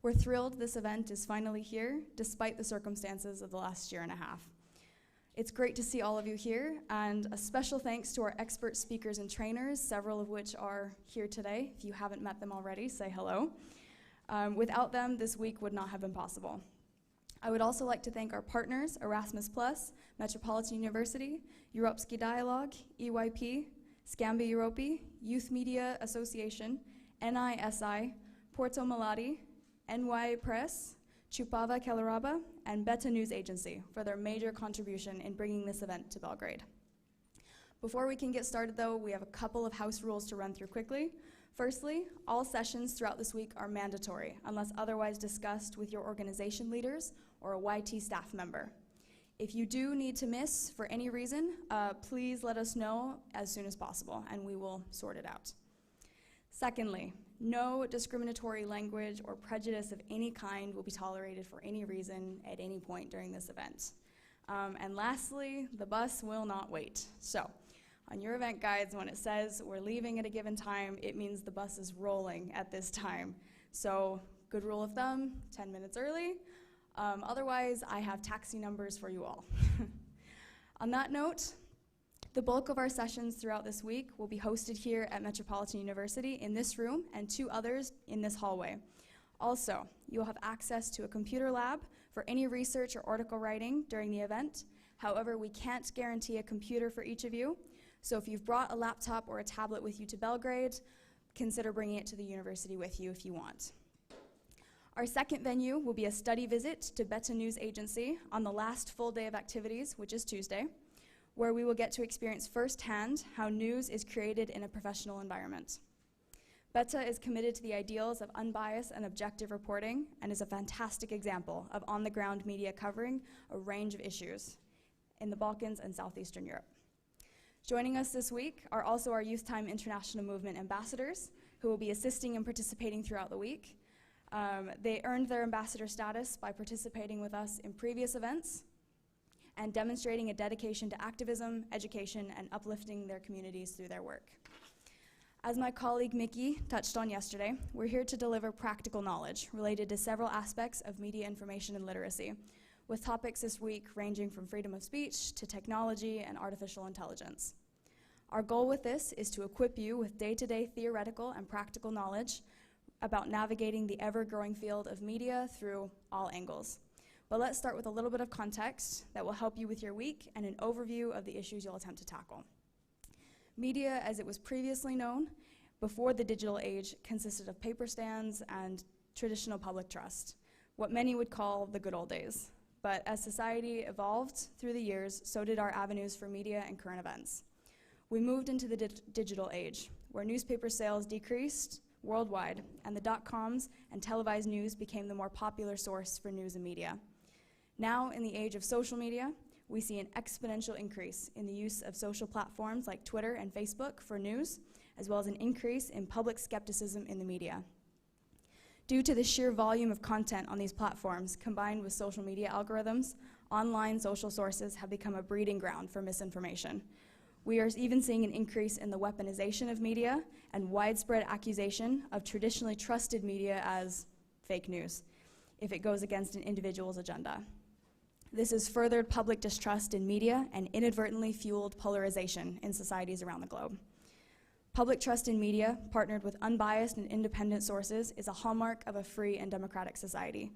We're thrilled this event is finally here, despite the circumstances of the last year and a half. It's great to see all of you here, and a special thanks to our expert speakers and trainers, several of which are here today. If you haven't met them already, say hello. Without them, this week would not have been possible. I would also like to thank our partners, Erasmus+, Metropolitan University, Europski Dialogue, EYP, Scambi Europi, Youth Media Association, NISI, Porto Malati, NY Press, Chupava Kelaraba, and Beta News Agency for their major contribution in bringing this event to Belgrade. Before we can get started though, we have a couple of house rules to run through quickly. Firstly, all sessions throughout this week are mandatory unless otherwise discussed with your organization leaders or a YT staff member. If you do need to miss for any reason, please let us know as soon as possible and we will sort it out. Secondly, no discriminatory language or prejudice of any kind will be tolerated for any reason at any point during this event. And lastly, the bus will not wait. So, on your event guides, when it says we're leaving at a given time, it means the bus is rolling at this time. So, good rule of thumb, 10 minutes early. Otherwise, I have taxi numbers for you all. On that note, the bulk of our sessions throughout this week will be hosted here at Metropolitan University in this room and 2 others in this hallway. Also, you'll have access to a computer lab for any research or article writing during the event. However, we can't guarantee a computer for each of you, so if you've brought a laptop or a tablet with you to Belgrade, consider bringing it to the university with you if you want. Our second venue will be a study visit to Beta News Agency on the last full day of activities, which is Tuesday, where we will get to experience firsthand how news is created in a professional environment. Beta is committed to the ideals of unbiased and objective reporting and is a fantastic example of on-the-ground media covering a range of issues in the Balkans and Southeastern Europe. Joining us this week are also our Youth Time International Movement ambassadors, who will be assisting and participating throughout the week. They earned their ambassador status by participating with us in previous events and demonstrating a dedication to activism, education, and uplifting their communities through their work. As my colleague Mickey touched on yesterday, we're here to deliver practical knowledge related to several aspects of media information and literacy, with topics this week ranging from freedom of speech to technology and artificial intelligence. Our goal with this is to equip you with day-to-day theoretical and practical knowledge about navigating the ever-growing field of media through all angles. But let's start with a little bit of context that will help you with your week and an overview of the issues you'll attempt to tackle. Media, as it was previously known, before the digital age, consisted of paper stands and traditional public trust, what many would call the good old days. But as society evolved through the years, so did our avenues for media and current events. We moved into the digital age, where newspaper sales decreased worldwide, and the dot-coms and televised news became the more popular source for news and media. Now, in the age of social media, we see an exponential increase in the use of social platforms like Twitter and Facebook for news, as well as an increase in public skepticism in the media. Due to the sheer volume of content on these platforms, combined with social media algorithms, online social sources have become a breeding ground for misinformation. We are even seeing an increase in the weaponization of media and widespread accusation of traditionally trusted media as fake news if it goes against an individual's agenda. This has furthered public distrust in media and inadvertently fueled polarization in societies around the globe. Public trust in media, partnered with unbiased and independent sources, is a hallmark of a free and democratic society.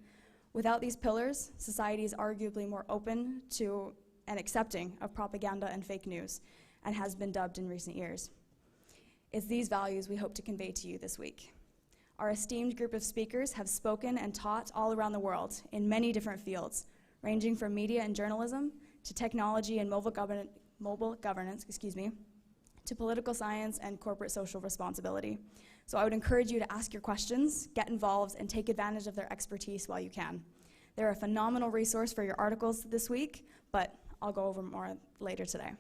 Without these pillars, society is arguably more open to and accepting of propaganda and fake news, and has been dubbed in recent years. It's these values we hope to convey to you this week. Our esteemed group of speakers have spoken and taught all around the world in many different fields, ranging from media and journalism to technology and mobile governance, to political science and corporate social responsibility. So I would encourage you to ask your questions, get involved, and take advantage of their expertise while you can. They're a phenomenal resource for your articles this week, but I'll go over more later today.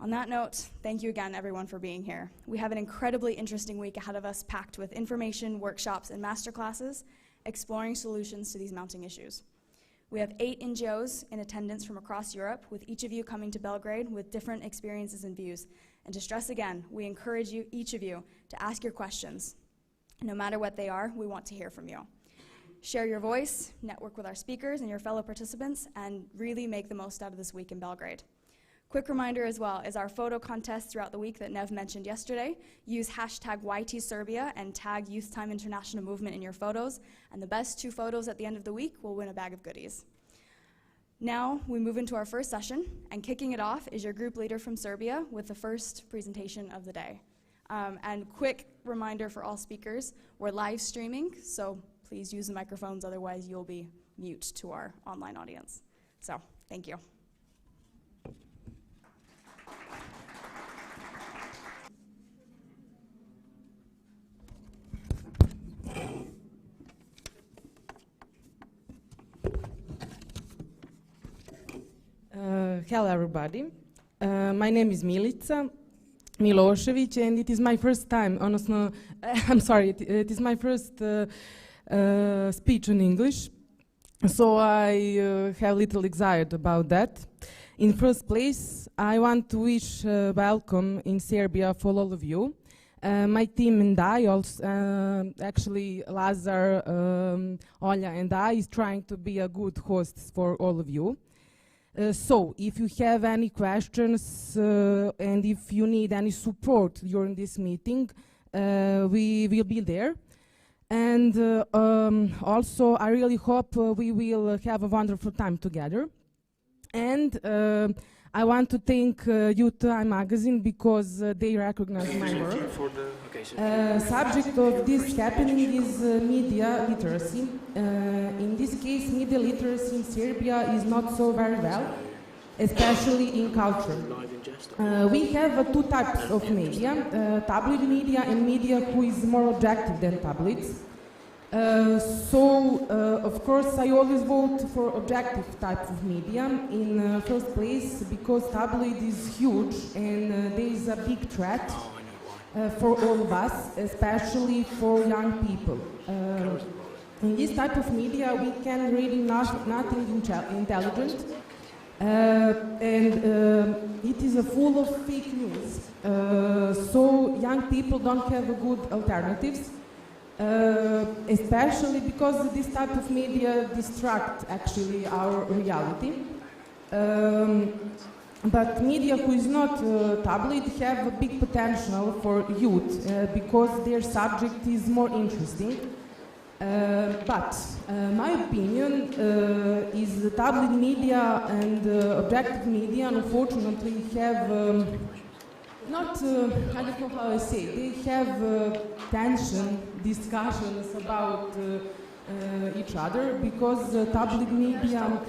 On that note, thank you again, everyone, for being here. We have an incredibly interesting week ahead of us, packed with information, workshops, and masterclasses, exploring solutions to these mounting issues. We have 8 NGOs in attendance from across Europe, with each of you coming to Belgrade with different experiences and views. And to stress again, we encourage you, each of you, to ask your questions. No matter what they are, we want to hear from you. share your voice, network with our speakers and your fellow participants, and really make the most out of this week in Belgrade. Quick reminder as well is our photo contest throughout the week that Nev mentioned yesterday. Use hashtag YTSerbia and tag Youth Time International Movement in your photos, and the best 2 photos at the end of the week will win a bag of goodies. Now we move into our first session, and kicking it off is your group leader from Serbia with the first presentation of the day. And quick reminder for all speakers, we're live streaming, so please use the microphones, otherwise you'll be mute to our online audience. So, thank you. Hello, everybody. My name is Milica Milošević, and it is my first time, honestly, I'm sorry, it is my first speech in English, so I have little anxiety about that. In first place, I want to wish welcome in Serbia for all of you. My team and I, also, actually Lazar, Olja and I, is trying to be a good host for all of you. So, if you have any questions and if you need any support during this meeting, we will be there. And also, I really hope we will have a wonderful time together. And I want to thank Youth Time magazine because they recognize my work. Subject of this happening is media literacy. In this case, media literacy in Serbia is not so very well, especially in culture. We have 2 types of media, tabloid media and media who is more objective than tabloids. Of course, I always vote for objective type of media in first place because tabloid is huge and there is a big threat for all of us, especially for young people. In this type of media, we can read nothing intelligent, and it is full of fake news. So young people don't have good alternatives. Especially because this type of media distract actually our reality. But media who is not tabloid have a big potential for youth because their subject is more interesting. But my opinion is the tabloid media and objective media unfortunately have not, I don't know how I say, they have tension, discussions about each other because tabloid media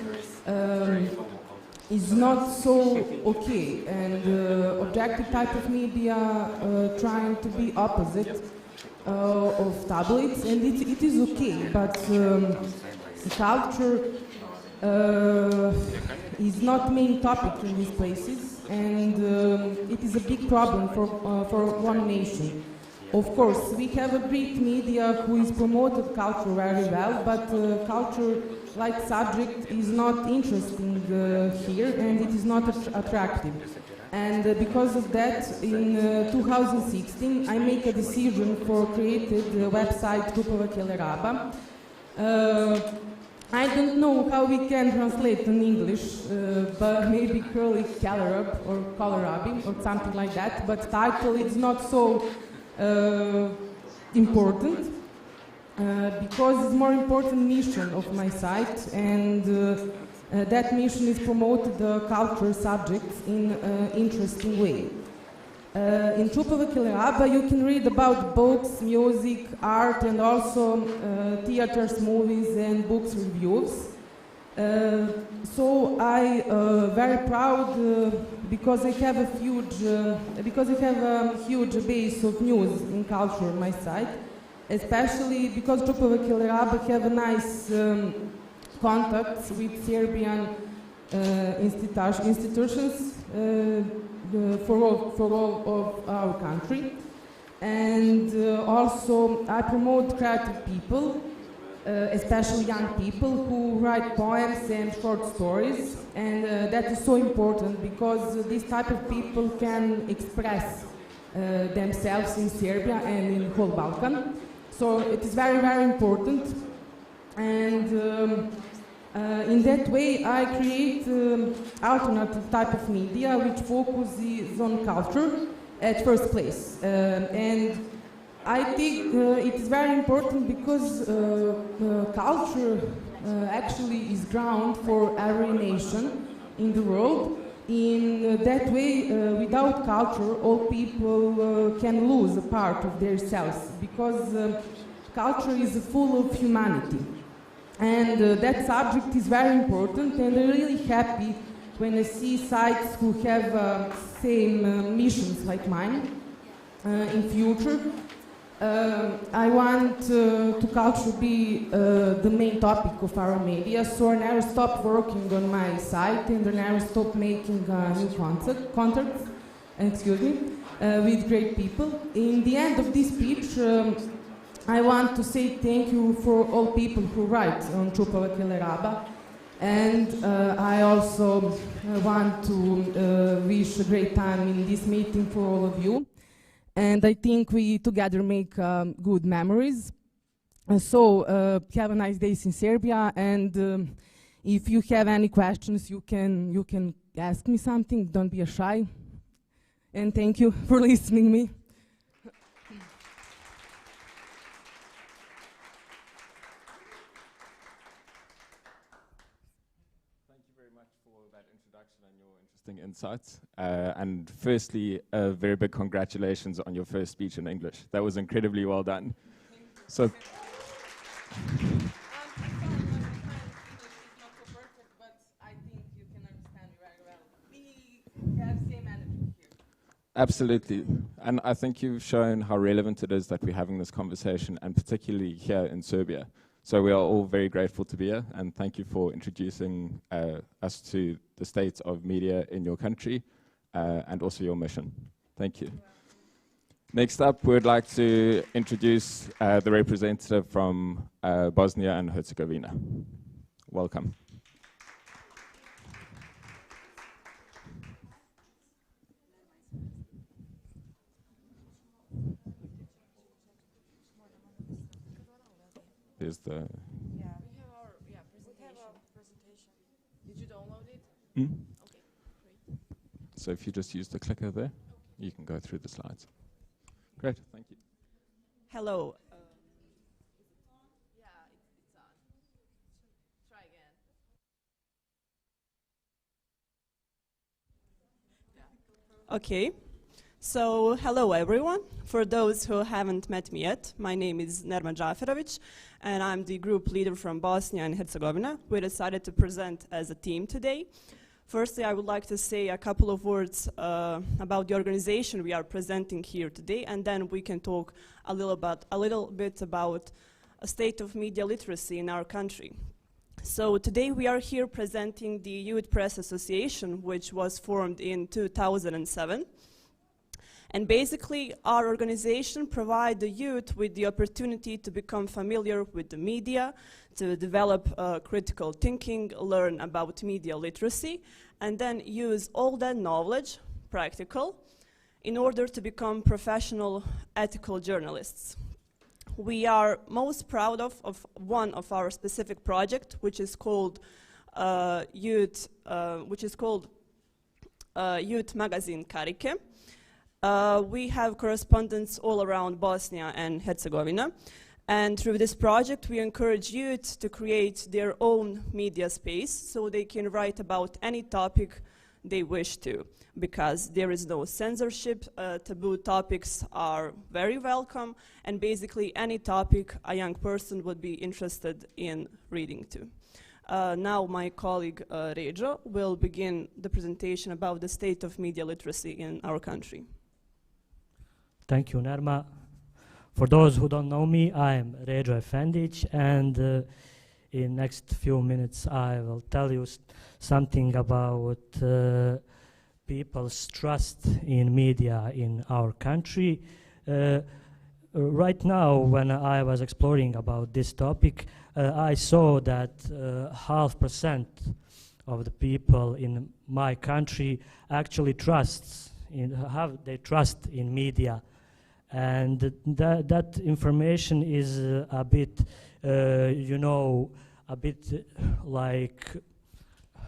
is not so okay, and objective type of media trying to be opposite of tabloids, and it is okay, but culture is not main topic in these places, and it is a big problem for one nation. Of course, we have a great media who is promoted culture very well, but culture like subject is not interesting here, and it is not attractive. And because of that, in 2016, I make a decision for created the website Grupova Keleraba. I don't know how we can translate in English, but maybe Curly Kalerab or Kolerabi or something like that, but title is not so important because it's more important mission of my site, and that mission is promote the culture subjects in an interesting way. In Grupova Keleraba you can read about books, music, art, and also theaters, movies, and books reviews. So I very proud because I have a huge base of news in culture on my site, especially because Grupova Keleraba have a nice contacts with Serbian institutions for all of our country, and also I promote creative people, especially young people who write poems and short stories, and that is so important because this type of people can express themselves in Serbia and in whole Balkan. So it is very, very important. And in that way, I create alternative type of media which focuses on culture at first place. And I think it is very important because culture actually is ground for every nation in the world. In that way, without culture, all people can lose a part of their selves, because culture is full of humanity. And that subject is very important, and I'm really happy when I see sites who have same missions like mine in future. I want to culture be the main topic of our media, so I never stop working on my site and I never stop making new contacts, with great people. In the end of this speech, I want to say thank you for all people who write on Čupava Keleraba, and I also want to wish a great time in this meeting for all of you. And I think we together make good memories. So have a nice day in Serbia, and if you have any questions, you can ask me something. Don't be shy. And thank you for listening me. Thank you very much for that introduction and your interesting insights. And firstly, a very big congratulations on your first speech in English. That was incredibly well done. So. Absolutely. And I think you've shown how relevant it is that we're having this conversation, and particularly here in Serbia. So we are all very grateful to be here, and thank you for introducing us to the state of media in your country and also your mission. Thank you. Next up, we would like to introduce the representative from Bosnia and Herzegovina. Welcome. There's the... Yeah, we have our presentation. Did you download it? Mm? Okay, great. So if you just use the clicker there, you can go through the slides. Great, thank you. Hello. Yeah, it's on. Try again. Okay. So, hello everyone. For those who haven't met me yet, my name is Nerma Džaferović, and I'm the group leader from Bosnia and Herzegovina. We decided to present as a team today. Firstly, I would like to say a couple of words about the organization we are presenting here today, and then we can talk a little bit about a state of media literacy in our country. So today we are here presenting the Youth Press Association, which was formed in 2007. And basically, our organization provides the youth with the opportunity to become familiar with the media, to develop critical thinking, learn about media literacy, and then use all that knowledge, practical, in order to become professional, ethical journalists. We are most proud of one of our specific project, which is called Youth Magazine Karike. We have correspondents all around Bosnia and Herzegovina, and through this project we encourage youth to create their own media space so they can write about any topic they wish to, because there is no censorship. Taboo topics are very welcome, and basically any topic a young person would be interested in reading to. Now my colleague Rejo will begin the presentation about the state of media literacy in our country. Thank you, Nerma. For those who don't know me, I'm Rejo Efendić, and in next few minutes I will tell you something about people's trust in media in our country. Right now, when I was exploring about this topic, I saw that 0.5% of the people in my country actually have their trust in media. And that information is a bit you know, a bit like,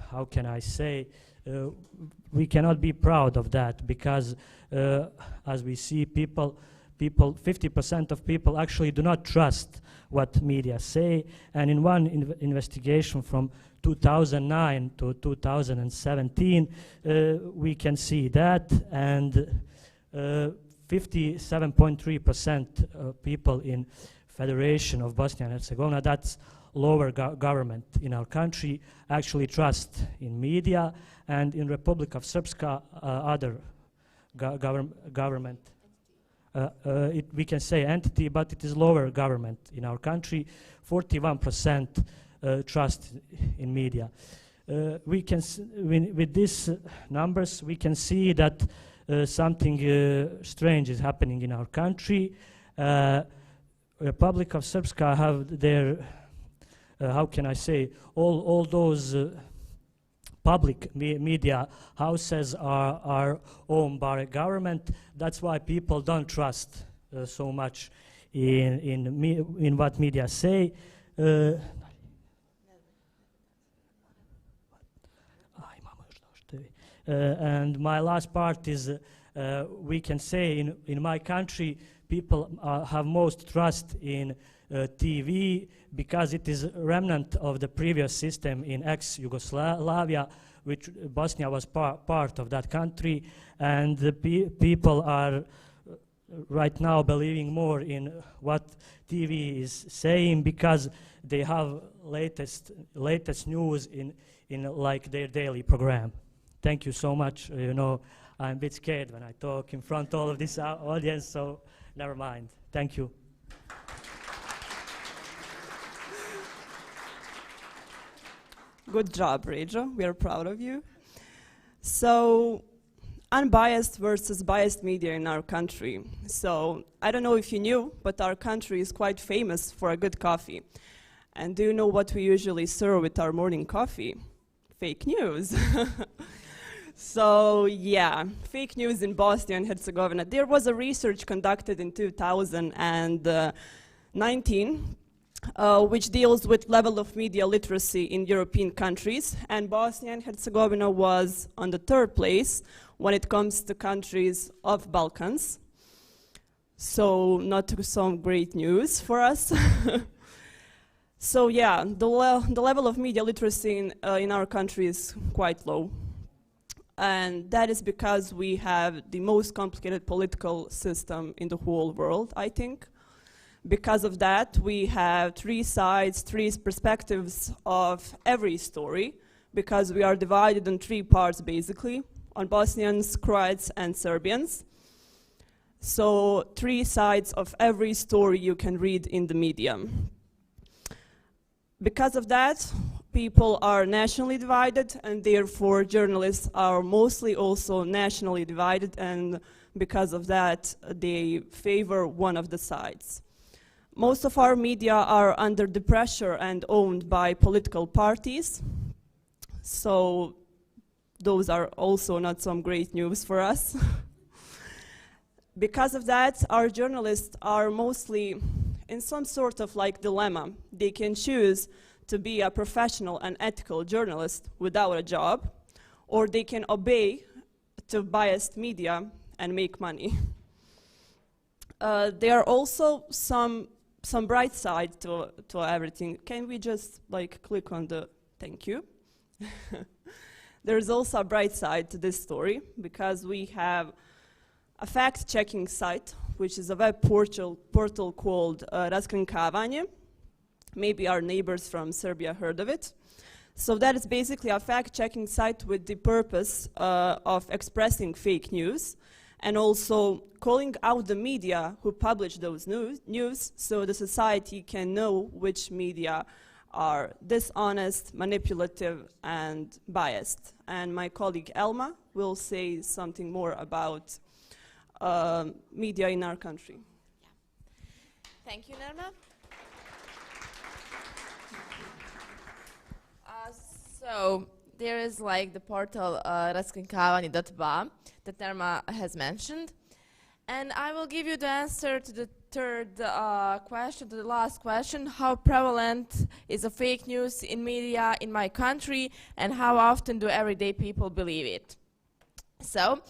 how can I say, we cannot be proud of that because as we see people, 50% of people actually do not trust what media say. And in one investigation from 2009 to 2017, we can see that, and 57.3% of people in Federation of Bosnia and Herzegovina, that's lower government in our country, actually trust in media, and in Republic of Srpska, other government, we can say entity, but it is lower government in our country, 41% trust in media. We can with these numbers, we can see that something strange is happening in our country. Republic of Srpska have their, how can I say, all those public media houses are owned by government. That's why people don't trust so much in what media say. And my last part is, we can say in my country, people have most trust in TV because it is a remnant of the previous system in ex-Yugoslavia, which Bosnia was part of that country, and the people are right now believing more in what TV is saying because they have latest news in like their daily program. Thank you so much. You know, I'm a bit scared when I talk in front of all of this audience, so never mind. Thank you. Good job, Rejo. We are proud of you. So, unbiased versus biased media in our country. So, I don't know if you knew, but our country is quite famous for a good coffee. And do you know what we usually serve with our morning coffee? Fake news. So, yeah, fake news in Bosnia and Herzegovina. There was a research conducted in 2019 which deals with level of media literacy in European countries, and Bosnia and Herzegovina was on the 3rd place when it comes to countries of Balkans. So not some great news for us. So yeah, the level of media literacy in our country is quite low. And that is because we have the most complicated political system in the whole world, I think. Because of that, we have 3 sides, 3 perspectives of every story, because we are divided in 3 parts, basically, on Bosnians, Croats, and Serbians. So 3 sides of every story you can read in the media. Because of that, people are nationally divided, and therefore journalists are mostly also nationally divided, and because of that, they favor one of the sides. Most of our media are under the pressure and owned by political parties, so those are also not some great news for us. Because of that, our journalists are mostly in some sort of like dilemma. They can choose to be a professional and ethical journalist without a job, or they can obey to biased media and make money. There are also some bright side to everything. Can we just like click on the thank you? There's also a bright side to this story, because we have a fact-checking site, which is a web portal called Raskrinkavanje. Maybe our neighbors from Serbia heard of it. So that is basically a fact-checking site with the purpose of expressing fake news, and also calling out the media who publish those news so the society can know which media are dishonest, manipulative, and biased. And my colleague Elma will say something more about media in our country. Yeah. Thank you, Nerma. So there is like the portal raskrinkavanje.ba that Nerma has mentioned, and I will give you the answer to the third question, to the last question, how prevalent is a fake news in media in my country, and how often do everyday people believe it? So,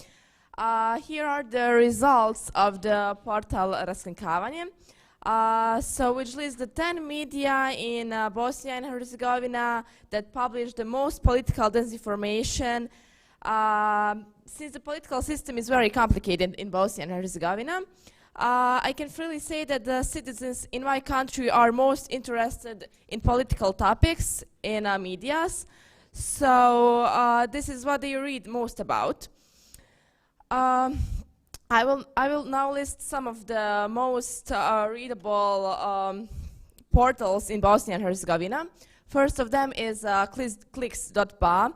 here are the results of the portal Raskrinkavanje. So, which lists the 10 media in Bosnia and Herzegovina that publish the most political disinformation. Since the political system is very complicated in Bosnia and Herzegovina, I can freely say that the citizens in my country are most interested in political topics in medias. So this is what they read most about. I will now list some of the most readable portals in Bosnia and Herzegovina. First of them is clicks.ba.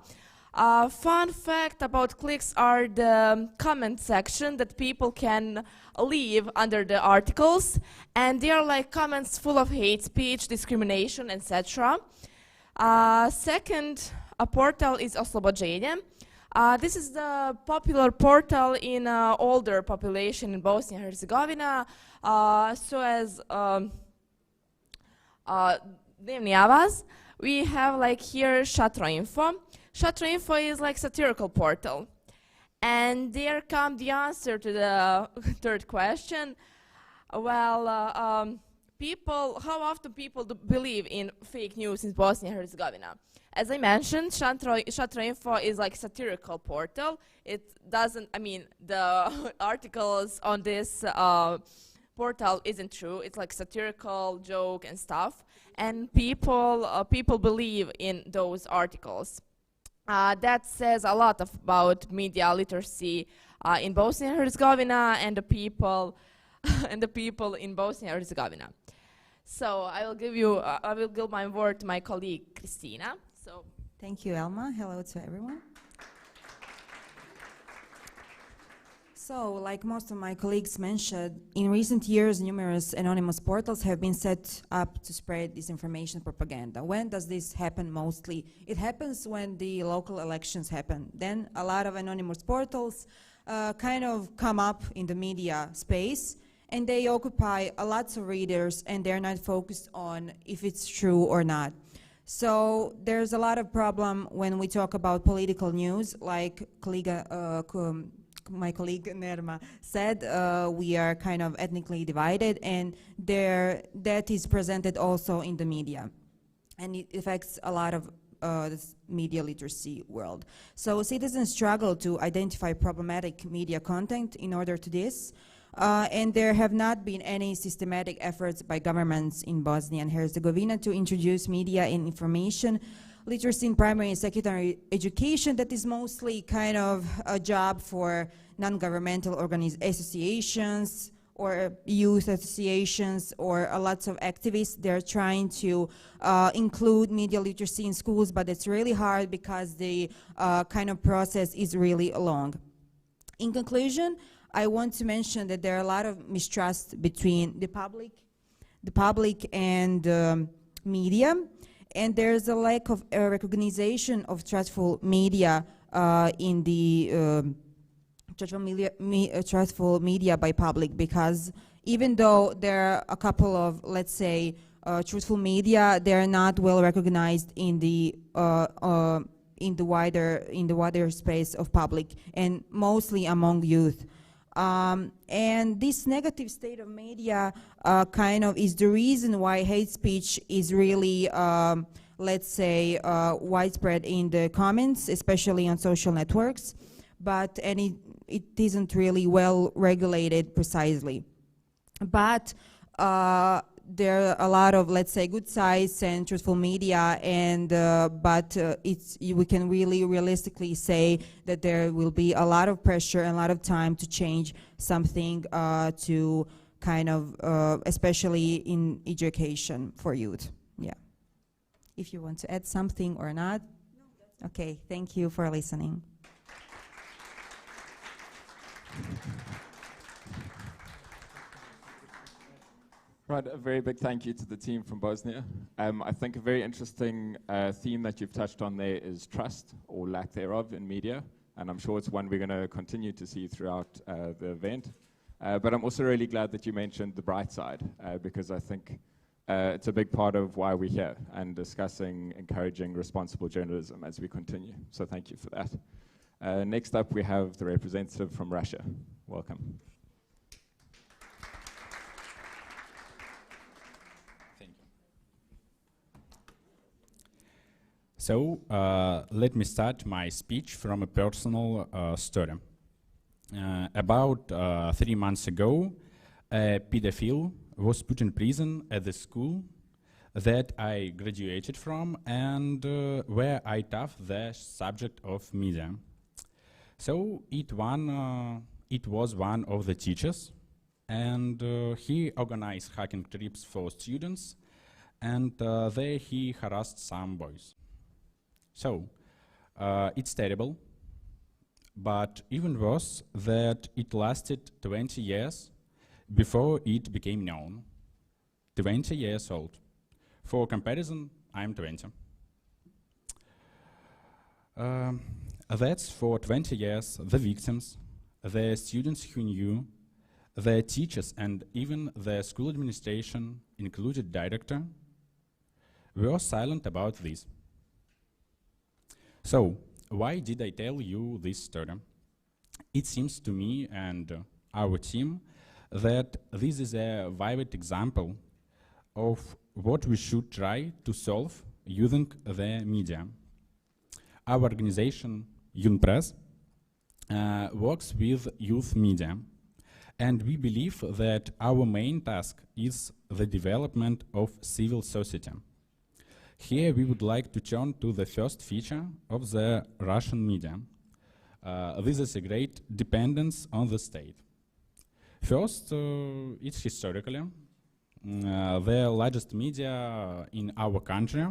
Fun fact about clicks are the comment section that people can leave under the articles, and they are like comments full of hate speech, discrimination, etc. Second, a portal is Oslobođenje. This is the popular portal in older population in Bosnia and Herzegovina, so as Dnevni Avaz. We have like here Šatroinfo. Šatroinfo is like satirical portal. And there come the answer to the third question. Well, how often people believe in fake news in Bosnia and Herzegovina? As I mentioned, Šatroinfo is like satirical portal. It doesn't, I mean, the articles on this portal isn't true. It's like satirical joke and stuff. And people believe in those articles. That says a lot about media literacy in Bosnia and Herzegovina and the people in Bosnia and Herzegovina. So I will give my word to my colleague Kristina. So thank you, Elma. Hello to everyone. So, like most of my colleagues mentioned, in recent years, numerous anonymous portals have been set up to spread disinformation propaganda. When does this happen mostly? It happens when the local elections happen. Then a lot of anonymous portals kind of come up in the media space, and they occupy lots of readers, and they're not focused on if it's true or not. So there's a lot of problem when we talk about political news, like my colleague Nerma said, we are kind of ethnically divided, and that is presented also in the media, and it affects a lot of this media literacy world. So citizens struggle to identify problematic media content in order to this, and there have not been any systematic efforts by governments in Bosnia and Herzegovina to introduce media and information literacy in primary and secondary education. That is mostly kind of a job for non-governmental associations or youth associations or lots of activists. They're trying to include media literacy in schools, but it's really hard because the kind of process is really long. In conclusion, I want to mention that there are a lot of mistrust between the public and media. And there's a lack of recognition of trustful media in the trustful media by public, because even though there are a couple of, let's say, truthful media, they're not well recognized in the wider space of public, and mostly among youth. And this negative state of media kind of is the reason why hate speech is really, let's say, widespread in the comments, especially on social networks, but it isn't really well regulated precisely. But there are a lot of, let's say, good sites and truthful media, and but we can really realistically say that there will be a lot of pressure and a lot of time to change something to kind of, especially in education for youth. Yeah. If you want to add something or not. No, okay, thank you for listening. Right, a very big thank you to the team from Bosnia. I think a very interesting theme that you've touched on there is trust, or lack thereof, in media, and I'm sure it's one we're going to continue to see throughout the event. But I'm also really glad that you mentioned the bright side, because I think it's a big part of why we're here and discussing encouraging responsible journalism as we continue. So thank you for that. Next up, we have the representative from Russia. Welcome. Thank you. So let me start my speech from a personal story. About 3 months ago, a pedophile was put in prison at the school that I graduated from and where I taught the subject of media. So it was one of the teachers, and he organized hacking trips for students, and there he harassed some boys. So it's terrible. But even worse, that it lasted 20 years before it became known. 20 years old. For comparison, I'm 20. That's for 20 years, the victims, the students who knew, the teachers, and even the school administration, included director, were silent about this. So, why did I tell you this story? It seems to me and our team that this is a vivid example of what we should try to solve using the media. Our organization, UnPress, works with youth media, and we believe that our main task is the development of civil society. Here we would like to turn to the first feature of the Russian media. This is a great dependence on the state. First, it's historically the largest media in our country,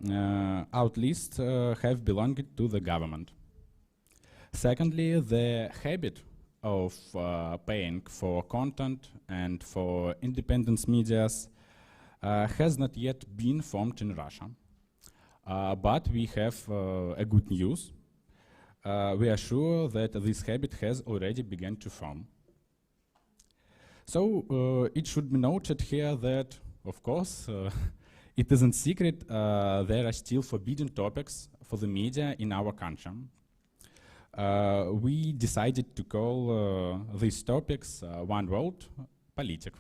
at least have belonged to the government. Secondly, the habit of paying for content and for independent medias has not yet been formed in Russia. But we have a good news. We are sure that this habit has already begun to form. So it should be noted here that, of course, it isn't secret there are still forbidden topics for the media in our country. We decided to call these topics one word, politic.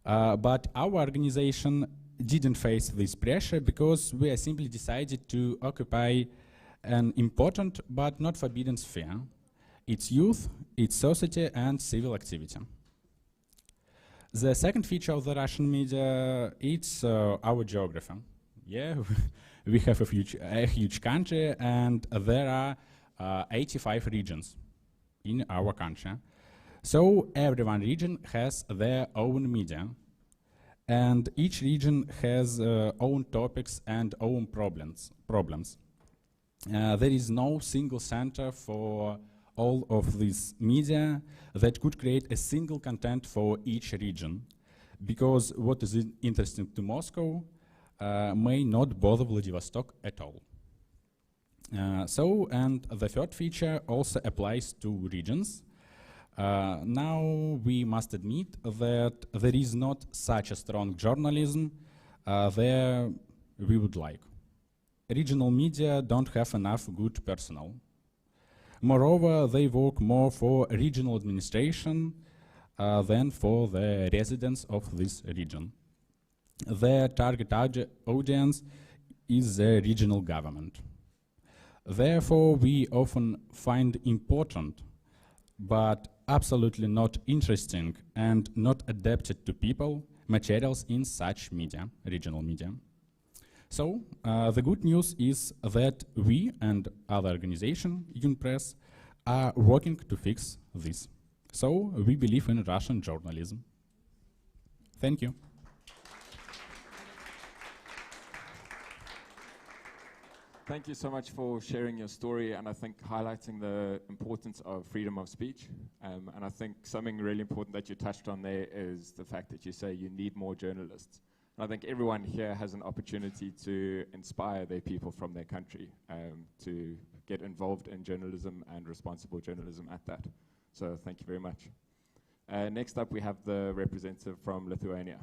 But our organization didn't face this pressure because we simply decided to occupy an important but not forbidden sphere. It's youth, it's society and civil activity. The second feature of the Russian media is our geography. Yeah, we have a huge country and there are 85 regions in our country. So every one region has their own media, and each region has own topics and own problems. There is no single center for all of these media that could create a single content for each region, because what is interesting to Moscow may not bother Vladivostok at all. And the third feature also applies to regions. Now we must admit that there is not such a strong journalism there we would like. Regional media don't have enough good personnel. Moreover, they work more for regional administration than for the residents of this region. Their target audience is the regional government. Therefore, we often find important but absolutely not interesting and not adapted to people materials in such media, regional media. So the good news is that we and other organization, UnPress, are working to fix this. So we believe in Russian journalism. Thank you. Thank you so much for sharing your story and I think highlighting the importance of freedom of speech. And I think something really important that you touched on there is the fact that you say you need more journalists. And I think everyone here has an opportunity to inspire their people from their country to get involved in journalism and responsible journalism at that. So thank you very much. Next up, we have the representative from Lithuania.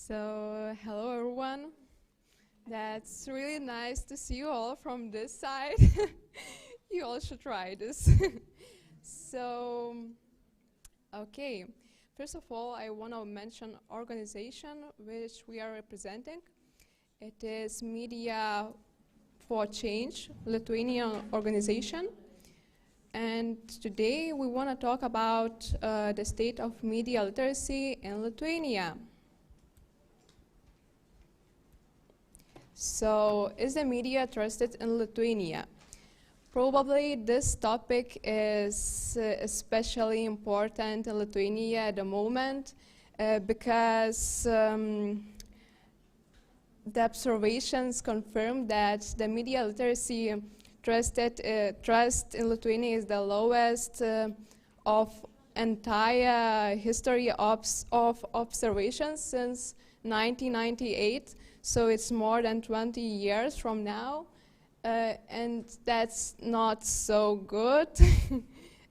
So, hello everyone. That's really nice to see you all from this side. You all should try this. So, okay. First of all, I want to mention organization which we are representing. It is Media for Change, Lithuanian organization. And today we want to talk about the state of media literacy in Lithuania. So, is the media trusted in Lithuania? Probably this topic is especially important in Lithuania at the moment because the observations confirm that the media literacy trust in Lithuania is the lowest of entire history of observations since 1998. So it's more than 20 years from now, and that's not so good.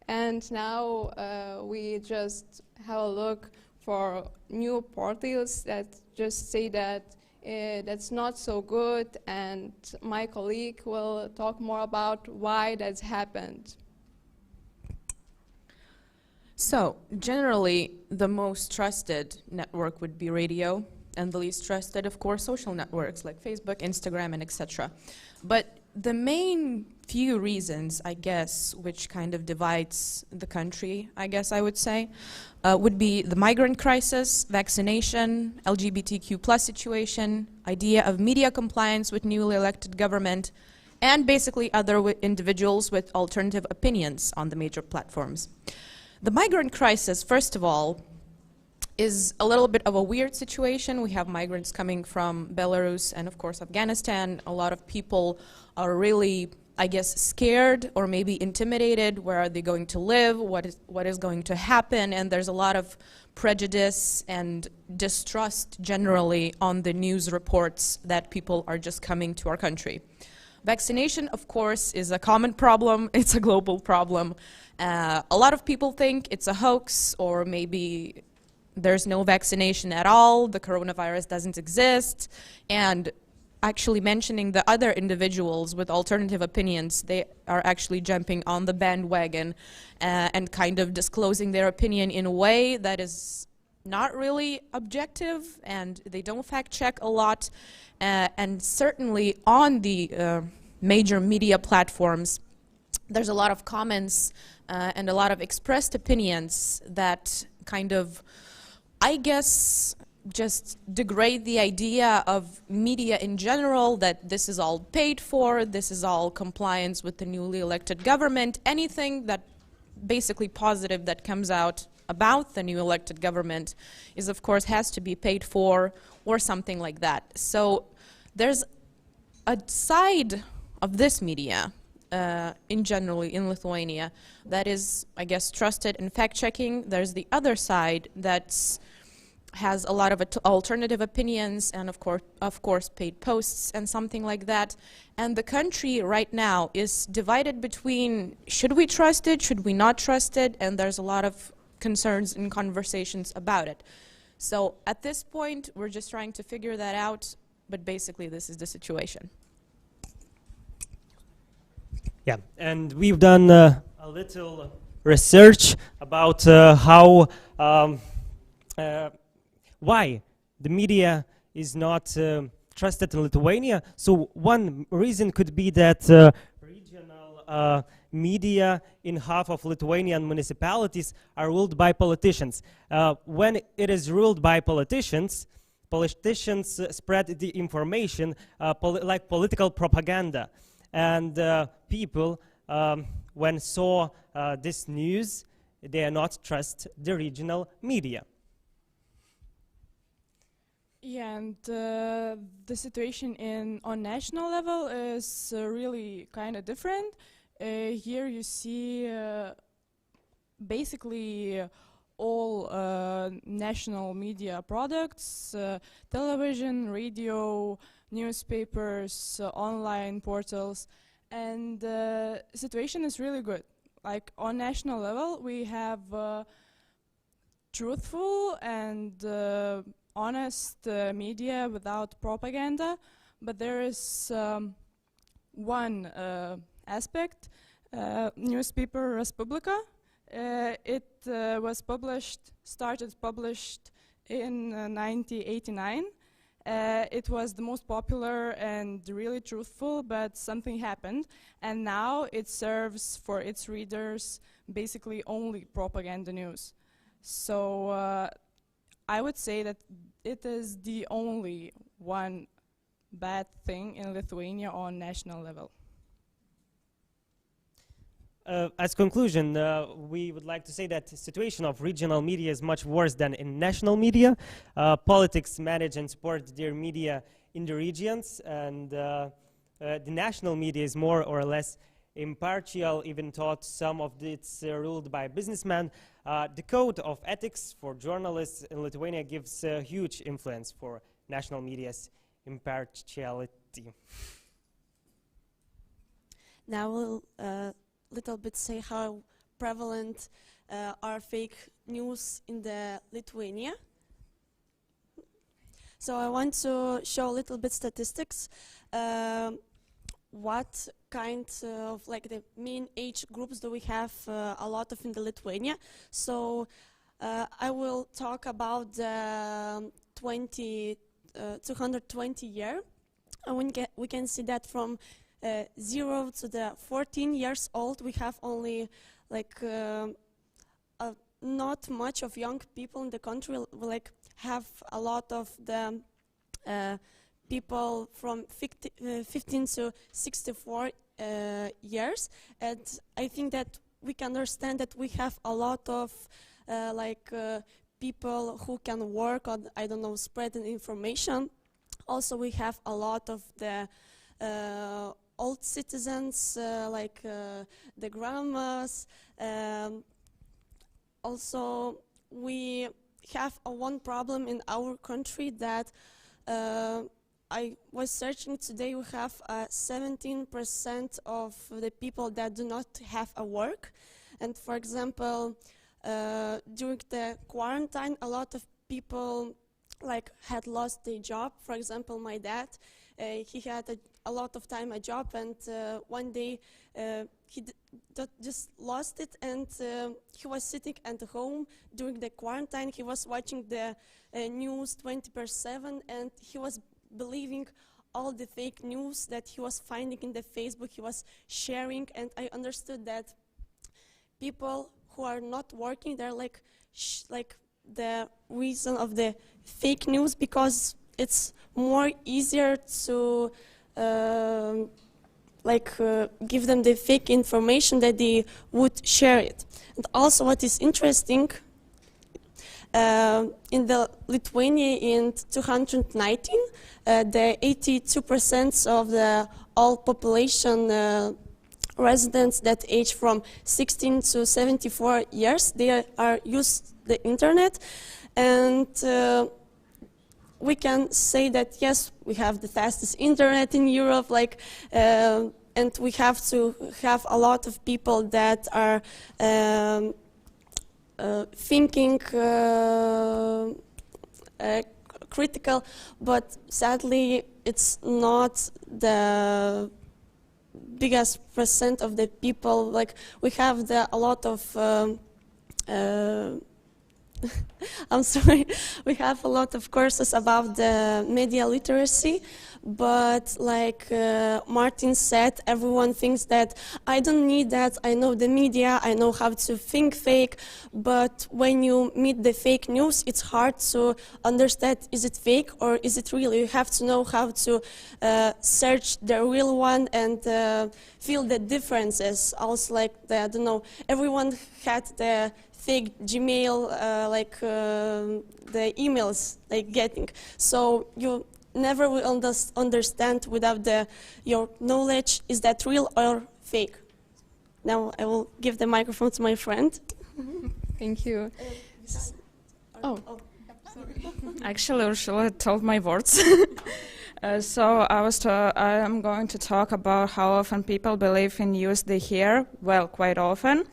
And now we just have a look for new portals that just say that that's not so good, and my colleague will talk more about why that's happened. So, generally, the most trusted network would be radio, and the least trusted, of course, social networks like Facebook, Instagram, and etc. But the main few reasons, I guess, which kind of divides the country, I guess I would say, would be the migrant crisis, vaccination, LGBTQ+ situation, idea of media compliance with newly elected government, and basically other individuals with alternative opinions on the major platforms. The migrant crisis, first of all, is a little bit of a weird situation. We have migrants coming from Belarus and, of course, Afghanistan. A lot of people are really, I guess, scared or maybe intimidated. Where are they going to live? What is going to happen? And there's a lot of prejudice and distrust generally on the news reports that people are just coming to our country. Vaccination, of course, is a common problem. It's a global problem. A lot of people think it's a hoax, or maybe there's no vaccination at all, the coronavirus doesn't exist, and actually mentioning the other individuals with alternative opinions, they are actually jumping on the bandwagon and kind of disclosing their opinion in a way that is not really objective, and they don't fact check a lot, and certainly on the major media platforms, there's a lot of comments and a lot of expressed opinions that kind of, I guess, just degrade the idea of media in general, that this is all paid for, this is all compliance with the newly elected government. Anything that basically positive that comes out about the new elected government is, of course, has to be paid for or something like that. So there's a side of this media in generally in Lithuania that is, I guess, trusted in fact-checking. There's the other side that's has a lot of alternative opinions and of course paid posts and something like that. And the country right now is divided between should we trust it, should we not trust it, and there's a lot of concerns and conversations about it. So at this point we're just trying to figure that out, but basically this is the situation. Yeah, and we've done a little research about how why the media is not trusted in Lithuania. So one reason could be that regional media in half of Lithuanian municipalities are ruled by politicians. When it is ruled by politicians spread the information like political propaganda. And people, when saw this news, they are not trust the regional media. Yeah, and the situation on national level is really kind of different. Here you see basically all national media products, television, radio, newspapers, online portals, and the situation is really good. Like on national level, we have truthful and honest media without propaganda, but there is one aspect, newspaper Respublika. It was started published in 1989. It was the most popular and really truthful, but something happened, and now it serves for its readers basically only propaganda news. So I would say that it is the only one bad thing in Lithuania on national level. As conclusion, we would like to say that the situation of regional media is much worse than in national media. Politics manage and support their media in the regions, and the national media is more or less impartial, even thought some of it's ruled by businessmen. The code of ethics for journalists in Lithuania gives huge influence for national media's impartiality. Now we'll little bit say how prevalent are fake news in the Lithuania. So I want to show a little bit statistics. What kind of like the main age groups do we have a lot of in the Lithuania? So I will talk about the 220 year. And we can see that from 0 to the 14 years old, we have only like not much of young people in the country. We like have a lot of the people from 15 to 64 years, and I think that we can understand that we have a lot of people who can work on, I don't know, spreading information. Also, we have a lot of the old citizens, the grandmas. Also, we have one problem in our country that I was searching today. We have 17% of the people that do not have a work. And for example, during the quarantine, a lot of people had lost their job. For example, my dad, he had a lot of time a job, and one day he just lost it, and he was sitting at home during the quarantine. He was watching the news 24/7, and he was believing all the fake news that he was finding in the Facebook. He was sharing, and I understood that people who are not working, they're like the reason of the fake news, because it's more easier to give them the fake information that they would share it. And also, what is interesting, in the Lithuania in 2019, the 82% of the all population residents that age from 16 to 74 years, they are used the internet, and we can say that yes, we have the fastest internet in Europe, and we have to have a lot of people that are thinking critical, but sadly it's not the biggest percent of the people. We have a lot of I'm sorry, we have a lot of courses about the media literacy, but like Martin said, everyone thinks that I don't need that, I know the media, I know how to think fake, but when you meet the fake news, it's hard to understand, is it fake or is it real? You have to know how to search the real one and feel the differences. Also, like, I don't know, everyone had the fake Gmail, the emails like getting. So you never will understand without your knowledge, is that real or fake? Now I will give the microphone to my friend. Thank you. Oh. Actually, Ursula told my words. So I am going to talk about how often people believe in news they hear, well, quite often.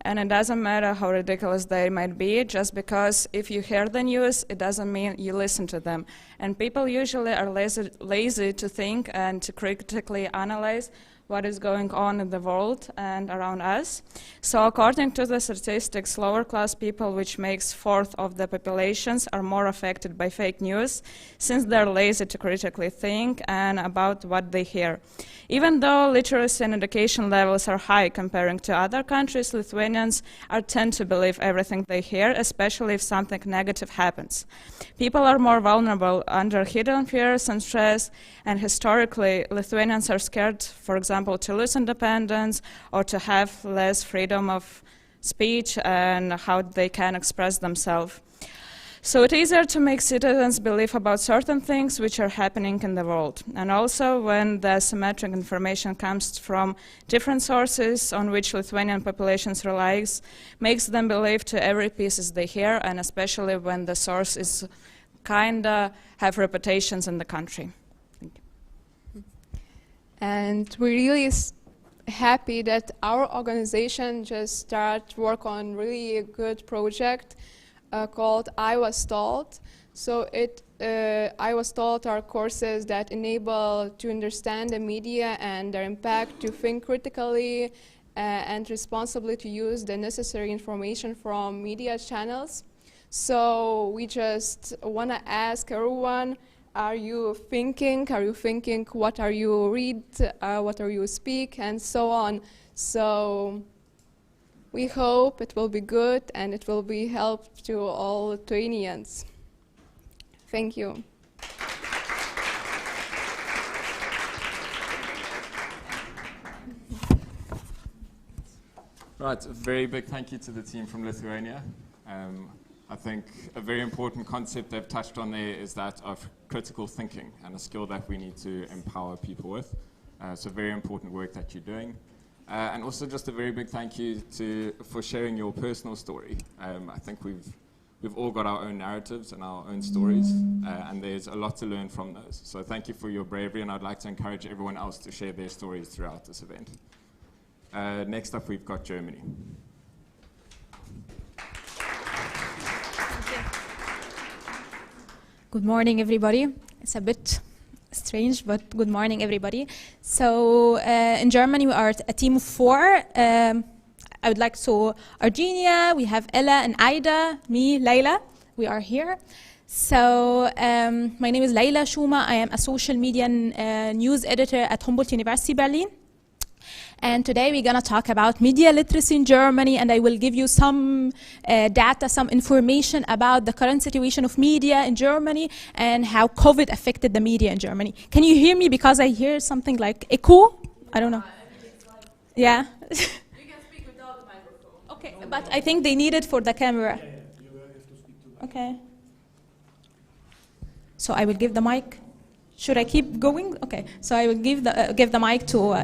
And it doesn't matter how ridiculous they might be, just because if you hear the news, it doesn't mean you listen to them. And people usually are lazy to think and to critically analyze what is going on in the world and around us. So according to the statistics, lower class people, which makes 1/4 of the populations, are more affected by fake news, since they're lazy to critically think and about what they hear. Even though literacy and education levels are high comparing to other countries, Lithuanians tend to believe everything they hear, especially if something negative happens. People are more vulnerable under hidden fears and stress, and historically, Lithuanians are scared, for example, to lose independence or to have less freedom of speech and how they can express themselves. So it's easier to make citizens believe about certain things which are happening in the world. And also when the asymmetric information comes from different sources on which Lithuanian populations relies, makes them believe to every piece they hear, and especially when the source is kinda have reputations in the country. Thank you. And we're really happy that our organization just started work on really a good project called I Was Told. So I Was Told are courses that enable to understand the media and their impact, to think critically and responsibly, to use the necessary information from media channels. So we just want to ask everyone, are you thinking what are you read, what are you speak, and so on. So we hope it will be good and it will be help to all Lithuanians. Thank you. Right, a very big thank you to the team from Lithuania. I think a very important concept they've touched on there is that of critical thinking, and a skill that we need to empower people with. So very important work that you're doing. And also just a very big thank you for sharing your personal story. I think we've all got our own narratives and our own stories, and there's a lot to learn from those. So thank you for your bravery, and I'd like to encourage everyone else to share their stories throughout this event. Next up, we've got Germany. Good morning, everybody. It's a bit strange, but good morning, everybody. So in Germany, we are a team of 4. I would like to Argenia, we have Ella and Aida, me, Layla. We are here. So my name is Layla Shuma. I am a social media news editor at Humboldt University Berlin. And today we're going to talk about media literacy in Germany, and I will give you some data, some information about the current situation of media in Germany and how COVID affected the media in Germany. Can you hear me? Because I hear something like echo. I don't know. Yeah? You can speak without the microphone. Okay, but I think they need it for the camera. Yeah, you will have to speak to the Okay. So I will give the mic. Should I keep going? Okay, so I will give the mic to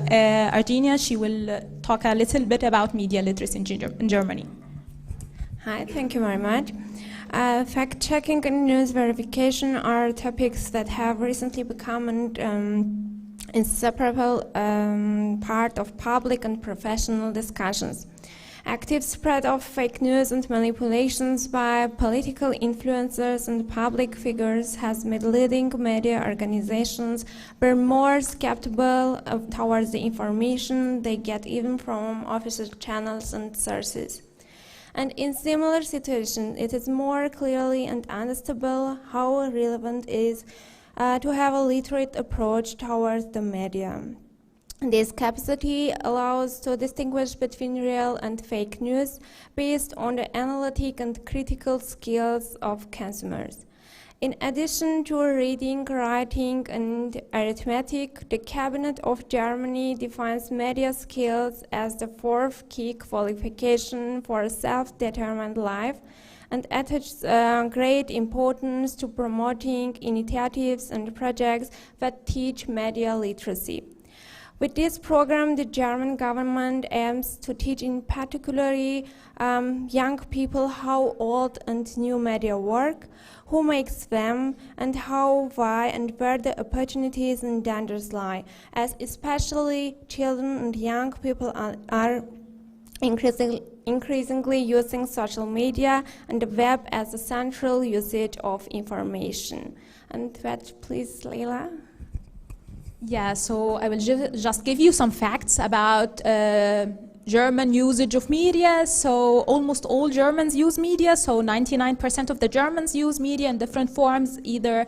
Argenia. She will talk a little bit about media literacy in Germany. Hi, thank you very much. Fact-checking and news verification are topics that have recently become an inseparable part of public and professional discussions. Active spread of fake news and manipulations by political influencers and public figures has made leading media organizations be more skeptical towards the information they get even from official channels and sources. And in similar situations, it is more clearly and unstable how relevant is to have a literate approach towards the media. This capacity allows to distinguish between real and fake news based on the analytic and critical skills of consumers. In addition to reading, writing, and arithmetic, the Cabinet of Germany defines media skills as the fourth key qualification for a self-determined life and attaches great importance to promoting initiatives and projects that teach media literacy. With this program, the German government aims to teach in particularly young people how old and new media work, who makes them, and how, why, and where the opportunities and dangers lie, as especially children and young people are increasingly using social media and the web as a central usage of information. And that, please, Leila. Yeah, so I will just give you some facts about German usage of media. So almost all Germans use media. So 99% of the Germans use media in different forms, either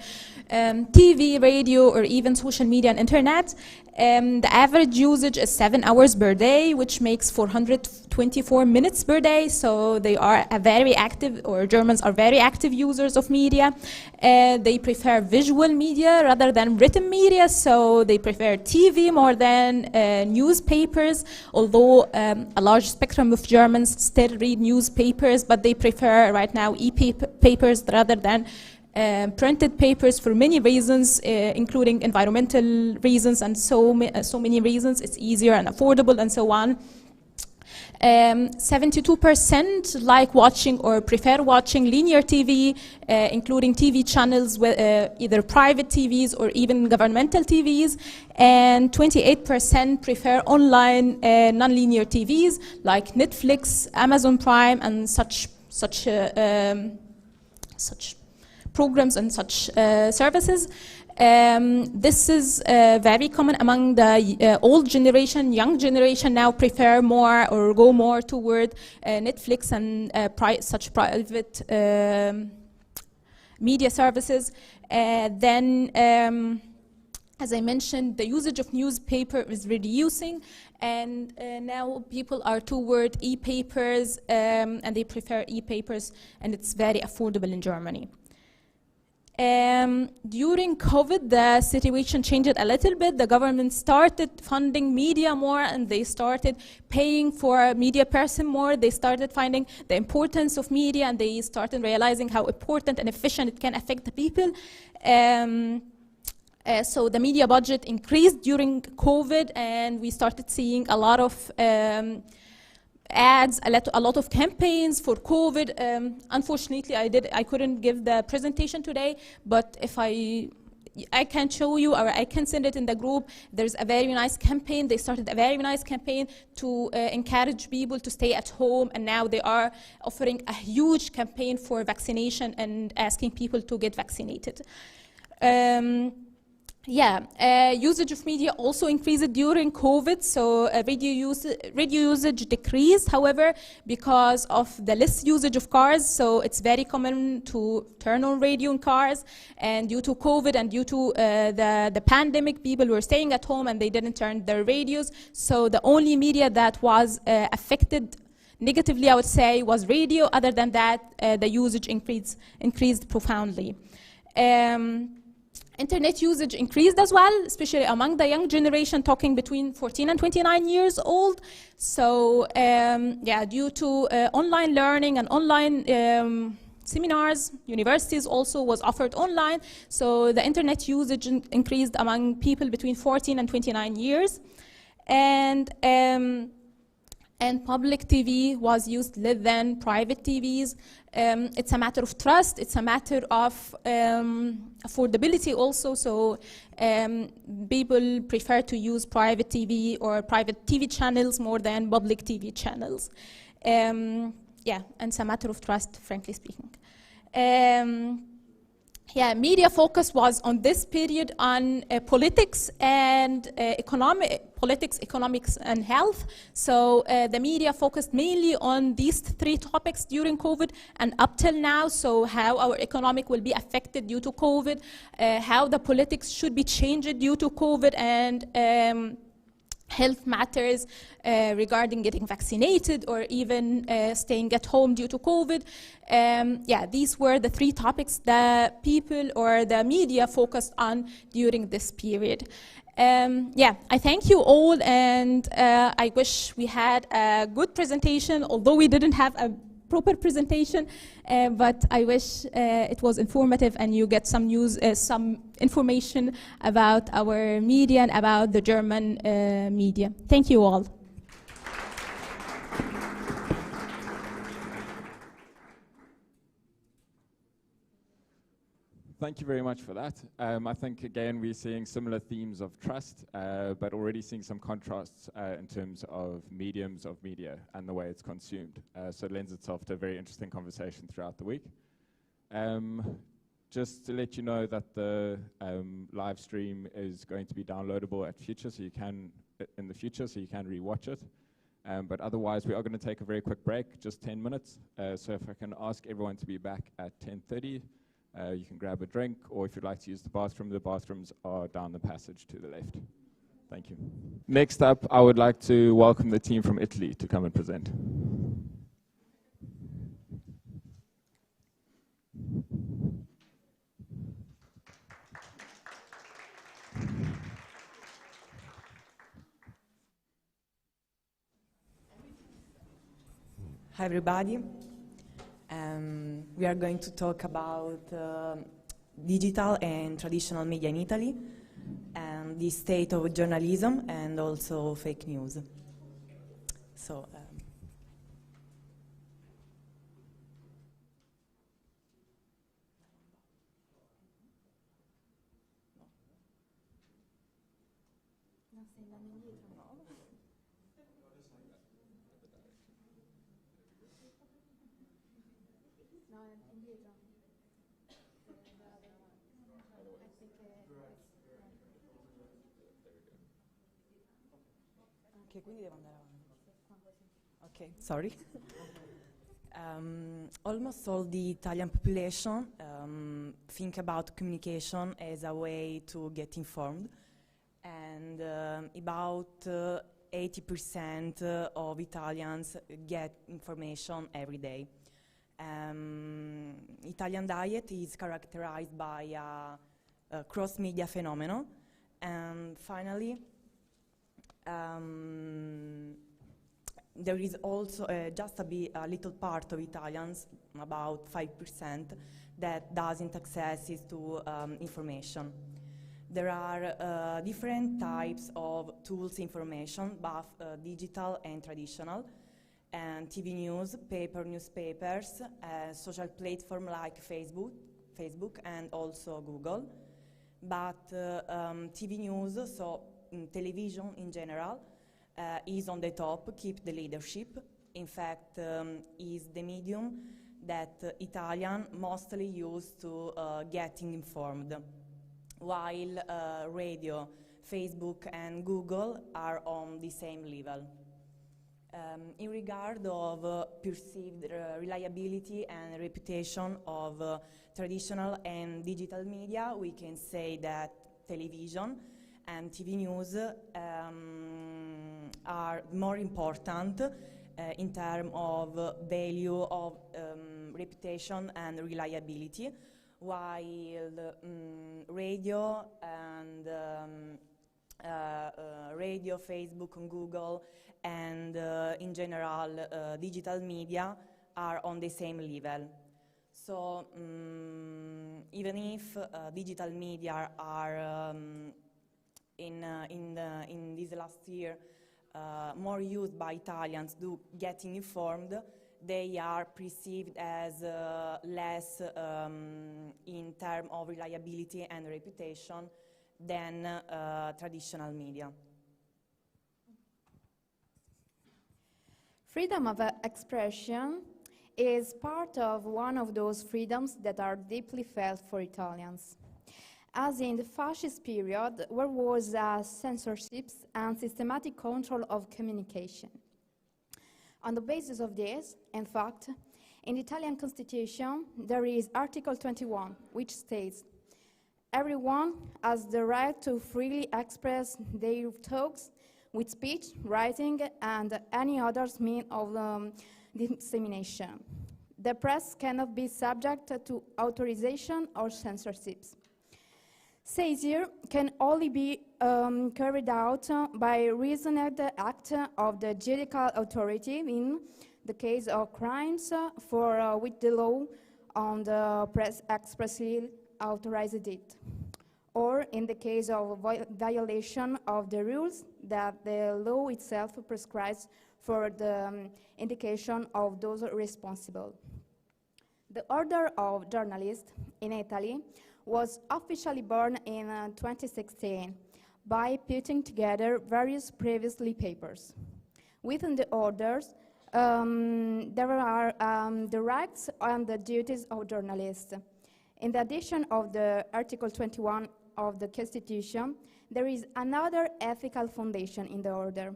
TV, radio, or even social media and internet. The average usage is 7 hours per day, which makes 424 minutes per day. So they are a very active, or Germans are very active users of media. They prefer visual media rather than written media. So they prefer TV more than newspapers, although a large spectrum of Germans still read newspapers, but they prefer right now e-papers rather than printed papers for many reasons, including environmental reasons and so many reasons. It's easier and affordable and so on. 72% like watching or prefer watching linear TV, including TV channels with either private TVs or even governmental TVs, and 28% prefer online non-linear TVs like Netflix, Amazon Prime, and such programs and such services. This is very common among the old generation. Young generation now prefer more or go more toward Netflix and such private media services. Then, as I mentioned, the usage of newspaper is reducing, and now people are toward e-papers, and they prefer e-papers, and it's very affordable in Germany. During COVID, the situation changed a little bit. The government started funding media more, and they started paying for a media person more. They started finding the importance of media, and they started realizing how important and efficient it can affect the people. So the media budget increased during COVID, and we started seeing a lot of ads, a lot of campaigns for COVID. Unfortunately, I couldn't give the presentation today, but if I can show you, or I can send it in the group. There's a very nice campaign. They started a very nice campaign to encourage people to stay at home, and now they are offering a huge campaign for vaccination and asking people to get vaccinated. Usage of media also increased during COVID, so radio usage decreased, however, because of the less usage of cars. So it's very common to turn on radio in cars, and due to COVID and due to the pandemic, people were staying at home and they didn't turn their radios. So the only media that was affected negatively, I would say, was radio. Other than that, the usage increased profoundly. Internet usage increased as well, especially among the young generation, talking between 14 and 29 years old. So due to online learning and online seminars, universities also was offered online. So the internet usage increased among people between 14 and 29 years. And public TV was used less than private TVs. It's a matter of trust. It's a matter of affordability also. So people prefer to use private TV or private TV channels more than public TV channels. And it's a matter of trust, frankly speaking. media focus was on this period on politics and economics, and health. So the media focused mainly on these three topics during COVID and up till now. So how our economic will be affected due to COVID, how the politics should be changed due to COVID, and health matters regarding getting vaccinated or even staying at home due to COVID. These were the three topics that people or the media focused on during this period. I thank you all, and I wish we had a good presentation, although we didn't have a proper presentation, but I wish it was informative and you get some news, some information about our media and about the German media. Thank you all. Thank you very much for that. I think, again, we're seeing similar themes of trust, but already seeing some contrasts in terms of mediums of media and the way it's consumed. So it lends itself to a very interesting conversation throughout the week. Just to let you know that the live stream is going to be downloadable at future, so you can, in the future, so you can rewatch it. But otherwise, we are going to take a very quick break, just 10 minutes. So if I can ask everyone to be back at 10:30. You can grab a drink, or if you'd like to use the bathrooms are down the passage to the left. Thank you. Next up, I would like to welcome the team from Italy to come and present. Hi everybody. We are going to talk about digital and traditional media in Italy and the state of journalism and also fake news. So, quindi devo andare avanti. Okay, sorry. Almost all the Italian population think about communication as a way to get informed, and about 80% of Italians get information every day. Italian diet is characterized by a cross-media phenomenon, and finally, there is also just a little part of Italians, about 5%, that doesn't access to information. There are different types of tools information, both digital and traditional, and TV news, paper newspapers, social platforms like Facebook and also Google. But TV news, so television in general, is on the top, keep the leadership. In fact, is the medium that Italian mostly use to getting informed, while radio, Facebook and Google are on the same level. In regard of perceived reliability and reputation of traditional and digital media, we can say that television and TV news are more important in terms of value of reputation and reliability, while radio and radio, Facebook and Google and in general digital media are on the same level. So even if digital media are in this last year more used by Italians to getting informed, they are perceived as less in terms of reliability and reputation than traditional media. Freedom of expression is part of one of those freedoms that are deeply felt for Italians. As in the fascist period, there was censorship and systematic control of communication. On the basis of this, in fact, in the Italian Constitution, there is Article 21, which states, everyone has the right to freely express their thoughts with speech, writing, and any other means of dissemination. The press cannot be subject to authorization or censorship. Seizure can only be carried out by reasoned act of the judicial authority in the case of crimes for which the law on the press expressly authorized it, or in the case of violation of the rules that the law itself prescribes for the indication of those responsible. The Order of Journalists in Italy was officially born in 2016 by putting together various previously papers. Within the orders, there are the rights and the duties of journalists. In the addition of the Article 21 of the Constitution, there is another ethical foundation in the order.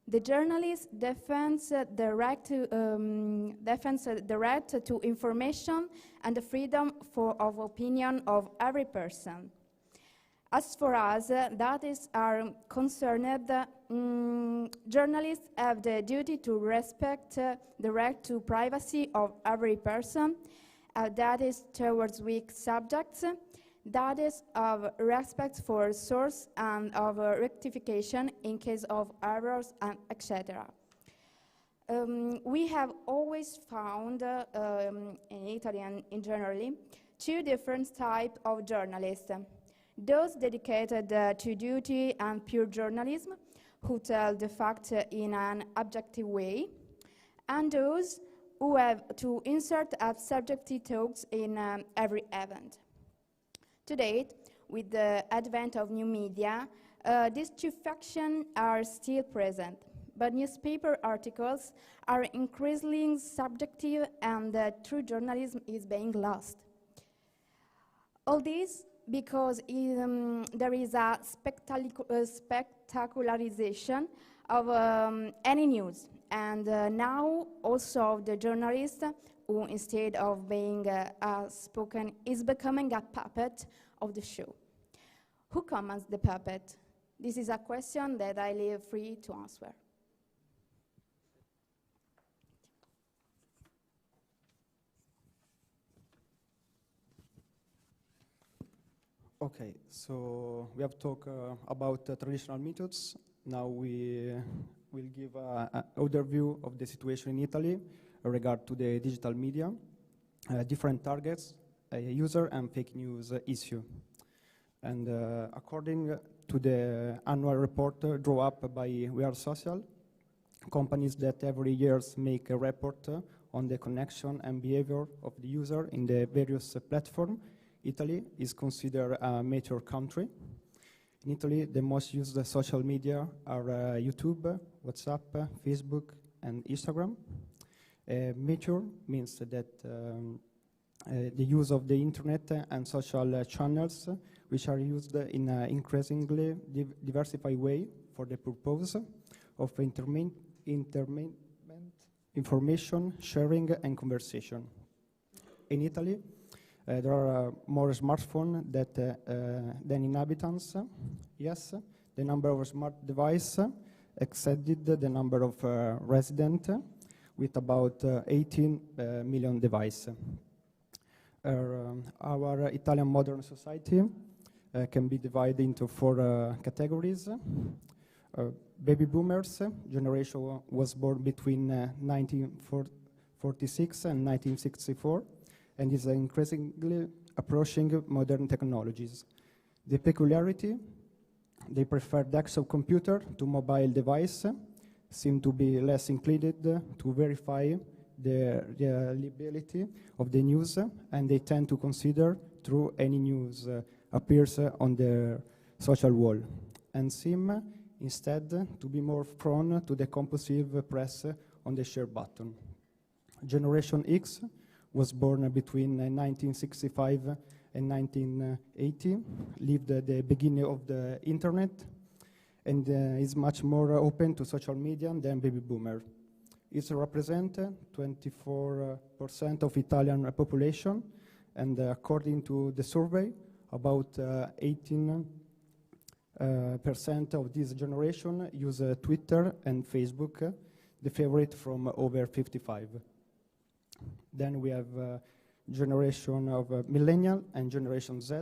The journalist defends the right to information and the freedom of opinion of every person. As for us, that is are concerned, journalists have the duty to respect the right to privacy of every person, that is towards weak subjects, that is of respect for source and of rectification in case of errors, and etc. We have always found, in Italy and in generally, two different types of journalists. Those dedicated to duty and pure journalism, who tell the fact in an objective way, and those who have to insert subjective talks in every event. To date, with the advent of new media, these two factions are still present, but newspaper articles are increasingly subjective and true journalism is being lost. All this because there is a spectacularization of any news, and now also the journalist who, instead of being spoken, is becoming a puppet of the show. Who commands the puppet? This is a question that I leave free to answer. Okay, so we have talked about traditional methods. Now we will give an overview of the situation in Italy regard to the digital media, different targets, user and fake news issue. And according to the annual report drawn up by We Are Social, companies that every year make a report on the connection and behavior of the user in the various platforms, Italy is considered a mature country. In Italy, the most used social media are YouTube, WhatsApp, Facebook, and Instagram. Mature means that the use of the internet and social channels, which are used in an increasingly diversified way for the purpose of information sharing and conversation. In Italy, there are more smartphones than inhabitants. Yes, the number of smart devices exceeded the number of residents, with about 18 million devices. Our Italian modern society can be divided into 4 categories. Baby boomers, generation was born between 1946 and 1964, and is increasingly approaching modern technologies. The peculiarity, they prefer desktop computer to mobile device, seem to be less inclined to verify the reliability of the news, and they tend to consider true any news appears on the social wall, and seem instead to be more prone to the compulsive press on the share button. Generation X was born between 1965 and 1980, lived at the beginning of the internet, and is much more open to social media than baby boomer. It represents 24% of Italian population, and according to the survey, about 18% of this generation use Twitter and Facebook, the favorite from over 55. Then we have generation of millennial and generation Z.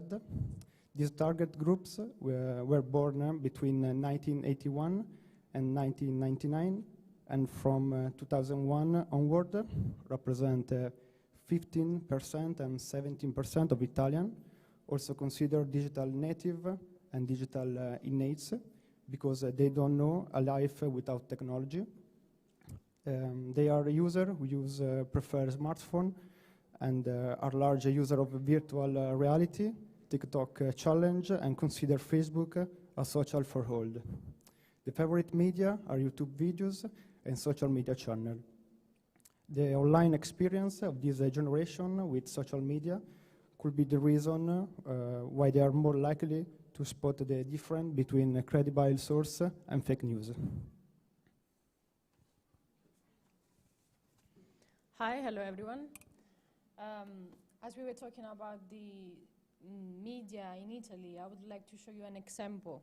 These target groups were born between 1981 and 1999, and from 2001 onward represent 15% and 17% of Italian, also consider digital native and digital innates, because they don't know a life without technology. They are a user who prefer smartphone and are large user of virtual reality, TikTok challenge, and consider Facebook a social for all. The favorite media are YouTube videos and social media channel. The online experience of this generation with social media could be the reason why they are more likely to spot the difference between a credible source and fake news. Hi, hello everyone. As we were talking about the media in Italy, I would like to show you an example.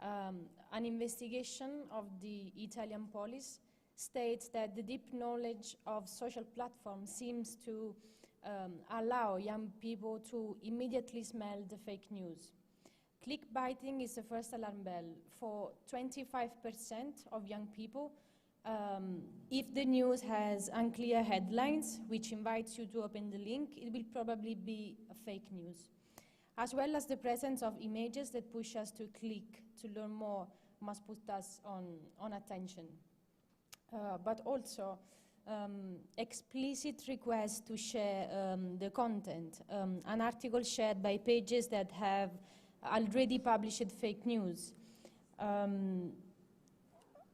An investigation of the Italian police states that the deep knowledge of social platforms seems to allow young people to immediately smell the fake news. Clickbaiting is the first alarm bell. For 25% of young people, if the news has unclear headlines, which invites you to open the link, it will probably be a fake news. As well as the presence of images that push us to click to learn more must put us on attention. But also, explicit requests to share the content. An article shared by pages that have already published fake news.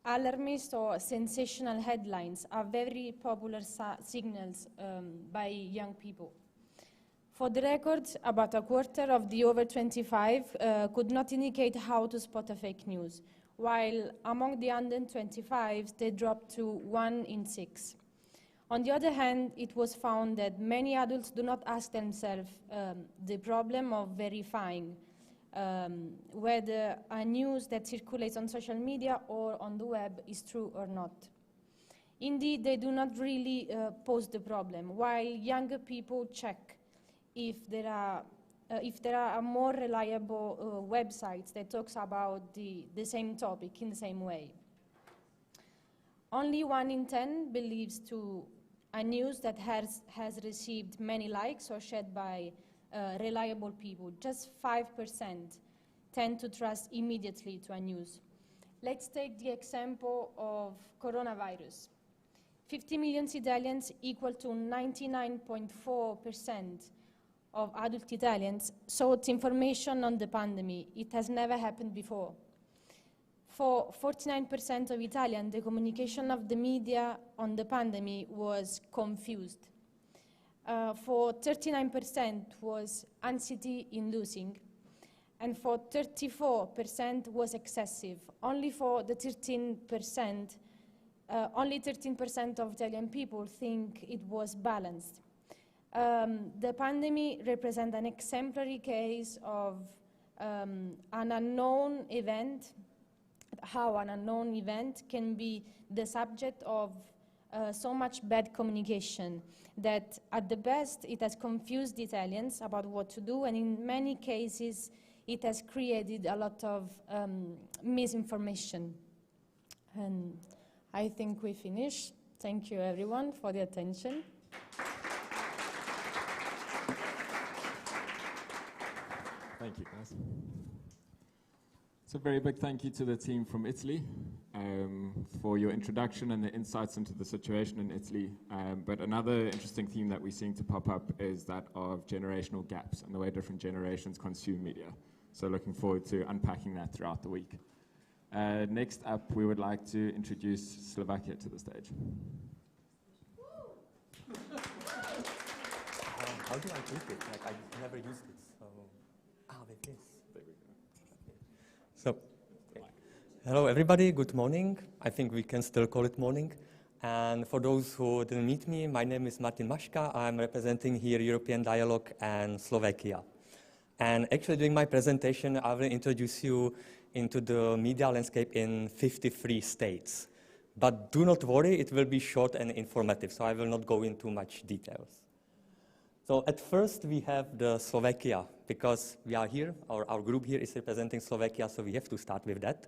Alarmist or sensational headlines are very popular signals by young people. For the record, about a quarter of the over 25 could not indicate how to spot a fake news, while among the under 25s, they dropped to 1 in 6. On the other hand, it was found that many adults do not ask themselves the problem of verifying whether a news that circulates on social media or on the web is true or not. Indeed, they do not really pose the problem, while younger people check if there are more reliable websites that talks about the same topic in the same way. Only 1 in 10 believes to a news that has received many likes or shared by reliable people. Just 5% tend to trust immediately to a news. Let's take the example of coronavirus. 50 million Italians, equal to 99.4% of adult Italians, sought information on the pandemic. It has never happened before. For 49% of Italians, the communication of the media on the pandemic was confused. For 39% was anxiety-inducing, and for 34% was excessive. Only for the 13%, only 13% of Italian people think it was balanced. The pandemic represents an exemplary case of an unknown event, how an unknown event can be the subject of so much bad communication that at the best it has confused Italians about what to do, and in many cases it has created a lot of misinformation. And I think we finished. Thank you everyone for the attention. Thank you, guys. So a very big thank you to the team from Italy for your introduction and the insights into the situation in Italy. But another interesting theme that we're seeing to pop up is that of generational gaps and the way different generations consume media. So looking forward to unpacking that throughout the week. Next up, we would like to introduce Slovakia to the stage. how do I click it? Like, I never used it, so... with this. There we go. So, okay. Hello everybody, good morning. I think we can still call it morning. And for those who didn't meet me, my name is Martin Maška. I'm representing here European Dialogue and Slovakia. And actually during my presentation, I will introduce you into the media landscape in 53 states. But do not worry, it will be short and informative, so I will not go into much details. So at first we have the Slovakia, because we are here, our group here is representing Slovakia, so we have to start with that.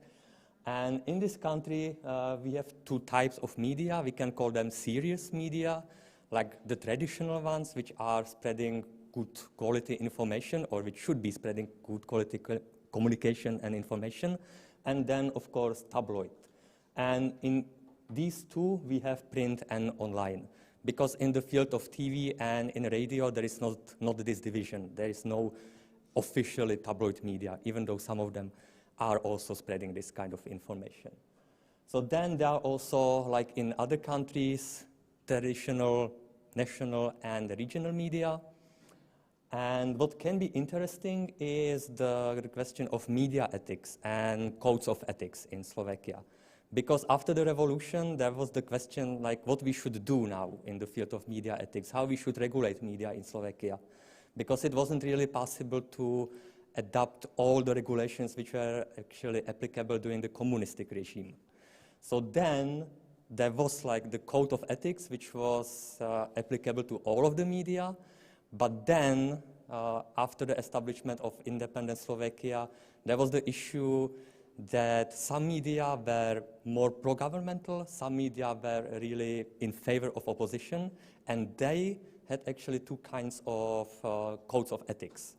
And in this country, we have two types of media. We can call them serious media, like the traditional ones, which are spreading good quality information, or which should be spreading good quality communication and information. And then, of course, tabloid. And in these two, we have print and online. Because in the field of TV and in radio, there is not this division. There is no officially tabloid media, even though some of them are also spreading this kind of information. So then there are also, like in other countries, traditional, national, and regional media. And what can be interesting is the question of media ethics and codes of ethics in Slovakia. Because after the revolution, there was the question like what we should do now in the field of media ethics, how we should regulate media in Slovakia. Because it wasn't really possible to adapt all the regulations which were actually applicable during the communistic regime. So then there was like the code of ethics which was applicable to all of the media, but then after the establishment of independent Slovakia, there was the issue that some media were more pro-governmental, some media were really in favor of opposition, and they had actually two kinds of codes of ethics.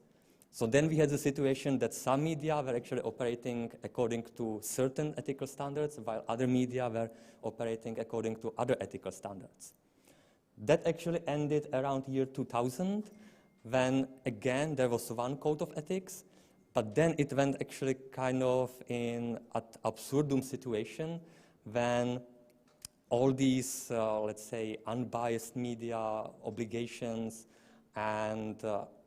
So then we had the situation that some media were actually operating according to certain ethical standards, while other media were operating according to other ethical standards. That actually ended around year 2000, when again there was one code of ethics, but then it went actually kind of in an absurdum situation when all these, let's say, unbiased media obligations and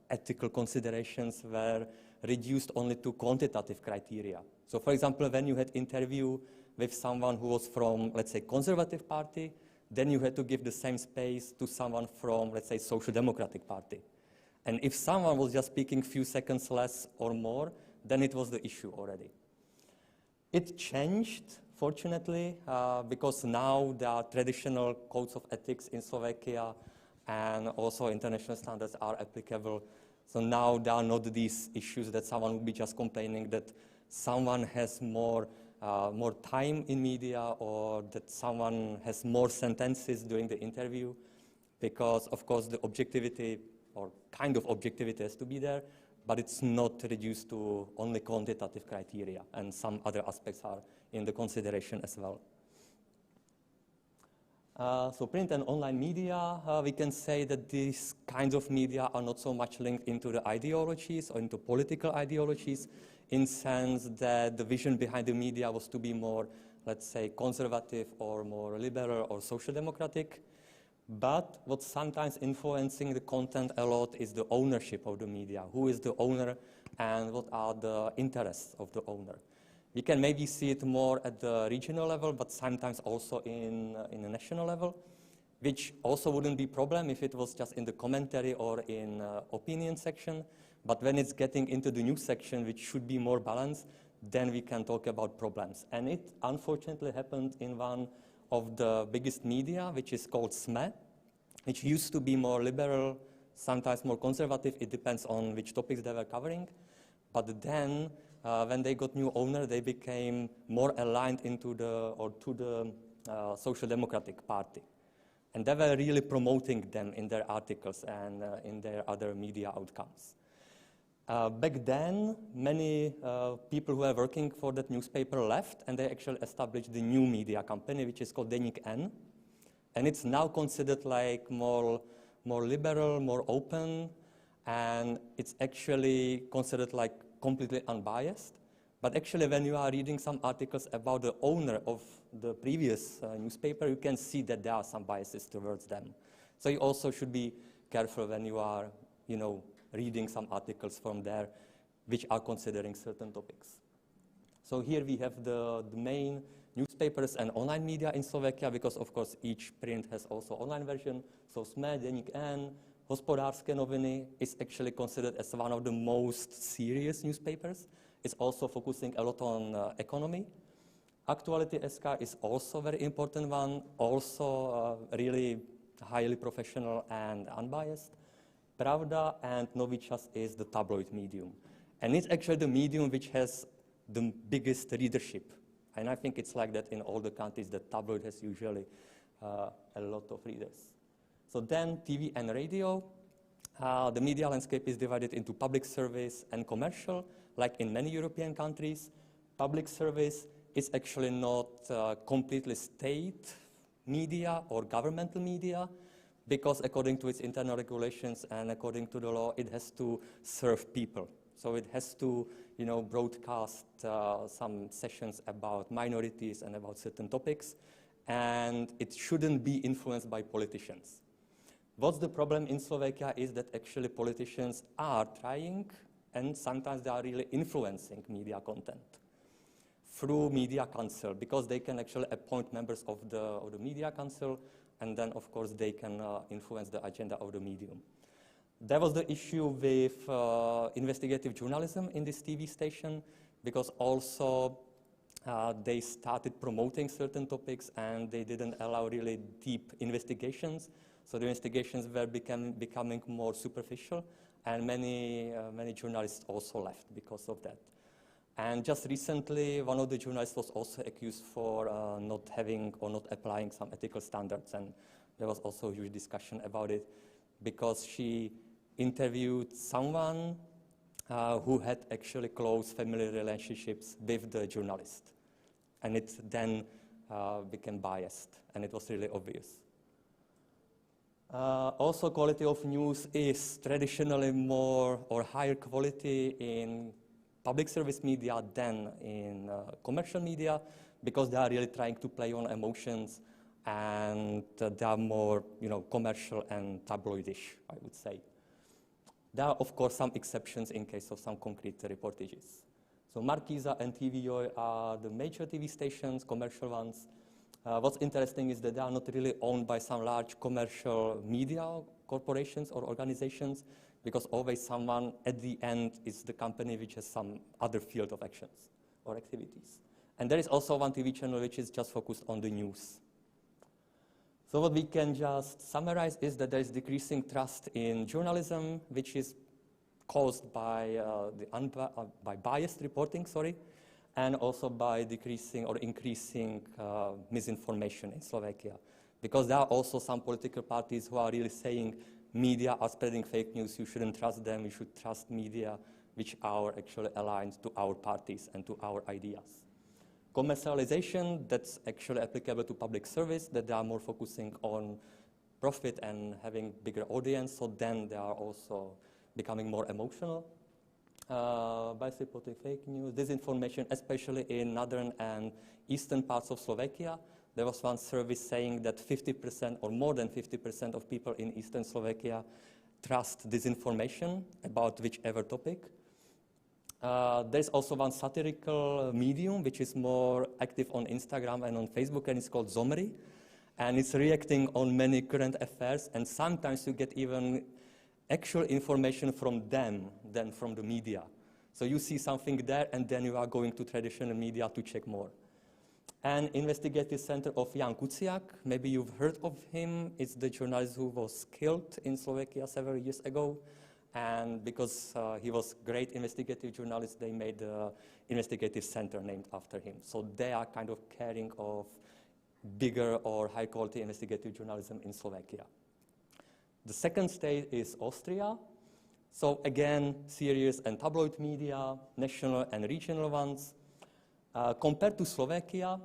ethical considerations were reduced only to quantitative criteria. So for example, when you had interview with someone who was from, let's say, conservative party, then you had to give the same space to someone from, let's say, social democratic party. And if someone was just speaking few seconds less or more, then it was the issue already. It changed, fortunately, because now there are traditional codes of ethics in Slovakia, and also international standards are applicable. So now there are not these issues that someone would be just complaining that someone has more time in media, or that someone has more sentences during the interview, because of course the objectivity or kind of objectivity has to be there, but it's not reduced to only quantitative criteria, and some other aspects are in the consideration as well. So print and online media, we can say that these kinds of media are not so much linked into the ideologies or into political ideologies, in sense that the vision behind the media was to be more, let's say, conservative or more liberal or social democratic. But what's sometimes influencing the content a lot is the ownership of the media. Who is the owner and what are the interests of the owner? We can maybe see it more at the regional level, but sometimes also in the national level, which also wouldn't be a problem if it was just in the commentary or in opinion section. But when it's getting into the news section, which should be more balanced, then we can talk about problems. And it unfortunately happened in one of the biggest media, which is called SME, which used to be more liberal, sometimes more conservative. It depends on which topics they were covering. But then, when they got new owner, they became more aligned into to the Social Democratic Party. And they were really promoting them in their articles and in their other media outcomes. Back then, many people who were working for that newspaper left, and they actually established the new media company, which is called Deník N. And it's now considered like more liberal, more open, and it's actually considered like completely unbiased. But actually, when you are reading some articles about the owner of the previous newspaper, you can see that there are some biases towards them. So you also should be careful when you are reading some articles from there which are considering certain topics. So here we have the main newspapers and online media in Slovakia, because of course each print has also online version. So SME, Deník N, Hospodářské noviny is actually considered as one of the most serious newspapers. It's also focusing a lot on economy. Aktuality SK is also a very important one, also really highly professional and unbiased. Pravda and Nový čas is the tabloid medium. And it's actually the medium which has the biggest readership. And I think it's like that in all the countries, that tabloid has usually a lot of readers. So then TV and radio. The media landscape is divided into public service and commercial, like in many European countries. Public service is actually not completely state media or governmental media, because according to its internal regulations and according to the law, it has to serve people. So it has to, broadcast some sessions about minorities and about certain topics, and it shouldn't be influenced by politicians. What's the problem in Slovakia is that actually politicians are trying, and sometimes they are really influencing media content through media council, because they can actually appoint members of the media council, and then of course they can influence the agenda of the medium. There was the issue with investigative journalism in this TV station, because also they started promoting certain topics and they didn't allow really deep investigations. So the investigations were becoming more superficial, and many journalists also left because of that. And just recently, one of the journalists was also accused for not having or not applying some ethical standards, and there was also a huge discussion about it, because she interviewed someone who had actually close family relationships with the journalist, and it then became biased, and it was really obvious. Also, quality of news is traditionally more or higher quality in public service media than in commercial media, because they are really trying to play on emotions, and they are more, commercial and tabloidish, I would say. There are, of course, some exceptions in case of some concrete reportages. So Markíza and TVJ are the major TV stations, commercial ones. What's interesting is that they are not really owned by some large commercial media corporations or organizations, because always someone at the end is the company which has some other field of actions or activities. And there is also one TV channel which is just focused on the news. So what we can just summarize is that there is decreasing trust in journalism, which is caused by by biased reporting, and also by decreasing or increasing misinformation in Slovakia. Because there are also some political parties who are really saying media are spreading fake news, you shouldn't trust them, you should trust media which are actually aligned to our parties and to our ideas. Commercialization, that's actually applicable to public service, that they are more focusing on profit and having bigger audience, so then they are also becoming more emotional. By supporting fake news, disinformation, especially in northern and eastern parts of Slovakia. There was one survey saying that 50% or more than 50% of people in eastern Slovakia trust disinformation about whichever topic. There's also one satirical medium which is more active on Instagram and on Facebook, and it's called Zomri. And it's reacting on many current affairs, and sometimes you get even actual information from them than from the media. So you see something there, and then you are going to traditional media to check more. And Investigative Center of Jan Kuciak, maybe you've heard of him. It's the journalist who was killed in Slovakia several years ago. And because he was a great investigative journalist, they made the Investigative Center named after him. So they are kind of caring of bigger or high-quality investigative journalism in Slovakia. The second state is Austria. So again, serious and tabloid media, national and regional ones. Compared to Slovakia,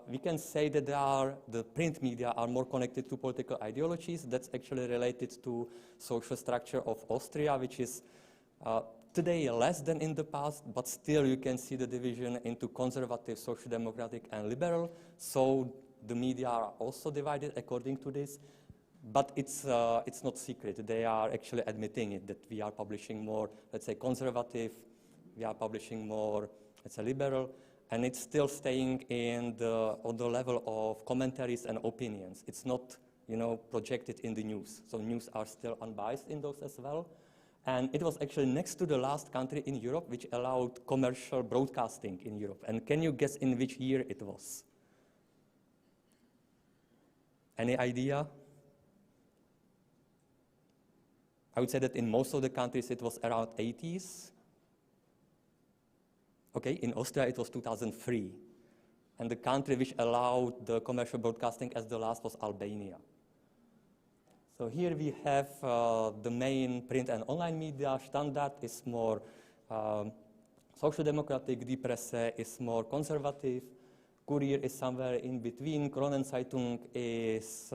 we can say that the print media are more connected to political ideologies. That's actually related to social structure of Austria, which is today less than in the past, but still you can see the division into conservative, social democratic, and liberal. So the media are also divided according to this. But it's not secret. They are actually admitting it, that we are publishing more, let's say, conservative, we are publishing more, let's say, liberal, and it's still staying on the level of commentaries and opinions. It's not, projected in the news. So news are still unbiased in those as well. And it was actually next to the last country in Europe which allowed commercial broadcasting in Europe. And can you guess in which year it was? Any idea? I would say that in most of the countries it was around 80s. Okay, in Austria it was 2003. And the country which allowed the commercial broadcasting as the last was Albania. So here we have the main print and online media. Standard is more social democratic, Die Presse is more conservative, Kurier is somewhere in between, Kronenzeitung is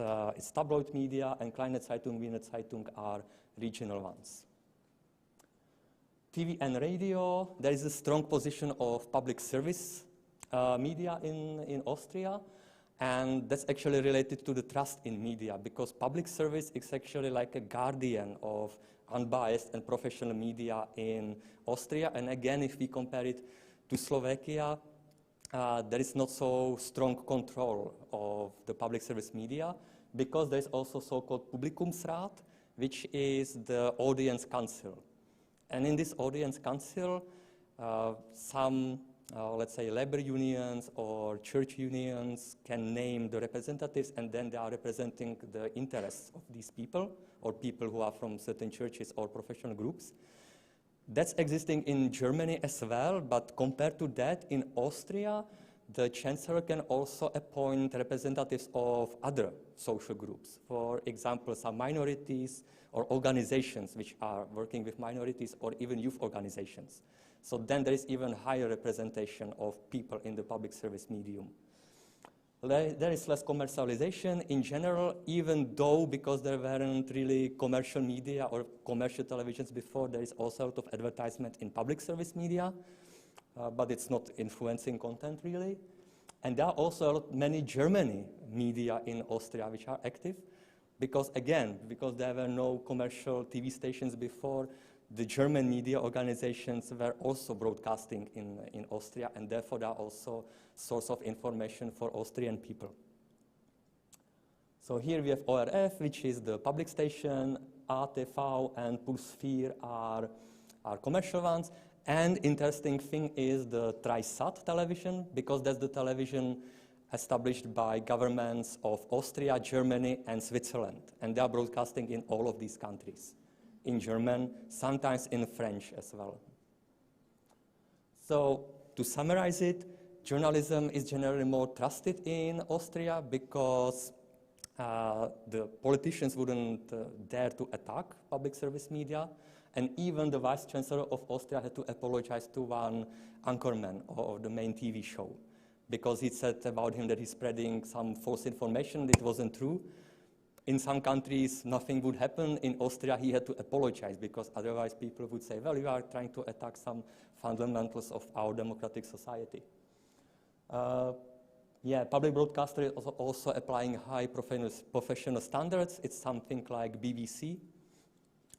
tabloid media, and Kleine Zeitung, Wiener Zeitung are regional ones. TV and radio, there is a strong position of public service media in Austria. And that's actually related to the trust in media, because public service is actually like a guardian of unbiased and professional media in Austria. And again, if we compare it to Slovakia, there is not so strong control of the public service media, because there is also so-called Publikumsrat, which is the audience council. And in this audience council, some let's say labor unions or church unions can name the representatives, and then they are representing the interests of these people or people who are from certain churches or professional groups. That's existing in Germany as well, but compared to that, in Austria, the chancellor can also appoint representatives of other social groups. For example, some minorities or organizations which are working with minorities, or even youth organizations. So then there is even higher representation of people in the public service medium. There is less commercialization in general, even though, because there weren't really commercial media or commercial televisions before, there is also a lot of advertisement in public service media, but it's not influencing content really. And there are also many German media in Austria which are active, because there were no commercial TV stations before. The German media organizations were also broadcasting in Austria, and therefore they are also source of information for Austrian people. So here we have ORF, which is the public station, ATV and Puls 4 are commercial ones. And interesting thing is the Dreisat television, because that's the television established by governments of Austria, Germany, and Switzerland. And they are broadcasting in all of these countries, in German, sometimes in French as well. So to summarize it, journalism is generally more trusted in Austria because the politicians wouldn't dare to attack public service media. And even the vice chancellor of Austria had to apologize to one anchorman of the main TV show, because he said about him that he's spreading some false information that wasn't true. In some countries, nothing would happen. In Austria, he had to apologize, because otherwise people would say, well, you are trying to attack some fundamentals of our democratic society. Public broadcaster is also applying high professional standards. It's something like BBC.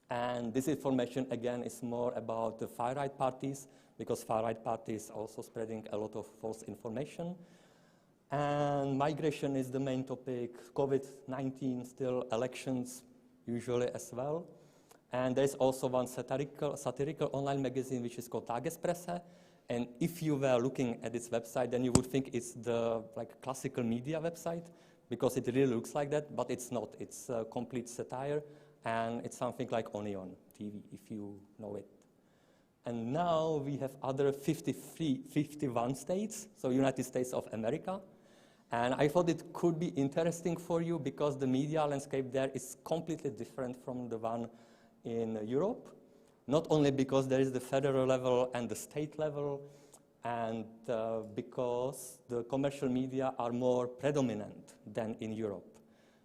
And this information, again, is more about the far-right parties, because far-right parties are also spreading a lot of false information. And migration is the main topic, COVID-19, still elections usually as well. And there's also one satirical online magazine which is called Tagespresse. And if you were looking at its website, then you would think it's the classical media website, because it really looks like that, but it's not. It's a complete satire, and it's something like Onion TV, if you know it. And now we have other 51 states, so United States of America. And I thought it could be interesting for you, because the media landscape there is completely different from the one in Europe. Not only because there is the federal level and the state level, and because the commercial media are more predominant than in Europe.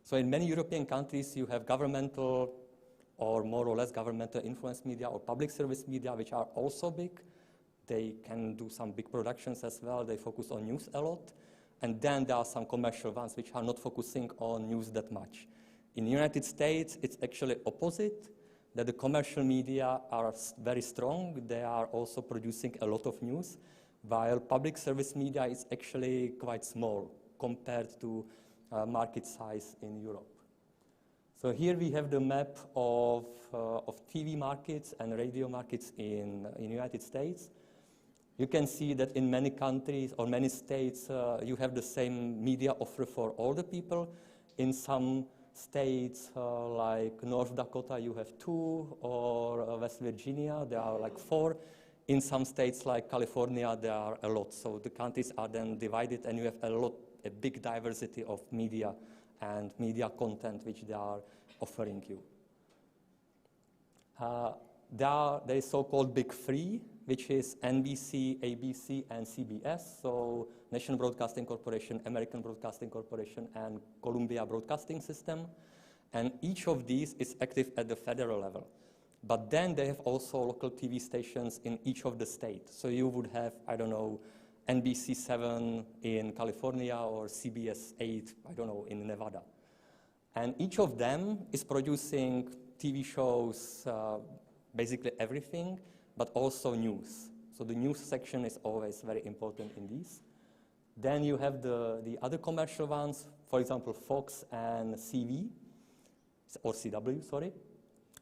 So in many European countries, you have governmental or more or less governmental influence media or public service media, which are also big. They can do some big productions as well. They focus on news a lot. And then there are some commercial ones which are not focusing on news that much. In the United States, it's actually opposite, that the commercial media are very strong. They are also producing a lot of news, while public service media is actually quite small compared to market size in Europe. So here we have the map of TV markets and radio markets in the United States. You can see that in many countries or many states, you have the same media offer for all the people. In some states like North Dakota, you have 2, or West Virginia, there are like 4. In some states like California, there are a lot. So the countries are then divided, and you have a big diversity of media and media content which they are offering you. There is so-called Big Three, which is NBC, ABC, and CBS, so National Broadcasting Corporation, American Broadcasting Corporation, and Columbia Broadcasting System. And each of these is active at the federal level. But then they have also local TV stations in each of the states. So you would have, I don't know, NBC 7 in California or CBS 8, I don't know, in Nevada. And each of them is producing TV shows, basically everything, but also news. So the news section is always very important in these. Then you have the other commercial ones, for example, Fox and CV, or CW, sorry.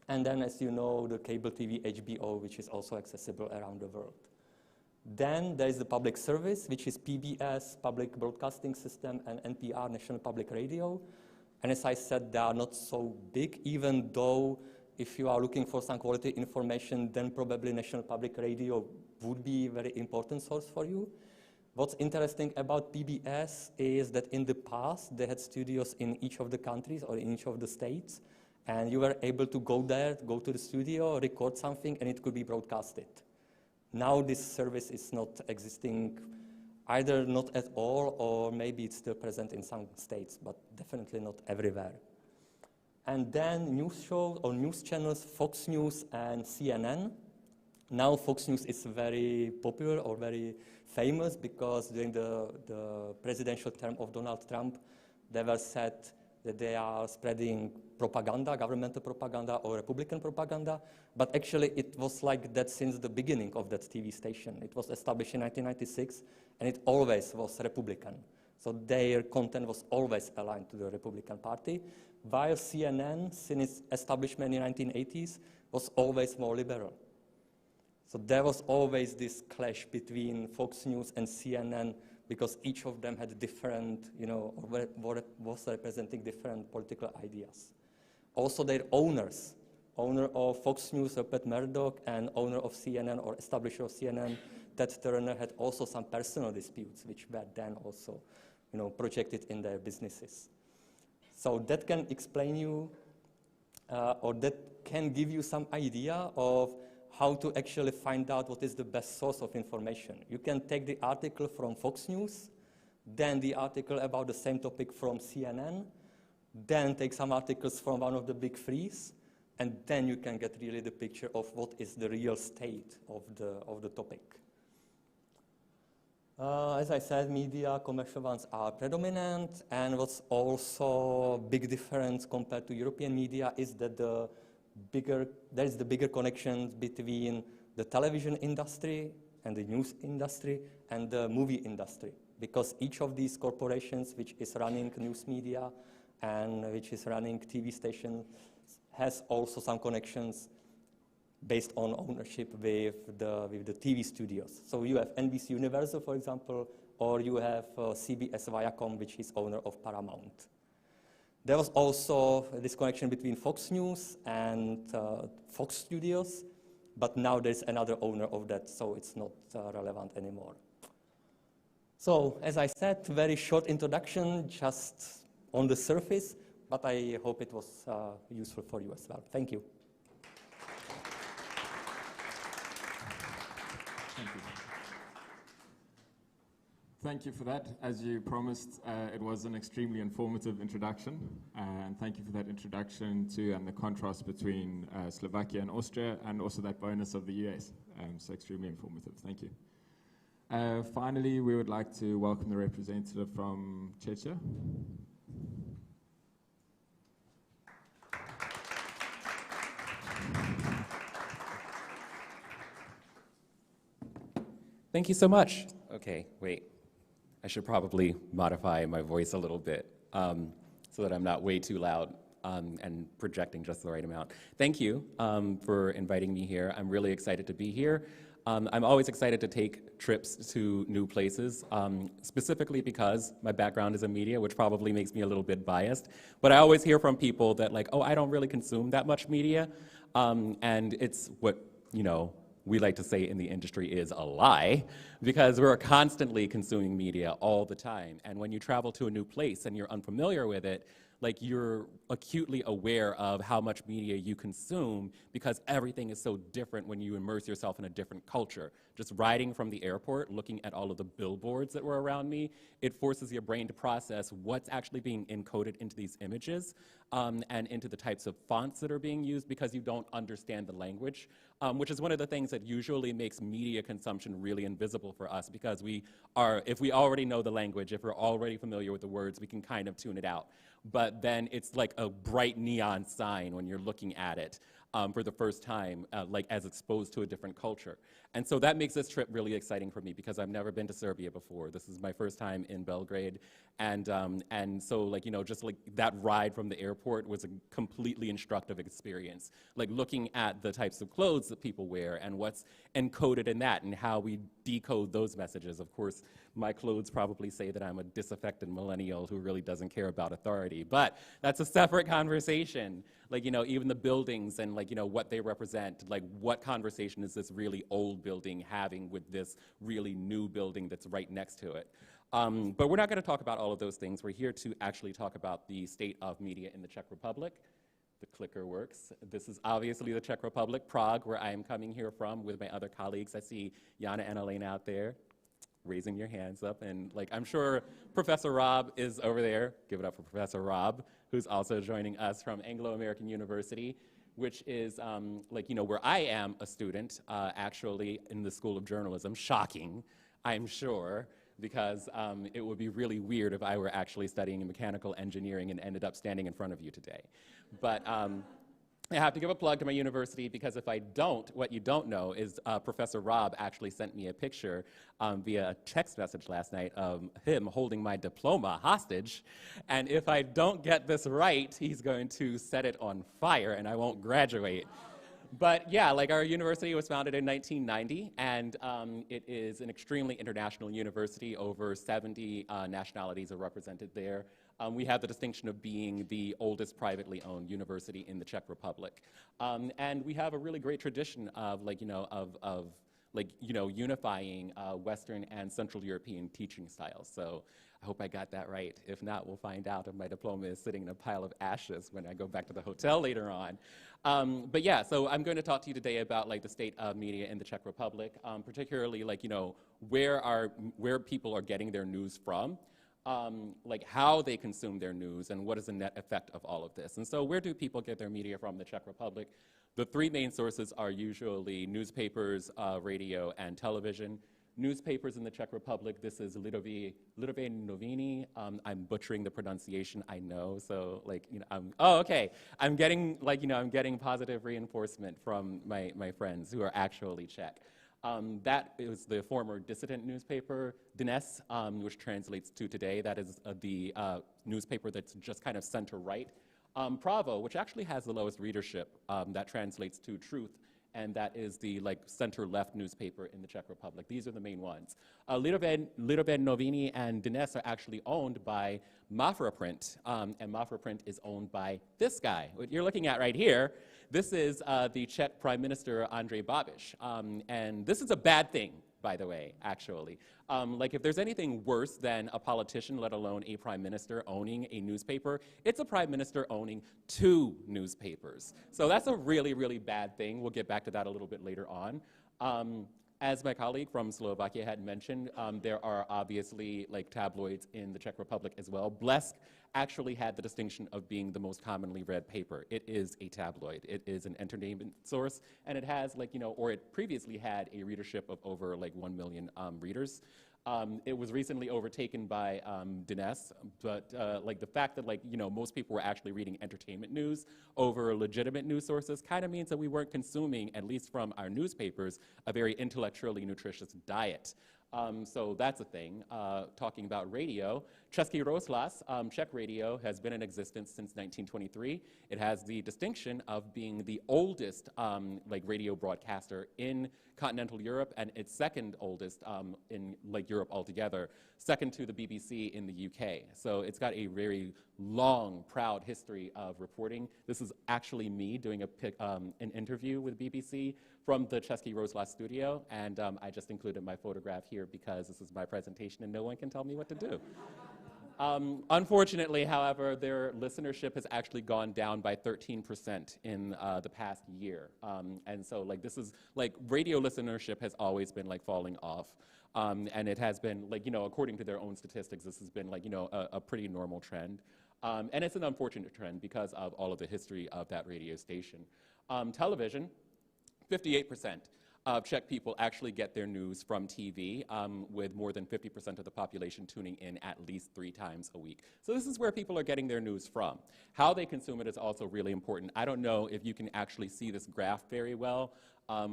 And then, as you know, the cable TV HBO, which is also accessible around the world. Then there is the public service, which is PBS, Public Broadcasting System, and NPR, National Public Radio. And as I said, they are not so big, even though if you are looking for some quality information, then probably National Public Radio would be a very important source for you. What's interesting about PBS is that in the past, they had studios in each of the countries or in each of the states. And you were able to go there, go to the studio, record something, and it could be broadcasted. Now this service is not existing, either not at all, or maybe it's still present in some states, but definitely not everywhere. And then news shows or news channels, Fox News and CNN. Now Fox News is very popular or very famous because during the presidential term of Donald Trump, they were said that they are spreading propaganda, governmental propaganda or Republican propaganda, but actually it was like that since the beginning of that TV station. It was established in 1996, and it always was Republican. So their content was always aligned to the Republican Party, while CNN, since its establishment in the 1980s, was always more liberal. So there was always this clash between Fox News and CNN, because each of them had different, was representing different political ideas. Also their owners, owner of Fox News, Rupert Murdoch, and owner of CNN or establisher of CNN, Ted Turner, had also some personal disputes, which were then also, projected in their businesses. So that can explain you, or that can give you some idea of how to actually find out what is the best source of information. You can take the article from Fox News, then the article about the same topic from CNN, then take some articles from one of the big threes, and then you can get really the picture of what is the real state of the topic. As I said, media, commercial ones are predominant, and what's also a big difference compared to European media is that there is the bigger connection between the television industry and the news industry and the movie industry, because each of these corporations which is running news media and which is running TV stations has also some connections based on ownership with the TV studios. So you have NBC Universal, for example, or you have CBS Viacom, which is owner of Paramount. There was also this connection between Fox News and Fox Studios, but now there's another owner of that, so it's not relevant anymore. So, as I said, very short introduction, just on the surface, but I hope it was useful for you as well. Thank you. Thank you. Thank you for that. As you promised, it was an extremely informative introduction, and thank you for that introduction to and the contrast between Slovakia and Austria, and also that bonus of the US. So extremely informative. Thank you. Finally, we would like to welcome the representative from Czechia. Thank you so much. Okay, wait. I should probably modify my voice a little bit so that I'm not way too loud and projecting just the right amount. Thank you for inviting me here. I'm really excited to be here. I'm always excited to take trips to new places, specifically because my background is in media, which probably makes me a little bit biased. But I always hear from people that like, oh, I don't really consume that much media. And it's what, you know, we like to say in the industry is a lie, because we're constantly consuming media all the time. And when you travel to a new place and you're unfamiliar with it, like you're acutely aware of how much media you consume because everything is so different when you immerse yourself in a different culture. Just riding from the airport, looking at all of the billboards that were around me, it forces your brain to process what's actually being encoded into these images and into the types of fonts that are being used because you don't understand the language, which is one of the things that usually makes media consumption really invisible for us because if we already know the language, if we're already familiar with the words, we can kind of tune it out. But then it's like a bright neon sign when you're looking at it for the first time, like as exposed to a different culture. And so that makes this trip really exciting for me because I've never been to Serbia before. This is my first time in Belgrade. And so like, you know, just like that ride from the airport was a completely instructive experience. Like looking at the types of clothes that people wear and what's encoded in that and how we decode those messages. Of course, my clothes probably say that I'm a disaffected millennial who really doesn't care about authority, but that's a separate conversation. Like, you know, even the buildings and like, you know, what they represent, like what conversation is this really old building having with this really new building that's right next to it? But we're not going to talk about all of those things. We're here to actually talk about the state of media in the Czech Republic. The clicker works. This is obviously the Czech Republic, Prague, where I am coming here from with my other colleagues. I see Jana and Elena out there raising your hands up. And like, I'm sure Professor Rob is over there. Give it up for Professor Rob, who's also joining us from Anglo-American University, which is like, you know, where I am a student, actually in the School of Journalism. Shocking, I'm sure, because it would be really weird if I were actually studying mechanical engineering and ended up standing in front of you today. But I have to give a plug to my university because if I don't, what you don't know is Professor Rob actually sent me a picture via a text message last night of him holding my diploma hostage. And if I don't get this right, he's going to set it on fire and I won't graduate. But yeah, like our university was founded in 1990, and it is an extremely international university. Over 70 nationalities are represented there. We have the distinction of being the oldest privately owned university in the Czech Republic. And we have a really great tradition of like, you know, unifying Western and Central European teaching styles. So I hope I got that right. If not, we'll find out if my diploma is sitting in a pile of ashes when I go back to the hotel later on. But yeah, so I'm going to talk to you today about like the state of media in the Czech Republic, particularly like, you know, where people are getting their news from, like how they consume their news and what is the net effect of all of this. And so where do people get their media from in the Czech Republic? The three main sources are usually newspapers, radio, and television. Newspapers in the Czech Republic, this is Lidové Noviny. I'm butchering the pronunciation, I know, so like, you know, oh, okay. I'm getting, like, you know, I'm getting positive reinforcement from my friends who are actually Czech. That is the former dissident newspaper, Dnes, which translates to Today. That is the newspaper that's just kind of center-right. Pravo, which actually has the lowest readership, that translates to Truth, and that is the like center-left newspaper in the Czech Republic. These are the main ones. Lidové Noviny and Dnes are actually owned by Mafra Print, and Mafra Print is owned by this guy, what you're looking at right here. This is the Czech Prime Minister Andrej Babiš, and this is a bad thing, by the way, actually. Like if there's anything worse than a politician, let alone a prime minister owning a newspaper, it's a prime minister owning 2 newspapers. So that's a really, really bad thing. We'll get back to that a little bit later on. As my colleague from Slovakia had mentioned, there are obviously like tabloids in the Czech Republic as well. Blesk actually had the distinction of being the most commonly read paper. It is a tabloid. It is an entertainment source, and it has like, you know, or it previously had a readership of over like 1 million readers. It was recently overtaken by Dines, but like the fact that most people were actually reading entertainment news over legitimate news sources kind of means that we weren't consuming, at least from our newspapers, a very intellectually nutritious diet. So that's a thing. Talking about radio, Český rozhlas, Czech radio, has been in existence since 1923. It has the distinction of being the oldest radio broadcaster in continental Europe, and its second oldest in Europe altogether, second to the BBC in the UK. So it's got a very long, proud history of reporting. This is actually me doing an interview with BBC from the Český rozhlas studio, and I just included my photograph here because this is my presentation and no one can tell me what to do. Unfortunately, however, their listenership has actually gone down by 13% in the past year. And so this is radio listenership has always been falling off. And it has been according to their own statistics, this has been a pretty normal trend. And it's an unfortunate trend because of all of the history of that radio station. Television, 58% of Czech people actually get their news from TV, with more than 50% of the population tuning in at least 3 times a week. So this is where people are getting their news from. How they consume it is also really important. I don't know if you can actually see this graph very well.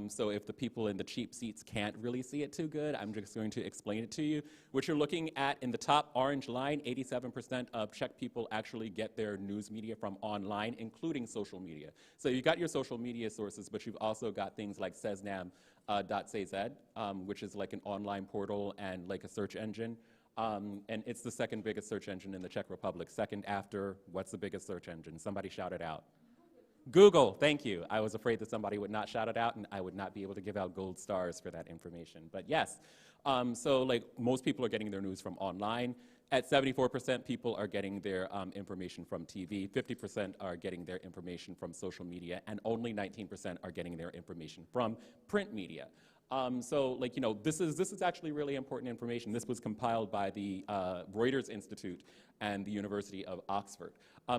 So if the people in the cheap seats can't really see it too good, I'm just going to explain it to you. What you're looking at in the top orange line, 87% of Czech people actually get their news media from online, including social media. So you got your social media sources, but you've also got things like seznam.cz, which is an online portal and a search engine. And it's the second biggest search engine in the Czech Republic, second after, what's the biggest search engine? Somebody shout it out. Google, thank you. I was afraid that somebody would not shout it out and I would not be able to give out gold stars for that information. But yes, so most people are getting their news from online. At 74%, people are getting their information from TV, 50% are getting their information from social media, and only 19% are getting their information from print media. So this is actually really important information. This was compiled by the Reuters Institute and the University of Oxford,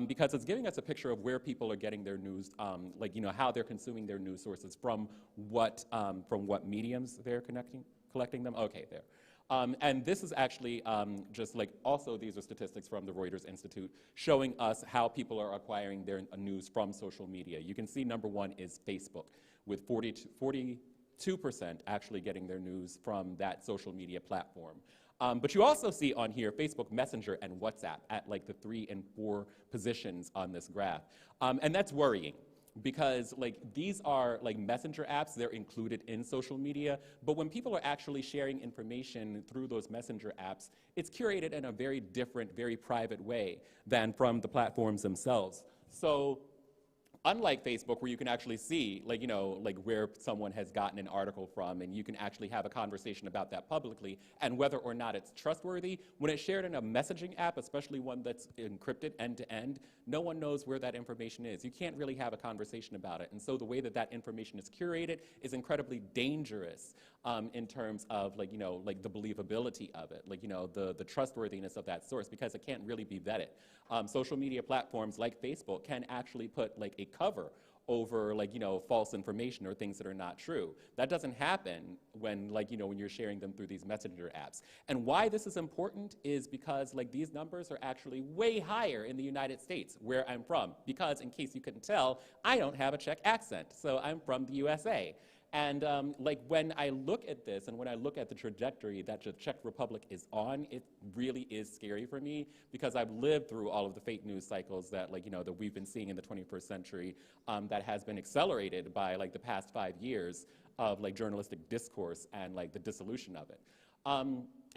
because it's giving us a picture of where people are getting their news, how they're consuming their news sources from what mediums they're collecting them. Okay, there. And this is actually just also these are statistics from the Reuters Institute showing us how people are acquiring their news from social media. You can see number 1 is Facebook, with 42% actually getting their news from that social media platform. But you also see on here Facebook Messenger and WhatsApp at the 3 and 4 positions on this graph. And that's worrying because these are messenger apps, they're included in social media, but when people are actually sharing information through those messenger apps, it's curated in a very different, very private way than from the platforms themselves. So unlike Facebook, where you can actually see, where someone has gotten an article from, and you can actually have a conversation about that publicly, and whether or not it's trustworthy, when it's shared in a messaging app, especially one that's encrypted end-to-end, no one knows where that information is. You can't really have a conversation about it. And so the way that that information is curated is incredibly dangerous in terms of, the believability of it, the trustworthiness of that source, because it can't really be vetted. Social media platforms like Facebook can actually put a cover over false information or things that are not true. That doesn't happen when when you're sharing them through these messenger apps. And why this is important is because these numbers are actually way higher in the United States, where I'm from, because in case you couldn't tell, I don't have a Czech accent, so I'm from the USA. And when I look at this and when I look at the trajectory that the Czech Republic is on, it really is scary for me because I've lived through all of the fake news cycles that that we've been seeing in the 21st century that has been accelerated by the past 5 years of journalistic discourse and the dissolution of it.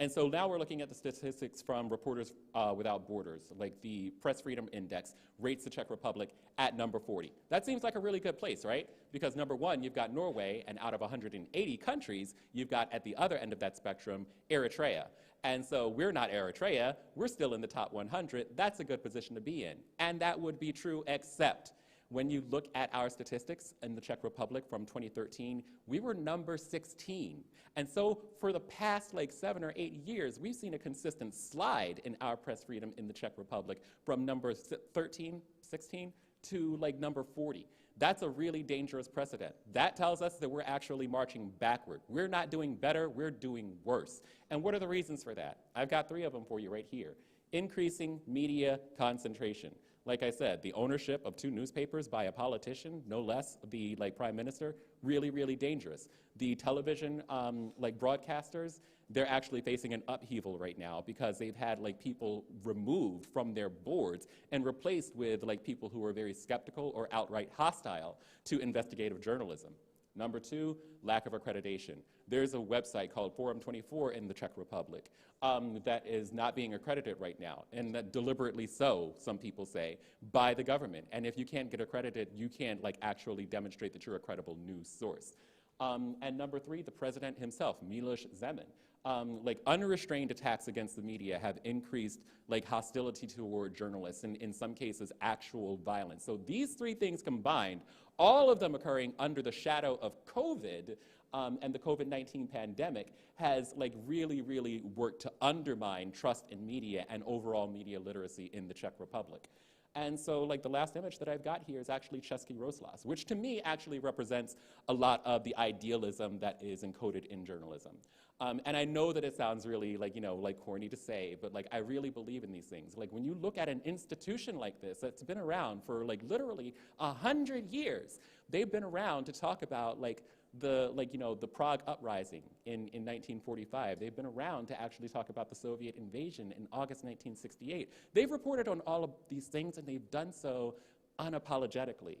And so now we're looking at the statistics from Reporters Without Borders, the Press Freedom Index rates the Czech Republic at number 40. That seems like a really good place, right? Because number 1, you've got Norway, and out of 180 countries, you've got at the other end of that spectrum, Eritrea. And so we're not Eritrea, we're still in the top 100. That's a good position to be in. And that would be true except when you look at our statistics in the Czech Republic from 2013, we were number 16. And so for the past 7 or 8 years, we've seen a consistent slide in our press freedom in the Czech Republic from number 13, 16 to like number 40. That's a really dangerous precedent. That tells us that we're actually marching backward. We're not doing better, we're doing worse. And what are the reasons for that? I've got 3 of them for you right here. Increasing media concentration. Like I said, the ownership of 2 newspapers by a politician, no less, the prime minister, really, really dangerous. The television broadcasters, they're actually facing an upheaval right now because they've had people removed from their boards and replaced with people who are very skeptical or outright hostile to investigative journalism. Number 2, lack of accreditation. There's a website called Forum 24 in the Czech Republic that is not being accredited right now, and that deliberately so, some people say, by the government. And if you can't get accredited, you can't actually demonstrate that you're a credible news source. And number 3, the president himself, Miloš Zeman. Unrestrained attacks against the media have increased hostility toward journalists and in some cases actual violence. So these 3 things combined, all of them occurring under the shadow of COVID and the COVID-19 pandemic, has really, really worked to undermine trust in media and overall media literacy in the Czech Republic. And so the last image that I've got here is actually Český rozhlas, which to me actually represents a lot of the idealism that is encoded in journalism. And I know that it sounds really corny to say, but I really believe in these things. When you look at an institution like this that's been around for literally 100 years, they've been around to talk about the Prague uprising in 1945. They've been around to actually talk about the Soviet invasion in August 1968. They've reported on all of these things, and they've done so unapologetically.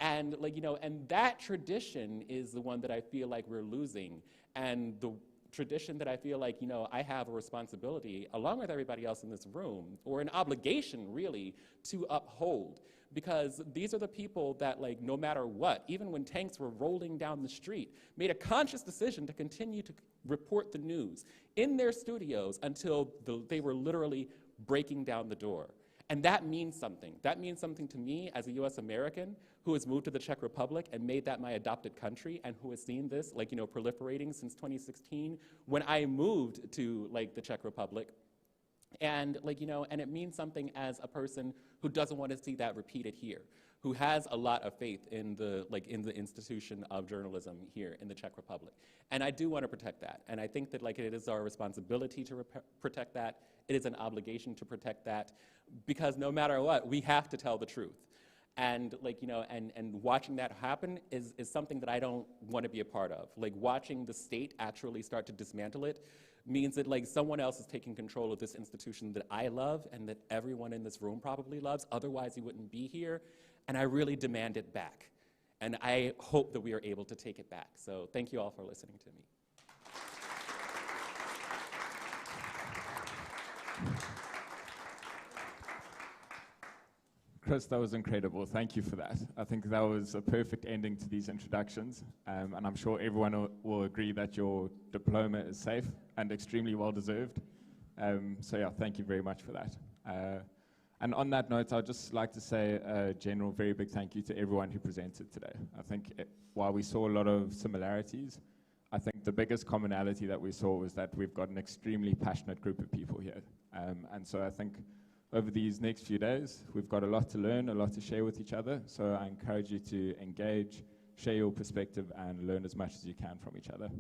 And and that tradition is the one that I feel like we're losing, and the tradition that I feel I have a responsibility, along with everybody else in this room, or an obligation really, to uphold. Because these are the people that no matter what, even when tanks were rolling down the street, made a conscious decision to continue to report the news in their studios until they were literally breaking down the door. And that means something. That means something to me as a US American who has moved to the Czech Republic and made that my adopted country, and who has seen this proliferating since 2016 when I moved to the Czech Republic. And and it means something as a person who doesn't want to see that repeated here, who has a lot of faith in the in the institution of journalism here in the Czech Republic. And I do want to protect that. And I think that it is our responsibility to protect that. It is an obligation to protect that, because no matter what, we have to tell the truth. And and watching that happen is something that I don't want to be a part of. Watching the state actually start to dismantle it means that someone else is taking control of this institution that I love and that everyone in this room probably loves. Otherwise, he wouldn't be here. And I really demand it back. And I hope that we are able to take it back. So thank you all for listening to me. Chris, that was incredible. Thank you for that. I think that was a perfect ending to these introductions. And I'm sure everyone will agree that your diploma is safe and extremely well deserved. So yeah, thank you very much for that. And on that note, I'd just like to say a general very big thank you to everyone who presented today. I think while we saw a lot of similarities, I think the biggest commonality that we saw was that we've got an extremely passionate group of people here. And so I think over these next few days, we've got a lot to learn, a lot to share with each other. So I encourage you to engage, share your perspective, and learn as much as you can from each other.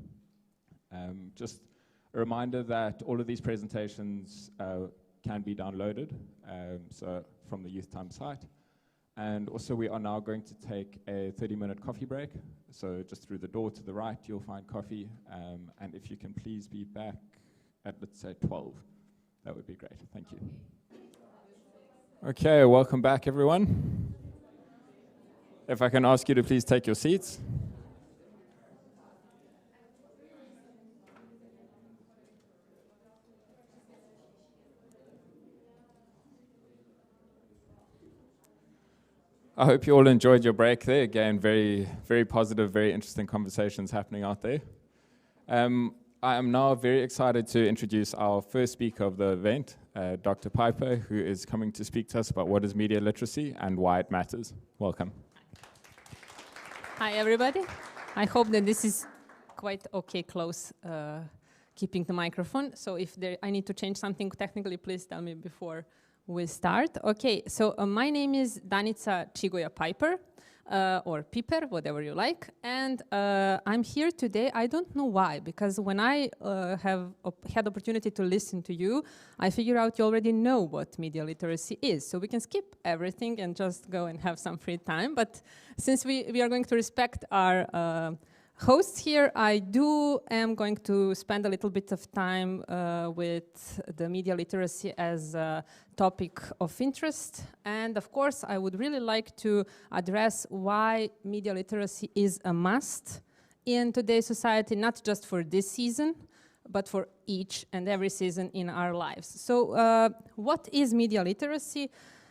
Just a reminder that all of these presentations can be downloaded so from the Youth Time site. And also we are now going to take a 30-minute coffee break. So just through the door to the right, you'll find coffee. And if you can please be back at, let's say, 12, that would be great. Thank you. Okay, welcome back, everyone. If I can ask you to please take your seats. I hope you all enjoyed your break there. Again, very, very positive, very interesting conversations happening out there. I am now very excited to introduce our first speaker of the event, Dr. Piper, who is coming to speak to us about what is media literacy and why it matters. Welcome. Hi, everybody. I hope that this is quite okay, close, keeping the microphone. So if I need to change something technically, please tell me before we start. Okay, so my name is Danica Čigoja Piper, or Piper, whatever you like. And I'm here today, I don't know why, because when I had opportunity to listen to you, I figure out you already know what media literacy is. So we can skip everything and just go and have some free time. But since we are going to respect our hosts here, I am going to spend a little bit of time with the media literacy as a topic of interest. And of course, I would really like to address why media literacy is a must in today's society, not just for this season, but for each and every season in our lives. So what is media literacy?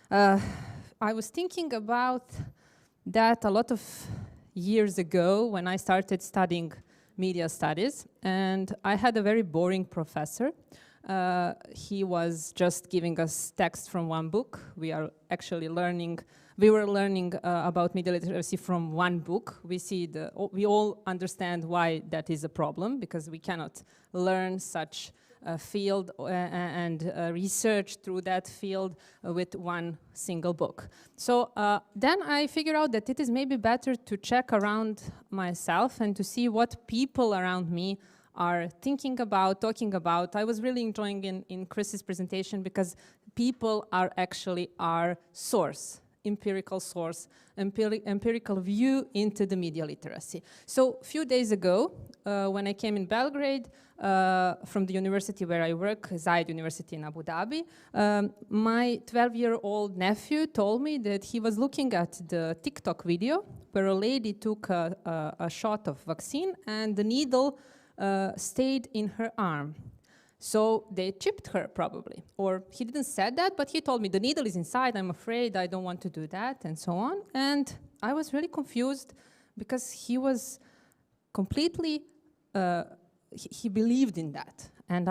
I was thinking about that a lot of years ago when I started studying media studies, and I had a very boring professor. He was just giving us text from one book. We were learning about media literacy from one book. We all understand why that is a problem, because we cannot learn such a field and research through that field with one single book. So then I figured out that it is maybe better to check around myself and to see what people around me are thinking about, talking about. I was really enjoying in Chris's presentation, because people are actually our source, empirical source, empirical view into the media literacy. So a few days ago, when I came in Belgrade, from the university where I work, Zayed University in Abu Dhabi, my 12-year-old nephew told me that he was looking at the TikTok video where a lady took a shot of vaccine and the needle stayed in her arm. So they chipped her probably. Or he didn't say that, but he told me the needle is inside, I'm afraid, I don't want to do that, and so on. And I was really confused, because he was completely he believed in that. And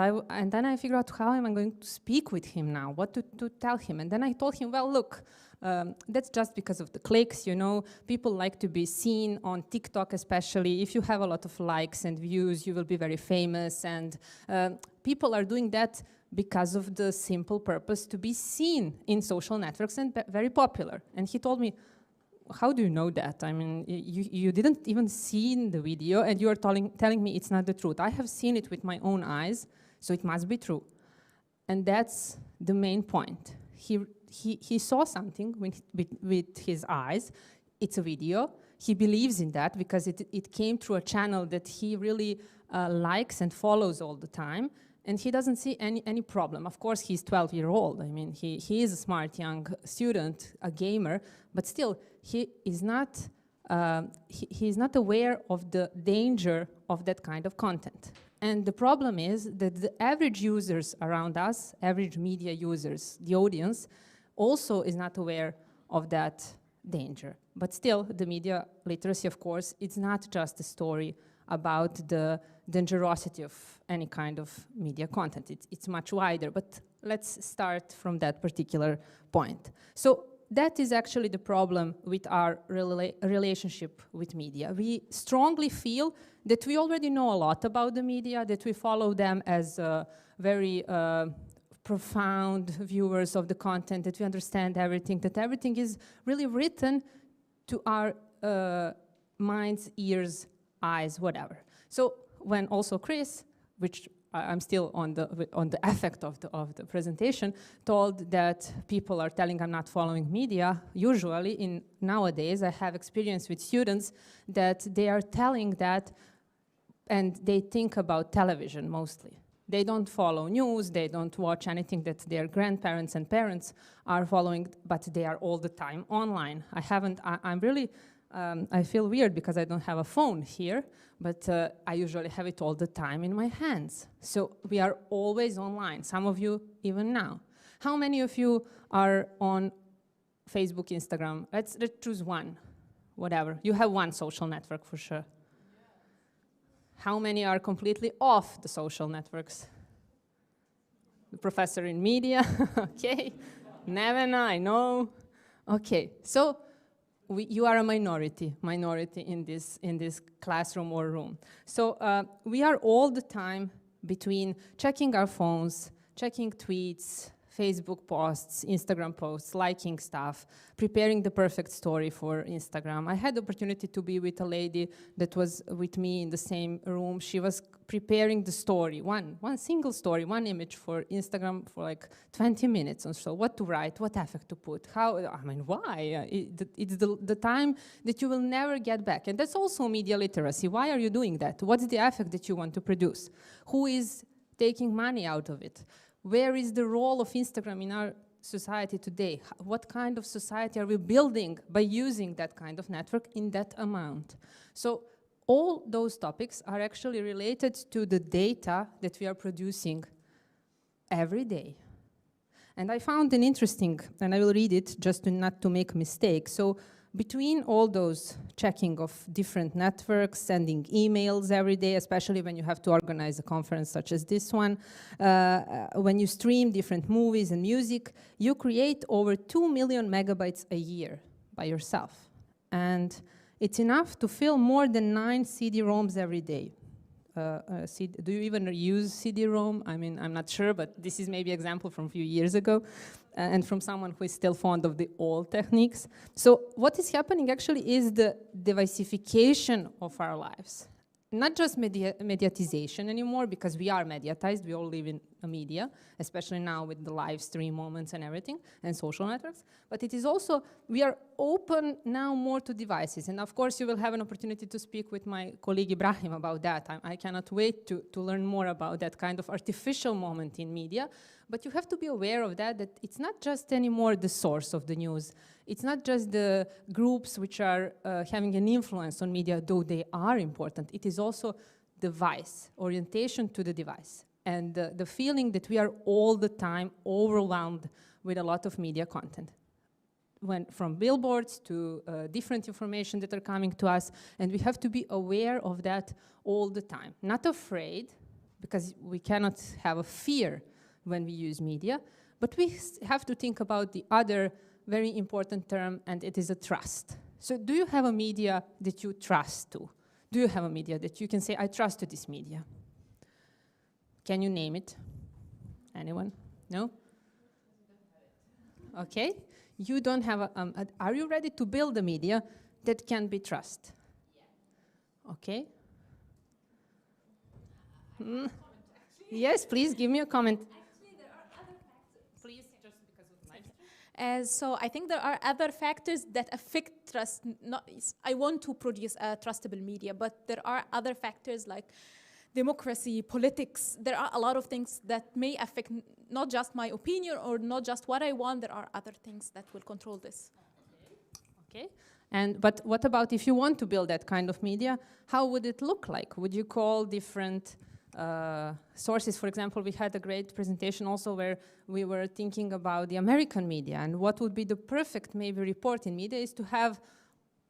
then I figured out, how am I going to speak with him now? What to tell him? And then I told him, well, look, that's just because of the clicks, you know. People like to be seen on TikTok, especially. If you have a lot of likes and views, you will be very famous. And people are doing that because of the simple purpose to be seen in social networks and very popular. And he told me, how do you know that? I mean, you didn't even see the video, and you are telling me it's not the truth. I have seen it with my own eyes, so it must be true. And that's the main point. He saw something with his eyes. It's a video. He believes in that because it came through a channel that he really likes and follows all the time. And he doesn't see any problem. Of course, he's 12-year-old. I mean, he is a smart young student, a gamer, but still, he is not aware of the danger of that kind of content. And the problem is that the average users around us, average media users, the audience, also is not aware of that danger. But still, the media literacy, of course, it's not just a story about the dangerosity of any kind of media content. It's much wider, but let's start from that particular point. So that is actually the problem with our relationship with media. We strongly feel that we already know a lot about the media, that we follow them as very profound viewers of the content, that we understand everything, that everything is really written to our minds, ears, eyes, whatever. So when also Chris, which I'm still on the effect of the presentation, told that people are telling I'm not following media, usually nowadays I have experience with students that they are telling that, and they think about television mostly. They don't follow news, they don't watch anything that their grandparents and parents are following, but they are all the time online. I'm really, I feel weird because I don't have a phone here, but I usually have it all the time in my hands. So we are always online, some of you even now. How many of you are on Facebook, Instagram? Let's choose one, whatever. You have one social network for sure. How many are completely off the social networks? The professor in media, okay. Neven, I know. Okay, so you are a minority in this classroom or room. So we are all the time between checking our phones, checking tweets, Facebook posts, Instagram posts, liking stuff, preparing the perfect story for Instagram. I had the opportunity to be with a lady that was with me in the same room. She was preparing the story, one single story, one image for Instagram for like 20 minutes or so. What to write, what effect to put, how, I mean, why? It's the time that you will never get back. And that's also media literacy. Why are you doing that? What's the effect that you want to produce? Who is taking money out of it? Where is the role of Instagram in our society today? What kind of society are we building by using that kind of network in that amount? So all those topics are actually related to the data that we are producing every day. And I found an interesting, and I will read it just not to make a mistake. So between all those checking of different networks, sending emails every day, especially when you have to organize a conference such as this one, when you stream different movies and music, you create over 2 million megabytes a year by yourself. And it's enough to fill more than 9 CD-ROMs every day. Do you even use CD-ROM? I mean, I'm not sure, but this is maybe an example from a few years ago, and from someone who is still fond of the old techniques. So what is happening actually is the device-ification of our lives. Not just mediatization anymore, because we are mediatized, we all live in a media, especially now with the live stream moments and everything, and social networks, but it is also, we are open now more to devices, and of course you will have an opportunity to speak with my colleague Ibrahim about that. I cannot wait to learn more about that kind of artificial moment in media, but you have to be aware of that it's not just anymore the source of the news. It's not just the groups which are having an influence on media, though they are important. It is also device, orientation to the device, and the feeling that we are all the time overwhelmed with a lot of media content. From billboards to different information that are coming to us, and we have to be aware of that all the time. Not afraid, because we cannot have a fear when we use media, but we have to think about the other very important term, and it is a trust. So do you have a media that you trust to? Do you have a media that you can say, I trust to this media? Can you name it? Anyone? No? Okay. You don't have are you ready to build a media that can be trusted? Yeah. Okay. Yes, please give me a comment. Actually, there are other factors. Please, just because of life. So I think there are other factors that affect trust. I want to produce a trustable media, but there are other factors like democracy, politics. There are a lot of things that may affect not just my opinion or not just what I want. There are other things that will control this. Okay. But what about if you want to build that kind of media? How would it look like? Would you call different sources? For example, we had a great presentation also where we were thinking about the American media, and what would be the perfect maybe report in media is to have,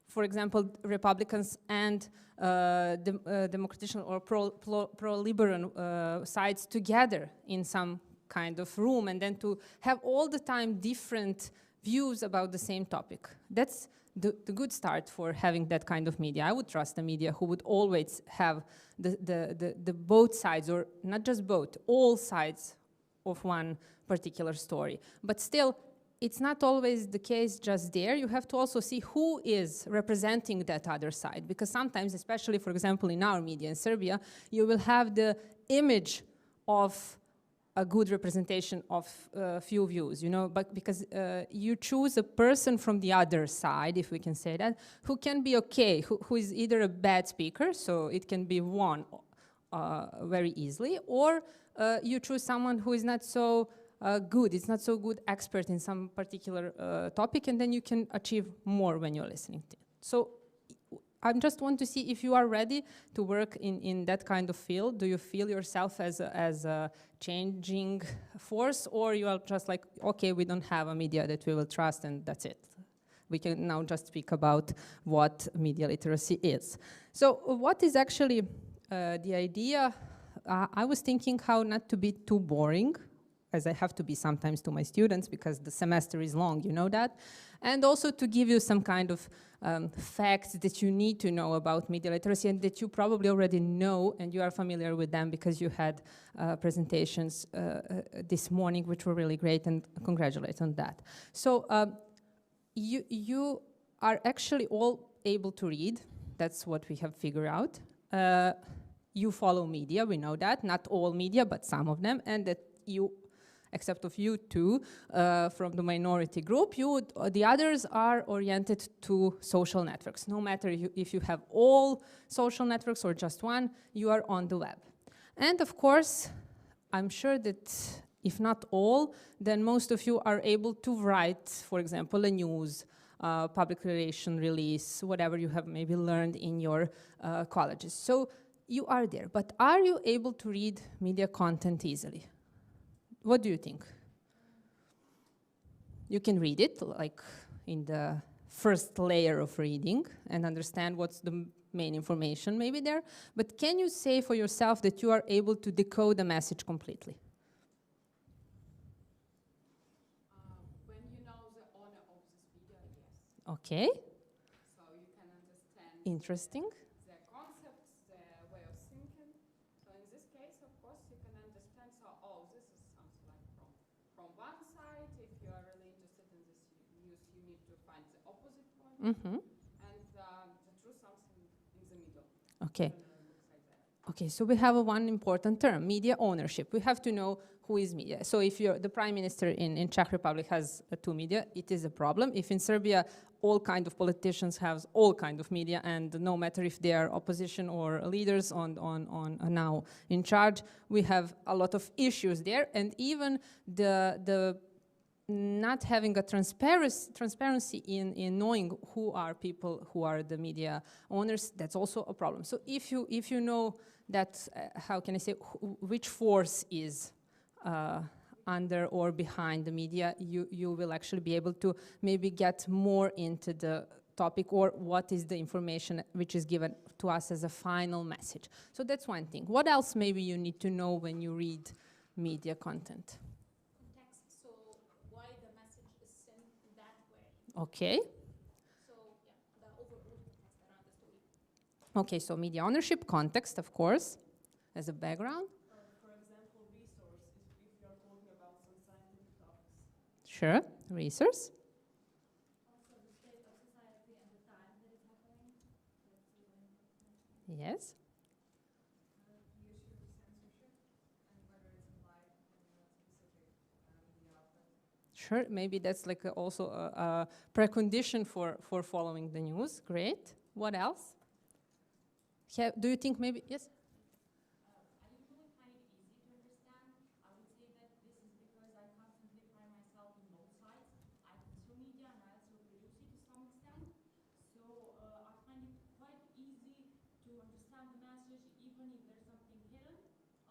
for example, Republicans and democratician or pro-liberal sides together in some kind of room, and then to have all the time different views about the same topic. That's the good start for having that kind of media. I would trust a media who would always have the both sides, or not just both, all sides of one particular story. But still, it's not always the case just there. You have to also see who is representing that other side, because sometimes, especially, for example, in our media in Serbia, you will have the image of a good representation of few views, you know, but because you choose a person from the other side, if we can say that, who can be okay, who is either a bad speaker, so it can be won very easily, or you choose someone who is not so good, it's not so good expert in some particular topic, and then you can achieve more when you're listening to it. So I just want to see if you are ready to work in that kind of field. Do you feel yourself as a changing force, or you are just like, okay, we don't have a media that we will trust and that's it. We can now just speak about what media literacy is. So what is actually the idea? I was thinking how not to be too boring, as I have to be sometimes to my students because the semester is long, you know that, and also to give you some kind of facts that you need to know about media literacy and that you probably already know and you are familiar with them because you had presentations this morning which were really great, and congratulate on that. So you are actually all able to read. That's what we have figured out. You follow media, we know that, not all media, but some of them, and that you, except of you two, from the minority group, the others are oriented to social networks. No matter if you have all social networks or just one, you are on the web. And of course, I'm sure that if not all, then most of you are able to write, for example, a news, public relation release, whatever you have maybe learned in your colleges. So you are there, but are you able to read media content easily? What do you think? You can read it, like in the first layer of reading, and understand what's the main information maybe there, but can you say for yourself that you are able to decode the message completely? When you know the owner of this video, yes. Okay. So you can understand. Interesting. The concepts, the way of thinking. So in this case, of course, you can understand. So, oh, this is something like from one side. If you are really interested in this news, you need to find the opposite point. Mm-hmm. And the truth, something in the middle. Okay. Okay, so we have one important term, media ownership. We have to know who is media. So if the prime minister in Czech Republic has two media, it is a problem. If in Serbia all kind of politicians have all kind of media, and no matter if they are opposition or leaders on now in charge, we have a lot of issues there. And even the not having a transparency in knowing who are people who are the media owners, that's also a problem. So if you know that, how can I say, which force is under or behind the media, you will actually be able to maybe get more into the topic, or what is the information which is given to us as a final message. So that's one thing. What else maybe you need to know when you read media content? Context, so why the message is sent in that way. Okay. So yeah, the overall context around the story. Okay, so media ownership, context, of course, as a background. For example, resources, if you're talking about some scientific topics. Sure, resource. Also the state of society and the time that is happening. That's really important. Yes. The issue of censorship and whether it's applied in a specific media outlet. Sure, maybe that's like also a precondition for following the news. Great. What else? Do you think maybe, yes? I usually find it easy to understand. I would say that this is because I constantly find myself in both sides. I consume media and I also produce it to some extent. So I find it quite easy to understand the message even if there's something hidden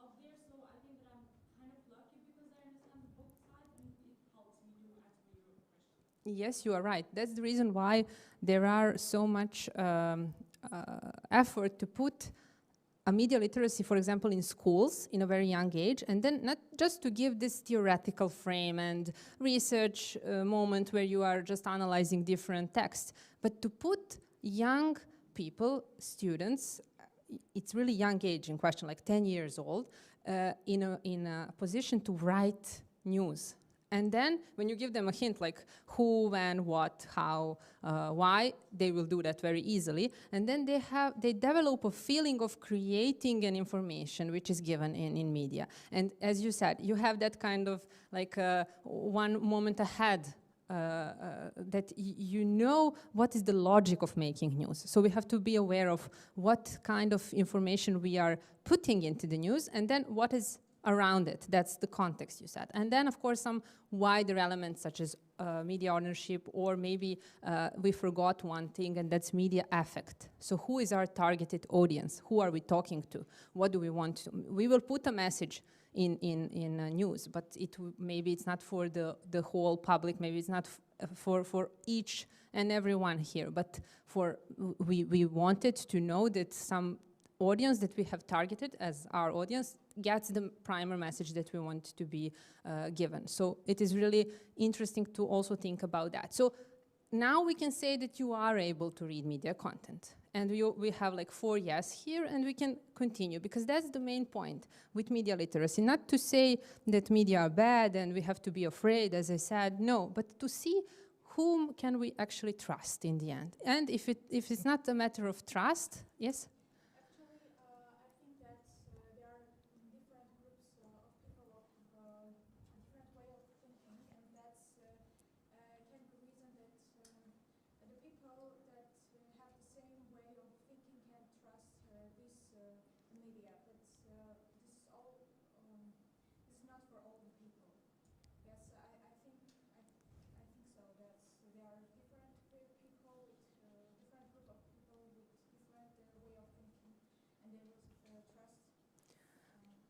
up there. So I think that I'm kind of lucky because I understand both sides and it helps me to answer your question. Yes, you are right. That's the reason why there are so much effort to put a media literacy, for example, in schools in a very young age, and then not just to give this theoretical frame and research moment where you are just analyzing different texts, but to put young people, students, it's really young age in question, like 10 years old, in a position to write news. And then when you give them a hint like who, when, what, how, why, they will do that very easily. And then they develop a feeling of creating an information which is given in media. And as you said, you have that kind of like one moment ahead that you know what is the logic of making news. So we have to be aware of what kind of information we are putting into the news, and then what is around it. That's the context you said. And then, of course, some wider elements such as media ownership, or maybe we forgot one thing, and that's media affect. So who is our targeted audience? Who are we talking to? What do we want to? We will put a message in news, but maybe it's not for the whole public, maybe it's not for each and everyone here, but we wanted to know that some audience that we have targeted as our audience gets the primary message that we want to be given. So it is really interesting to also think about that. So now we can say that you are able to read media content. And we have like 4 yes here, and we can continue, because that's the main point with media literacy. Not to say that media are bad and we have to be afraid, as I said, no, but to see whom can we actually trust in the end. And if it's not a matter of trust, yes?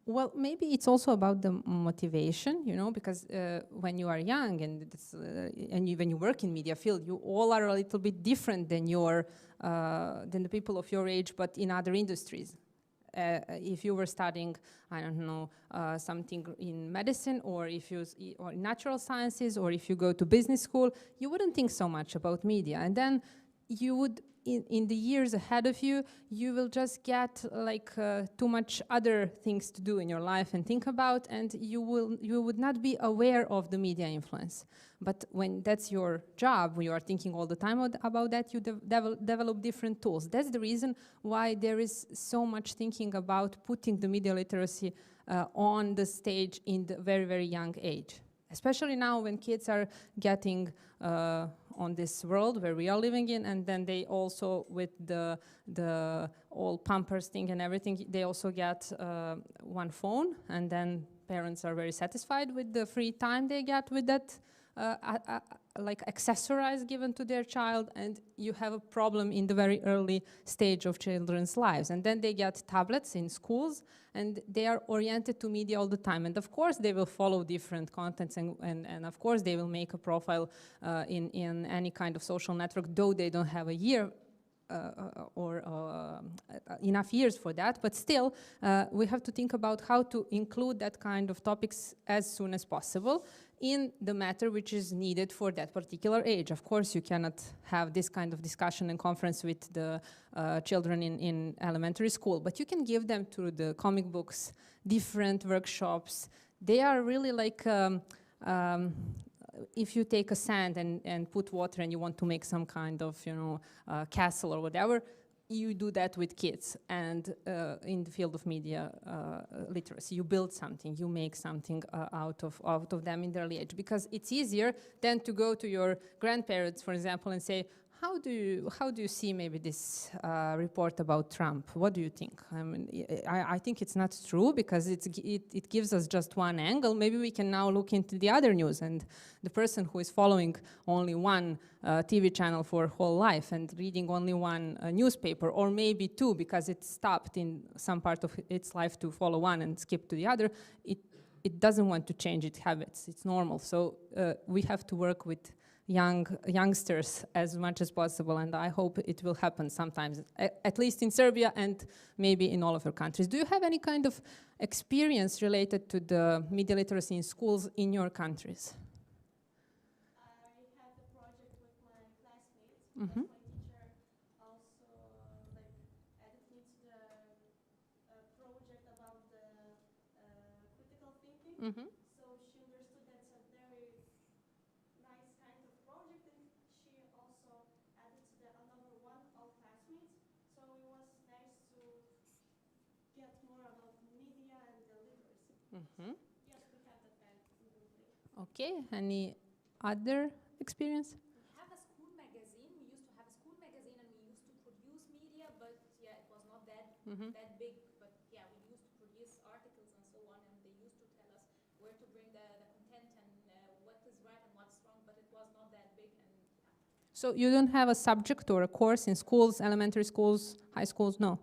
Well, maybe it's also about the motivation, you know, because when you are young and when you work in media field, you all are a little bit different than the people of your age, but in other industries. If you were studying, I don't know, something in medicine, or or natural sciences, or if you go to business school, you wouldn't think so much about media, and then you would. In the years ahead of you, you will just get like too much other things to do in your life and think about, and you would not be aware of the media influence. But when that's your job, when you are thinking all the time about that, you develop different tools. That's the reason why there is so much thinking about putting the media literacy on the stage in the very, very young age. Especially now when kids are getting on this world where we are living in, and then they also, with the all Pampers thing and everything, they also get one phone, and then parents are very satisfied with the free time they get with that like accessories given to their child, and you have a problem in the very early stage of children's lives. And then they get tablets in schools, and they are oriented to media all the time. And of course they will follow different contents, and of course they will make a profile in any kind of social network, though they don't have a year or enough years for that, but still we have to think about how to include that kind of topics as soon as possible in the matter which is needed for that particular age. Of course, you cannot have this kind of discussion and conference with the children in elementary school, but you can give them through the comic books, different workshops. They are really like, if you take a sand and put water and you want to make some kind of, you know, castle or whatever, you do that with kids. And in the field of media literacy, you build something, you make something out of them in the early age, because it's easier than to go to your grandparents, for example, and say, how do you see maybe this report about Trump? What do you think? I mean, I think it's not true, because it gives us just one angle. Maybe we can now look into the other news, and the person who is following only one TV channel for whole life and reading only one newspaper, or maybe two, because it stopped in some part of its life to follow one and skip to the other, it doesn't want to change its habits. It's normal. So we have to work with youngsters as much as possible, and I hope it will happen sometimes, at least in Serbia and maybe in all of your countries. Do you have any kind of experience related to the media literacy in schools in your countries? I had a project with my classmates. Mm-hmm. My teacher also added me to the project about the critical thinking. Mm-hmm. So she understood that's a very nice kind of project, and she also added to another one of classmates. So it was nice to get more about media and the literacy. Mm-hmm. Yes, we have that kind of. Okay, any other experience? We have a school magazine. We used to have a school magazine, and we used to produce media, but yeah, it was not that that big. But yeah, we used to produce articles and so on, and they used to tell us where to bring the content and what is right and what's wrong, but it was not that big. And yeah. So you don't have a subject or a course in schools, elementary schools, high schools? No.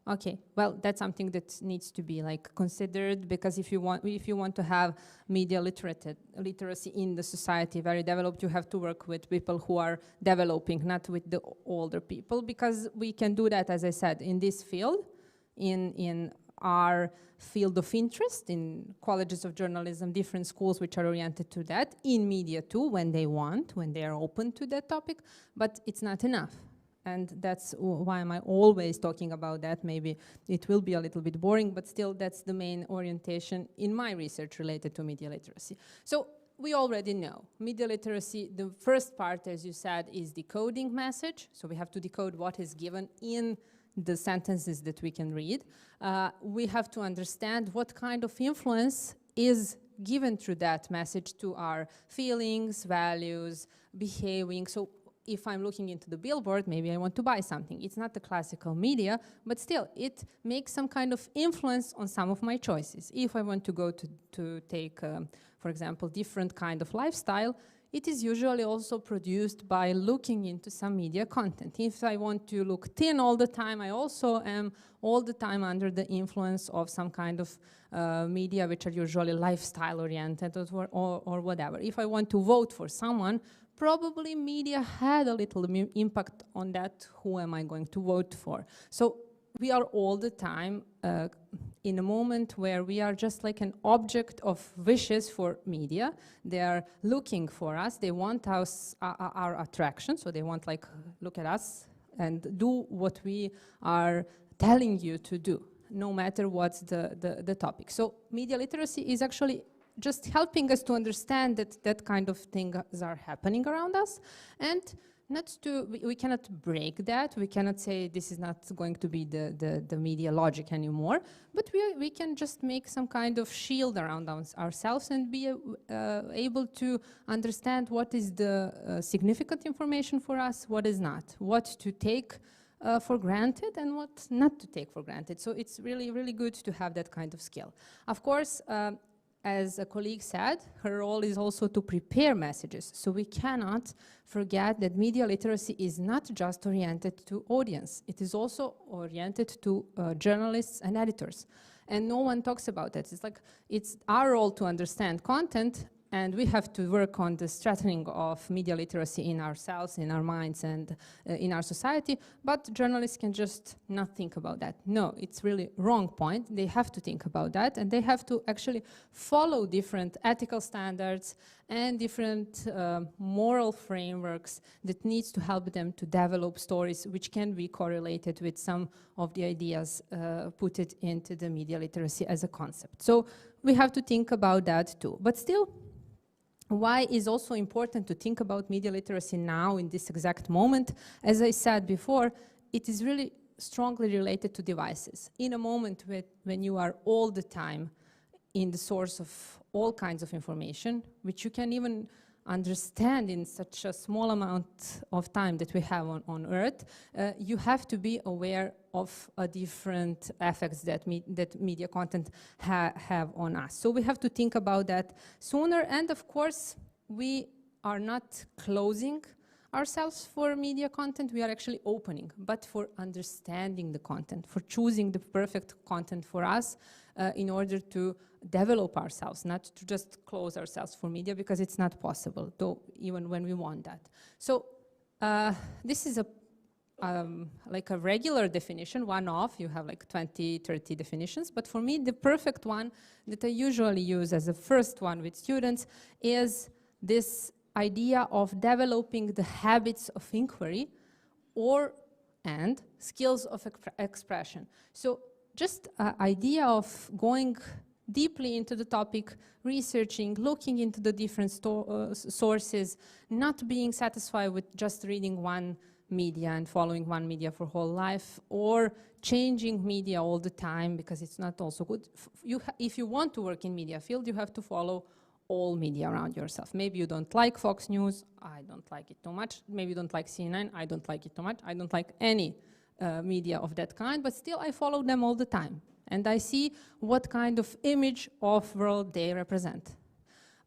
Okay, well, that's something that needs to be like considered, because if you want to have media literacy in the society very developed, you have to work with people who are developing, not with the older people, because we can do that, as I said, in this field, in our field of interest in colleges of journalism, different schools which are oriented to that, in media too, when they want, when they are open to that topic, but it's not enough. And that's why am I always talking about that. Maybe it will be a little bit boring, but still that's the main orientation in my research related to media literacy. So we already know media literacy, the first part, as you said, is decoding message. So we have to decode what is given in the sentences that we can read. We have to understand what kind of influence is given through that message to our feelings, values, behaving. So if I'm looking into the billboard, maybe I want to buy something. It's not the classical media, but still, it makes some kind of influence on some of my choices. If I want to go to take, for example, different kind of lifestyle, it is usually also produced by looking into some media content. If I want to look thin all the time, I also am all the time under the influence of some kind of media which are usually lifestyle oriented or whatever. If I want to vote for someone, probably media had a little impact on that, who am I going to vote for. So we are all the time in a moment where we are just like an object of wishes for media. They are looking for us, they want us, our attraction, so they want like, look at us and do what we are telling you to do, no matter what's the topic. So media literacy is actually just helping us to understand that that kind of things are happening around us, and we cannot break that. We cannot say this is not going to be the media logic anymore, but we can just make some kind of shield around ourselves and be able to understand what is the significant information for us, what is not, what to take for granted and what not to take for granted. So it's really, really good to have that kind of skill. Of course, as a colleague said, her role is also to prepare messages. So we cannot forget that media literacy is not just oriented to audience. It is also oriented to journalists and editors. And no one talks about that. It's like, it's our role to understand content, and we have to work on the strengthening of media literacy in ourselves, in our minds, and in our society. But journalists can just not think about that. No, it's really wrong point. They have to think about that, and they have to actually follow different ethical standards and different moral frameworks that needs to help them to develop stories which can be correlated with some of the ideas put it into the media literacy as a concept. So we have to think about that too. But still, why is also important to think about media literacy now in this exact moment? As I said before, it is really strongly related to devices. In a moment when you are all the time in the source of all kinds of information, which you can even understand in such a small amount of time that we have on Earth, you have to be aware of different effects that media content have on us. So we have to think about that sooner, and of course we are not closing ourselves for media content, we are actually opening, but for understanding the content, for choosing the perfect content for us in order to develop ourselves, not to just close ourselves for media, because it's not possible, though, even when we want that. So this is like a regular definition, one-off. You have like 20, 30 definitions, but for me, the perfect one that I usually use as a first one with students is this idea of developing the habits of inquiry and skills of expression. So just an idea of going deeply into the topic, researching, looking into the different sources, not being satisfied with just reading one media and following one media for whole life, or changing media all the time, because it's not also good. If you want to work in media field, you have to follow all media around yourself. Maybe you don't like Fox News, I don't like it too much. Maybe you don't like CNN, I don't like it too much. I don't like any media of that kind, but still I follow them all the time. And I see what kind of image of world they represent.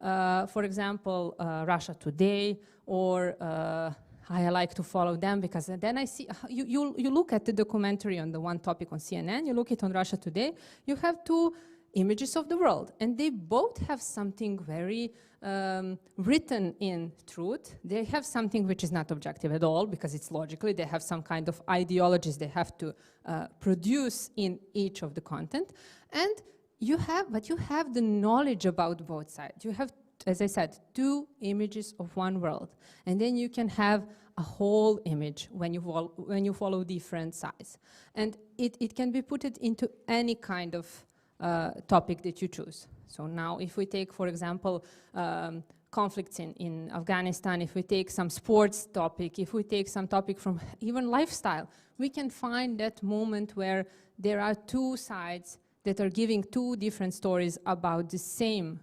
For example, Russia Today, or I like to follow them because then I see, you look at the documentary on the one topic on CNN, you look it on Russia Today, you have two images of the world. And they both have something very written in truth. They have something which is not objective at all, because it's logically. They have some kind of ideologies they have to produce in each of the content. And you have the knowledge about both sides. You have, as I said, two images of one world. And then you can have a whole image when you follow different sides. And it can be put into any kind of topic that you choose. So now if we take, for example, conflicts in Afghanistan, if we take some sports topic, if we take some topic from even lifestyle, we can find that moment where there are two sides that are giving two different stories about the same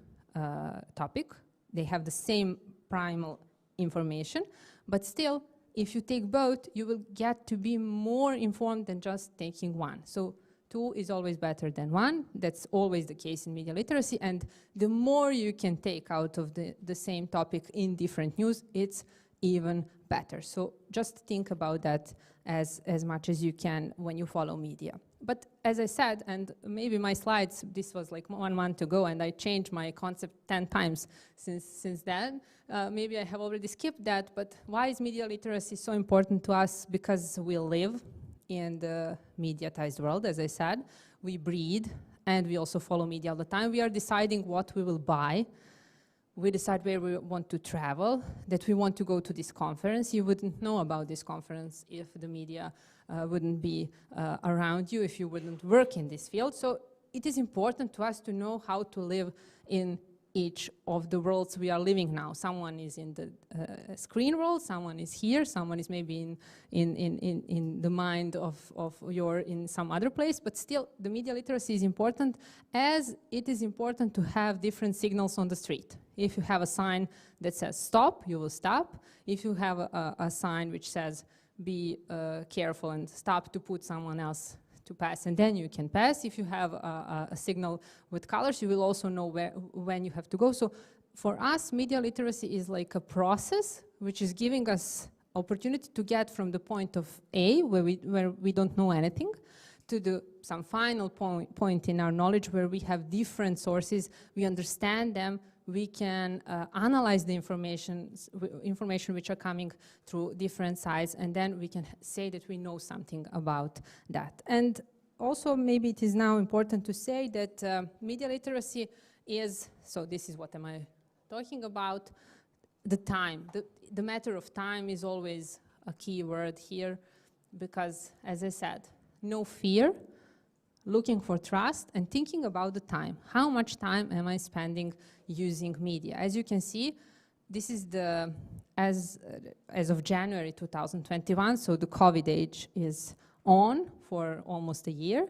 topic. They have the same primal information, but still, if you take both, you will get to be more informed than just taking one. So two is always better than one. That's always the case in media literacy. And the more you can take out of the same topic in different news, it's even better. So just think about that as much as you can when you follow media. But as I said, and maybe my slides, this was like 1 month ago, and I changed my concept 10 times since then. Maybe I have already skipped that, but why is media literacy so important to us? Because we live in the mediatized world, as I said. We breathe, and we also follow media all the time. We are deciding what we will buy. We decide where we want to travel, that we want to go to this conference. You wouldn't know about this conference if the media wouldn't be around you, if you wouldn't work in this field. So it is important to us to know how to live in each of the worlds we are living now. Someone is in the screen world, someone is here, someone is maybe in the mind of in some other place, but still the media literacy is important, as it is important to have different signals on the street. If you have a sign that says stop, you will stop. If you have a sign which says be careful and stop to put someone else to pass, and then you can pass. If you have a signal with colors, you will also know when you have to go. So for us, media literacy is like a process which is giving us opportunity to get from the point of A, where we don't know anything, to some final point in our knowledge where we have different sources, we understand them, we can analyze the information which are coming through different sides, and then we can say that we know something about that. And also maybe it is now important to say that media literacy is, so this is what am I talking about, the time. The matter of time is always a key word here, because as I said, no fear, looking for trust, and thinking about the time. How much time am I spending using media? As you can see, this is as of January 2021, so the COVID age is on for almost a year.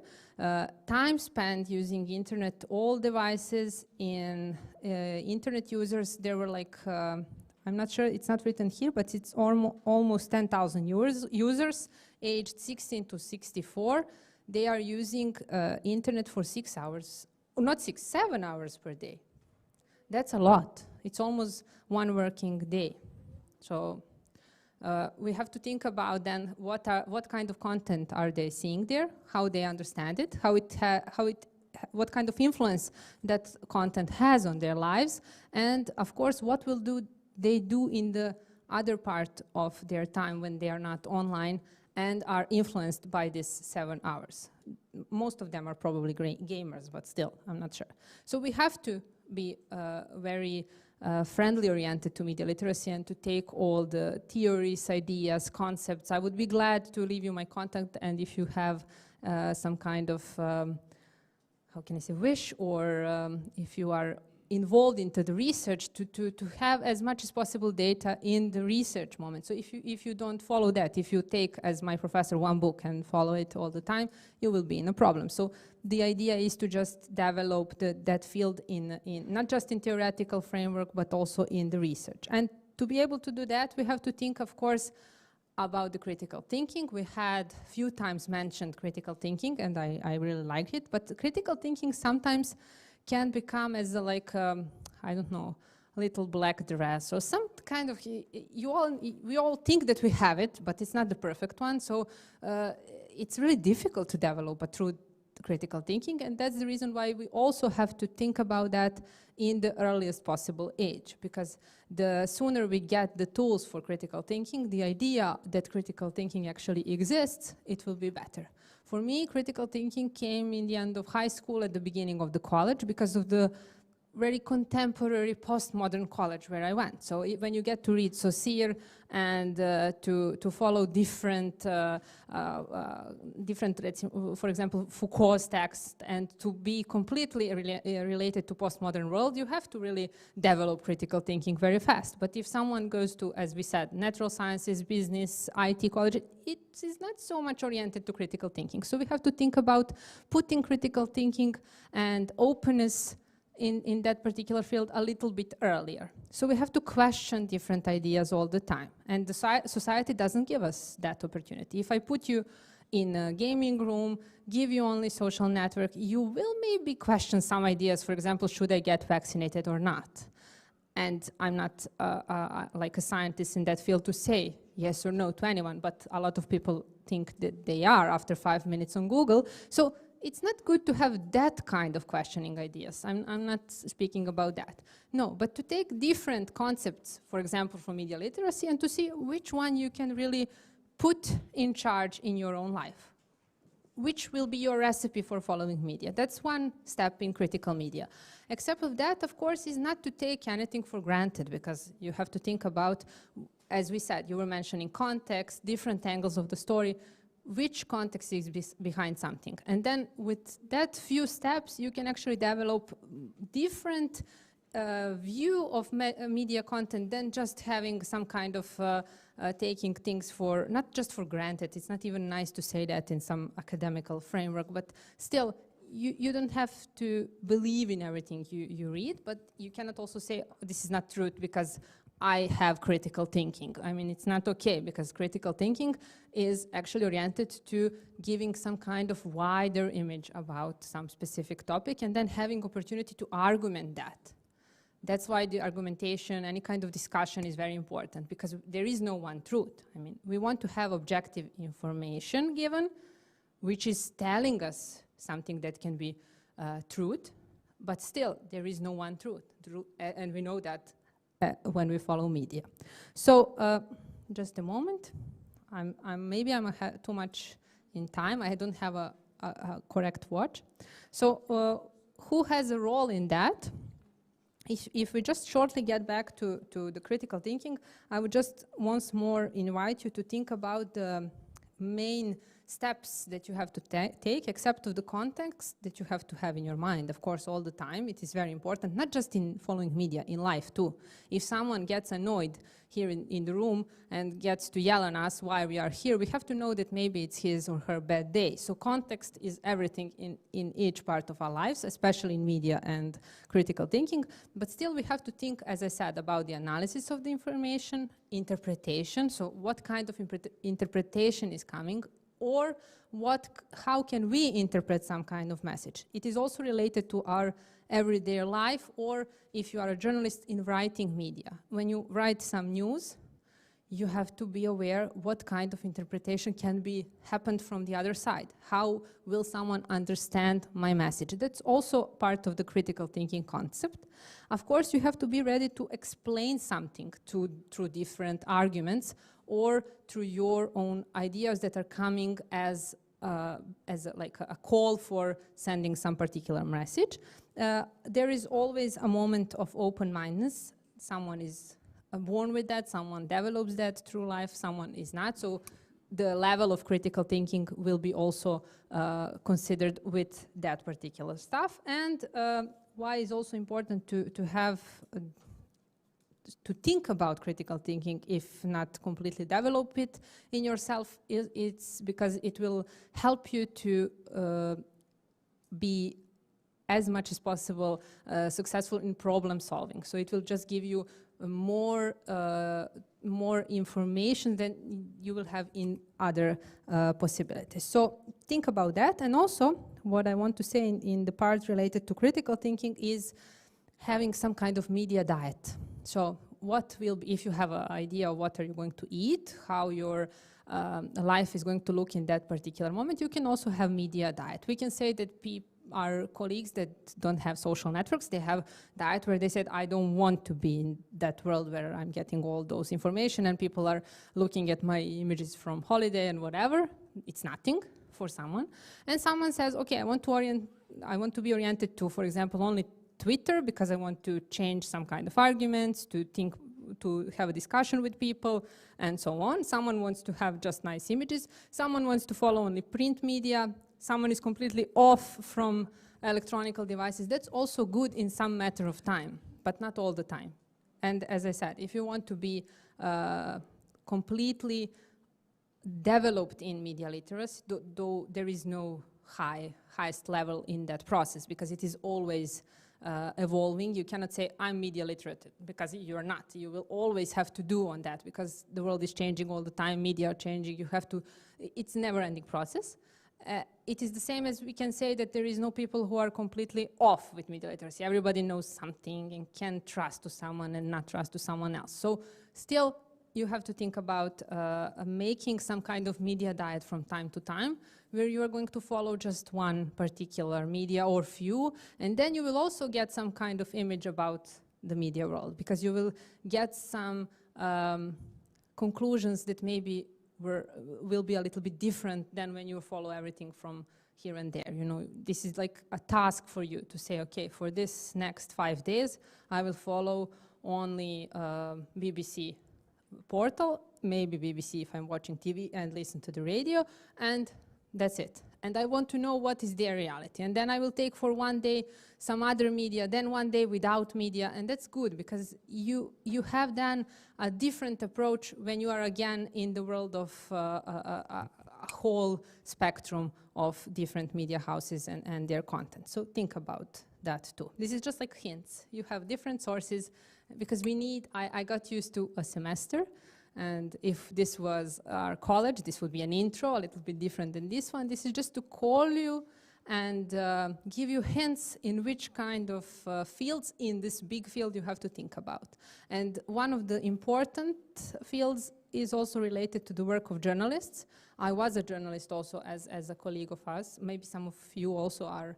Time spent using internet, all devices in internet users, there were like, I'm not sure, it's not written here, but it's almost 10,000 users aged 16 to 64. They are using internet for 6 hours, not 6, 7 hours per day. That's a lot. It's almost one working day. So we have to think about then what kind of content are they seeing there, how they understand it, what kind of influence that content has on their lives, and of course what will they do in the other part of their time when they are not online and are influenced by this 7 hours. Most of them are probably gamers, but still, I'm not sure. So we have to be very friendly oriented to media literacy and to take all the theories, ideas, concepts. I would be glad to leave you my contact, and if you have some kind of, how can I say, wish, or if you are involved into the research, to have as much as possible data in the research moment. So if you don't follow that, if you take, as my professor, one book and follow it all the time, you will be in a problem. So the idea is to just develop that field in not just in theoretical framework, but also in the research. And to be able to do that, we have to think, of course, about the critical thinking. We had few times mentioned critical thinking, and I really like it, but critical thinking sometimes can become as like, I don't know, little black dress or some kind of, we all think that we have it, but it's not the perfect one. So it's really difficult to develop a true critical thinking, and that's the reason why we also have to think about that in the earliest possible age, because the sooner we get the tools for critical thinking, the idea that critical thinking actually exists, it will be better. For me, critical thinking came in the end of high school, at the beginning of the college, because of the very contemporary postmodern college where I went. So when you get to read Saussure and to follow different, for example, Foucault's text, and to be completely related to postmodern world, you have to really develop critical thinking very fast. But if someone goes to, as we said, natural sciences, business, IT college, it is not so much oriented to critical thinking. So we have to think about putting critical thinking and openness in that particular field a little bit earlier. So we have to question different ideas all the time. And the society doesn't give us that opportunity. If I put you in a gaming room, give you only social network, you will maybe question some ideas. For example, should I get vaccinated or not? And I'm not like a scientist in that field to say yes or no to anyone, but a lot of people think that they are after 5 minutes on Google. So it's not good to have that kind of questioning ideas. I'm not speaking about that. No, but to take different concepts, for example, from media literacy, and to see which one you can really put in charge in your own life. Which will be your recipe for following media. That's one step in critical media. Except of that, of course, is not to take anything for granted, because you have to think about, as we said, you were mentioning context, different angles of the story, which context is behind something. And then with that few steps, you can actually develop different view of media content than just having some kind of taking things for, not just for granted. It's not even nice to say that in some academical framework, but still, you don't have to believe in everything you read, but you cannot also say, oh, this is not truth because I have critical thinking. I mean, it's not okay, because critical thinking is actually oriented to giving some kind of wider image about some specific topic and then having opportunity to argument that. That's why the argumentation, any kind of discussion is very important, because there is no one truth. I mean, we want to have objective information given, which is telling us something that can be truth, but still there is no one truth. And we know that when we follow media. So just a moment. Maybe I'm too much in time. I don't have a correct watch. So who has a role in that? If we just shortly get back to the critical thinking, I would just once more invite you to think about the main steps that you have to take, except of the context that you have to have in your mind, of course, all the time. It is very important, not just in following media, in life too. If someone gets annoyed here in the room and gets to yell on us why we are here, we have to know that maybe it's his or her bad day. So context is everything in each part of our lives, especially in media and critical thinking. But still we have to think, as I said, about the analysis of the information, interpretation, so what kind of interpretation is coming, or how can we interpret some kind of message. It is also related to our everyday life, or if you are a journalist in writing media. When you write some news, you have to be aware what kind of interpretation can be happened from the other side. How will someone understand my message? That's also part of the critical thinking concept. Of course, you have to be ready to explain something through different arguments, or through your own ideas that are coming as like a call for sending some particular message. There is always a moment of open-mindedness. Someone is born with that, someone develops that through life, someone is not. So the level of critical thinking will be also considered with that particular stuff. And why is also important to have to think about critical thinking, if not completely develop it in yourself, it's because it will help you to be as much as possible successful in problem solving. So it will just give you more information than you will have in other possibilities. So think about that. And also what I want to say in the part related to critical thinking is having some kind of media diet. So what will be, if you have an idea of what are you going to eat, how your life is going to look in that particular moment. You can also have media diet. We can say that our colleagues that don't have social networks, they have diet where they said, I don't want to be in that world where I'm getting all those information and people are looking at my images from holiday and whatever. It's nothing for someone. And someone says, okay, I want to be oriented to, for example, only Twitter because I want to change some kind of arguments, to have a discussion with people, and so on. Someone wants to have just nice images. Someone wants to follow only print media. Someone is completely off from electronic devices. That's also good in some matter of time, but not all the time. And as I said, if you want to be completely developed in media literacy, though there is no highest level in that process, because it is always evolving. You cannot say, I'm media literate, because you're not. You will always have to do on that, because the world is changing all the time, media are changing, you have to, it's a never-ending process. It is the same as we can say that there is no people who are completely off with media literacy. Everybody knows something and can trust to someone and not trust to someone else. So still, you have to think about making some kind of media diet from time to time, where you are going to follow just one particular media or few, and then you will also get some kind of image about the media world, because you will get some conclusions that maybe will be a little bit different than when you follow everything from here and there. You know, this is like a task for you to say, okay, for this next 5 days, I will follow only BBC portal, maybe BBC if I'm watching TV, and listen to the radio, and that's it. And I want to know what is their reality. And then I will take for one day some other media, then one day without media, and that's good, because you have then a different approach when you are again in the world of a whole spectrum of different media houses and their content. So think about that too. This is just like hints. You have different sources, because I got used to a semester, and if this was our college, this would be an intro, a little bit different than this one. This is just to call you and give you hints in which kind of fields in this big field you have to think about. And one of the important fields is also related to the work of journalists. I was a journalist also as a colleague of us. Maybe some of you also are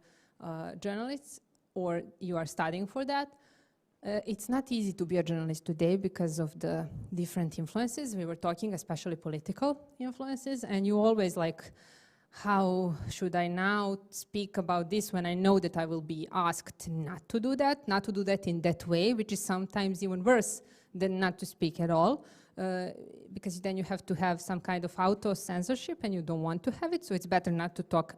journalists, or you are studying for that. It's not easy to be a journalist today because of the different influences. We were talking, especially political influences, and you always like, how should I now speak about this when I know that I will be asked not to do that in that way, which is sometimes even worse than not to speak at all, because then you have to have some kind of auto-censorship, and you don't want to have it, so it's better not to talk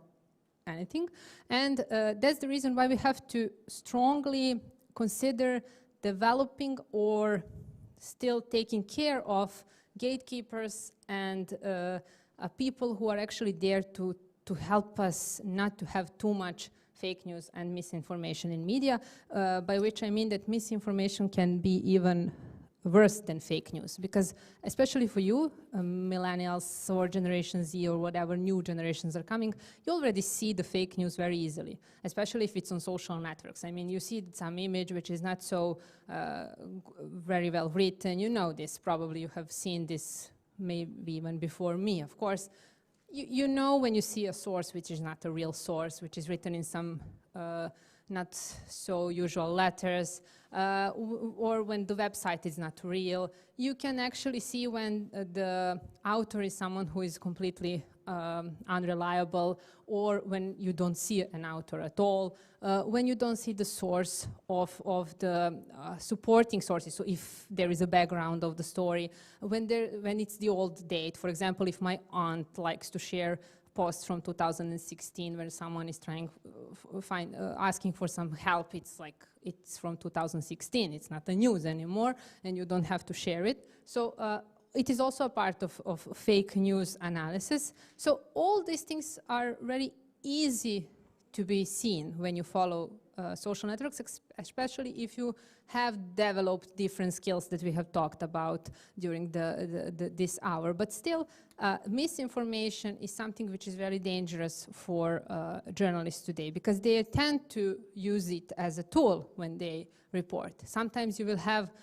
anything. And that's the reason why we have to strongly consider developing or still taking care of gatekeepers and people who are actually there to help us not to have too much fake news and misinformation in media, by which I mean that misinformation can be even worse than fake news, because especially for you, millennials or Generation Z or whatever new generations are coming, you already see the fake news very easily, especially if it's on social networks. I mean, you see some image which is not so very well written. You know this, probably you have seen this maybe even before me, of course. You know when you see a source which is not a real source, which is written in some not so usual letters, or when the website is not real. You can actually see when the author is someone who is completely unreliable, or when you don't see an author at all, when you don't see the source of the supporting sources. So if there is a background of the story, when it's the old date, for example, if my aunt likes to share posts from 2016 where someone is trying asking for some help, it's like it's from 2016. It's not the news anymore, and you don't have to share it. So it is also a part of fake news analysis. So all these things are very easy to be seen when you follow social networks, especially if you have developed different skills that we have talked about during this hour. But still, misinformation is something which is very dangerous for journalists today, because they tend to use it as a tool when they report. Sometimes you will have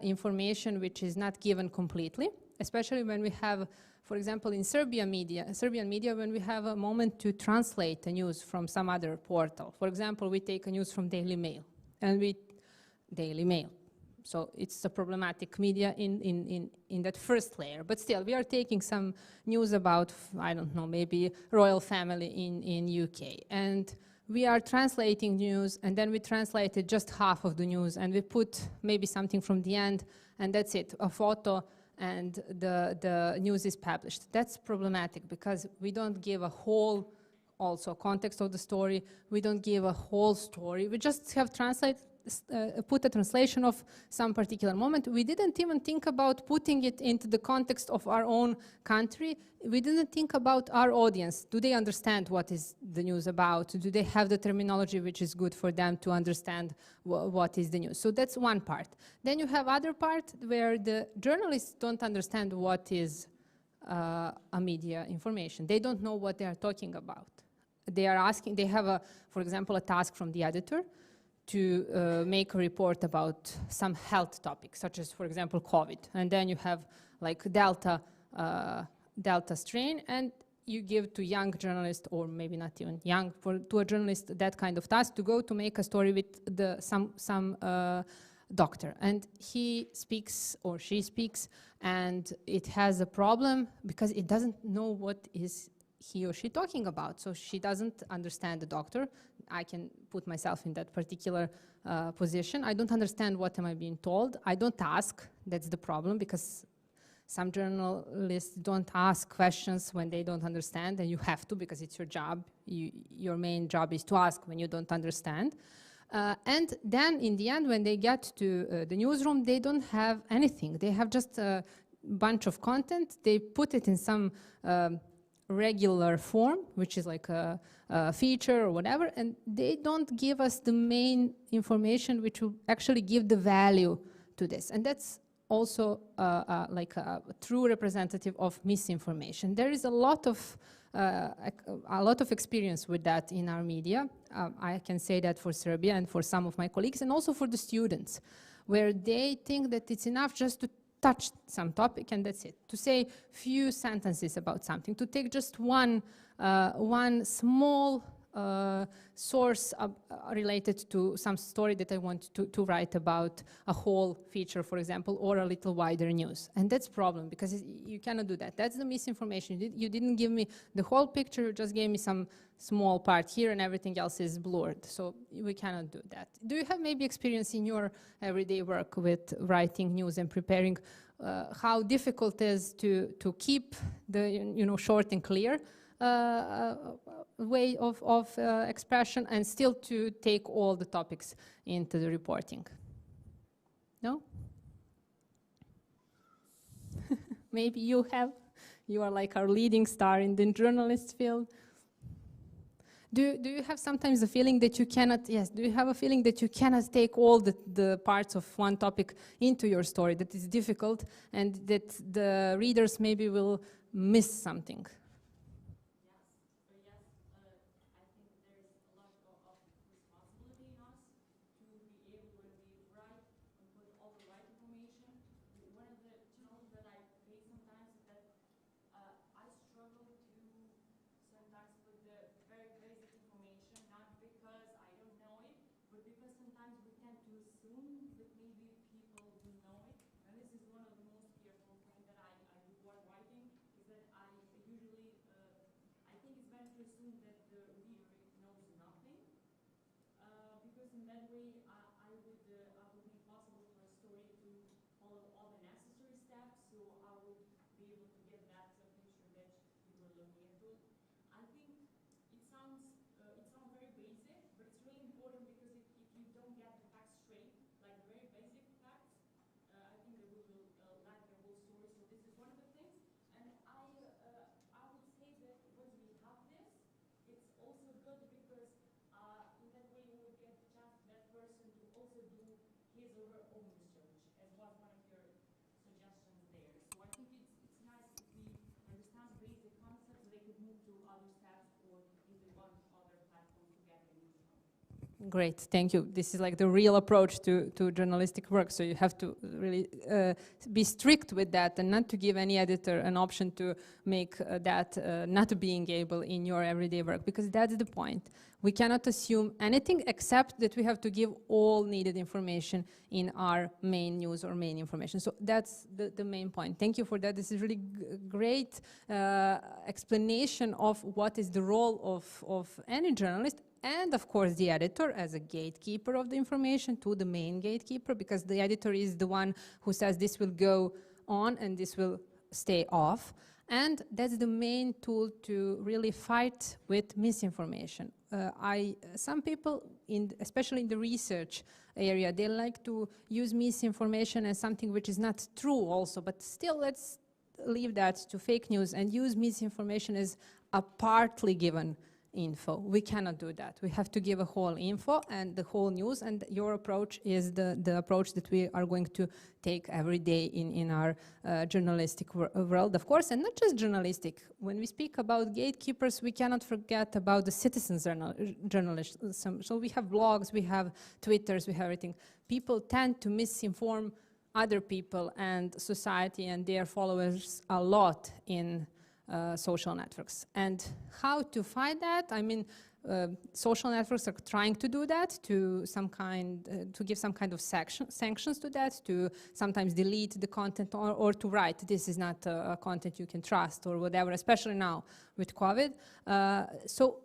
information which is not given completely, especially when we have For example, in Serbian media, when we have a moment to translate the news from some other portal, for example, we take a news from Daily Mail, Daily Mail. So it's a problematic media in that first layer. But still, we are taking some news about, I don't know, maybe royal family in UK. And we are translating news, and then we translated just half of the news, and we put maybe something from the end, and that's it, a photo, and the news is published. That's problematic because we don't give a whole also context of the story. We don't give a whole story. We just have put a translation of some particular moment. We didn't even think about putting it into the context of our own country. We didn't think about our audience. Do they understand what is the news about? Do they have the terminology which is good for them to understand what is the news? So that's one part. Then you have other part where the journalists don't understand what is a media information. They don't know what they are talking about. They are asking, they have, for example, a task from the editor to make a report about some health topic, such as, for example, COVID. And then you have like Delta strain, and you give to young journalist, or maybe not even young, to a journalist that kind of task to go to make a story with some doctor. And he speaks or she speaks, and it has a problem because it doesn't know what is he or she talking about. So she doesn't understand the doctor. I can put myself in that particular position. I don't understand what am I being told. I don't ask. That's the problem, because some journalists don't ask questions when they don't understand, and you have to, because it's your job. Your main job is to ask when you don't understand. And then in the end, when they get to the newsroom, they don't have anything. They have just a bunch of content. They put it in some regular form, which is like a feature or whatever, and they don't give us the main information which will actually give the value to this. And that's also like a true representative of misinformation. There is a lot of experience with that in our media. I can say that for Serbia and for some of my colleagues, and also for the students, where they think that it's enough just to touch some topic and that's it. To say few sentences about something, to take just one small source related to some story that I want to write about a whole feature, for example, or a little wider news. And that's a problem, because you cannot do that. That's the misinformation. You didn't give me the whole picture, you just gave me some small part here and everything else is blurred. So we cannot do that. Do you have maybe experience in your everyday work with writing news and preparing how difficult it is to keep the short and clear way of expression and still to take all the topics into the reporting? No? Maybe you are like our leading star in the journalist field. Do you have sometimes the feeling that you cannot, do you have a feeling that you cannot take all the parts of one topic into your story, that is difficult, and that the readers maybe will miss something? Great, thank you. This is like the real approach to journalistic work. So you have to really be strict with that and not to give any editor an option to make that not being able in your everyday work, because that's the point. We cannot assume anything except that we have to give all needed information in our main news or main information. So that's the main point. Thank you for that. This is really great explanation of what is the role of any journalist, and of course the editor as a gatekeeper of the information to the main gatekeeper, because the editor is the one who says this will go on and this will stay off. And that's the main tool to really fight with misinformation. Some people, especially in the research area, they like to use misinformation as something which is not true also, but still let's leave that to fake news and use misinformation as a partly given info. We cannot do that. We have to give a whole info and the whole news, and your approach is the approach that we are going to take every day in our journalistic world, of course, and not just journalistic. When we speak about gatekeepers, we cannot forget about the citizens journalism. So we have blogs, we have Twitters, we have everything. People tend to misinform other people and society and their followers a lot in social networks. And how to fight that? I mean, social networks are trying to do that, to give some kind of sanctions to that, to sometimes delete the content or to write this is not a content you can trust or whatever, especially now with COVID. So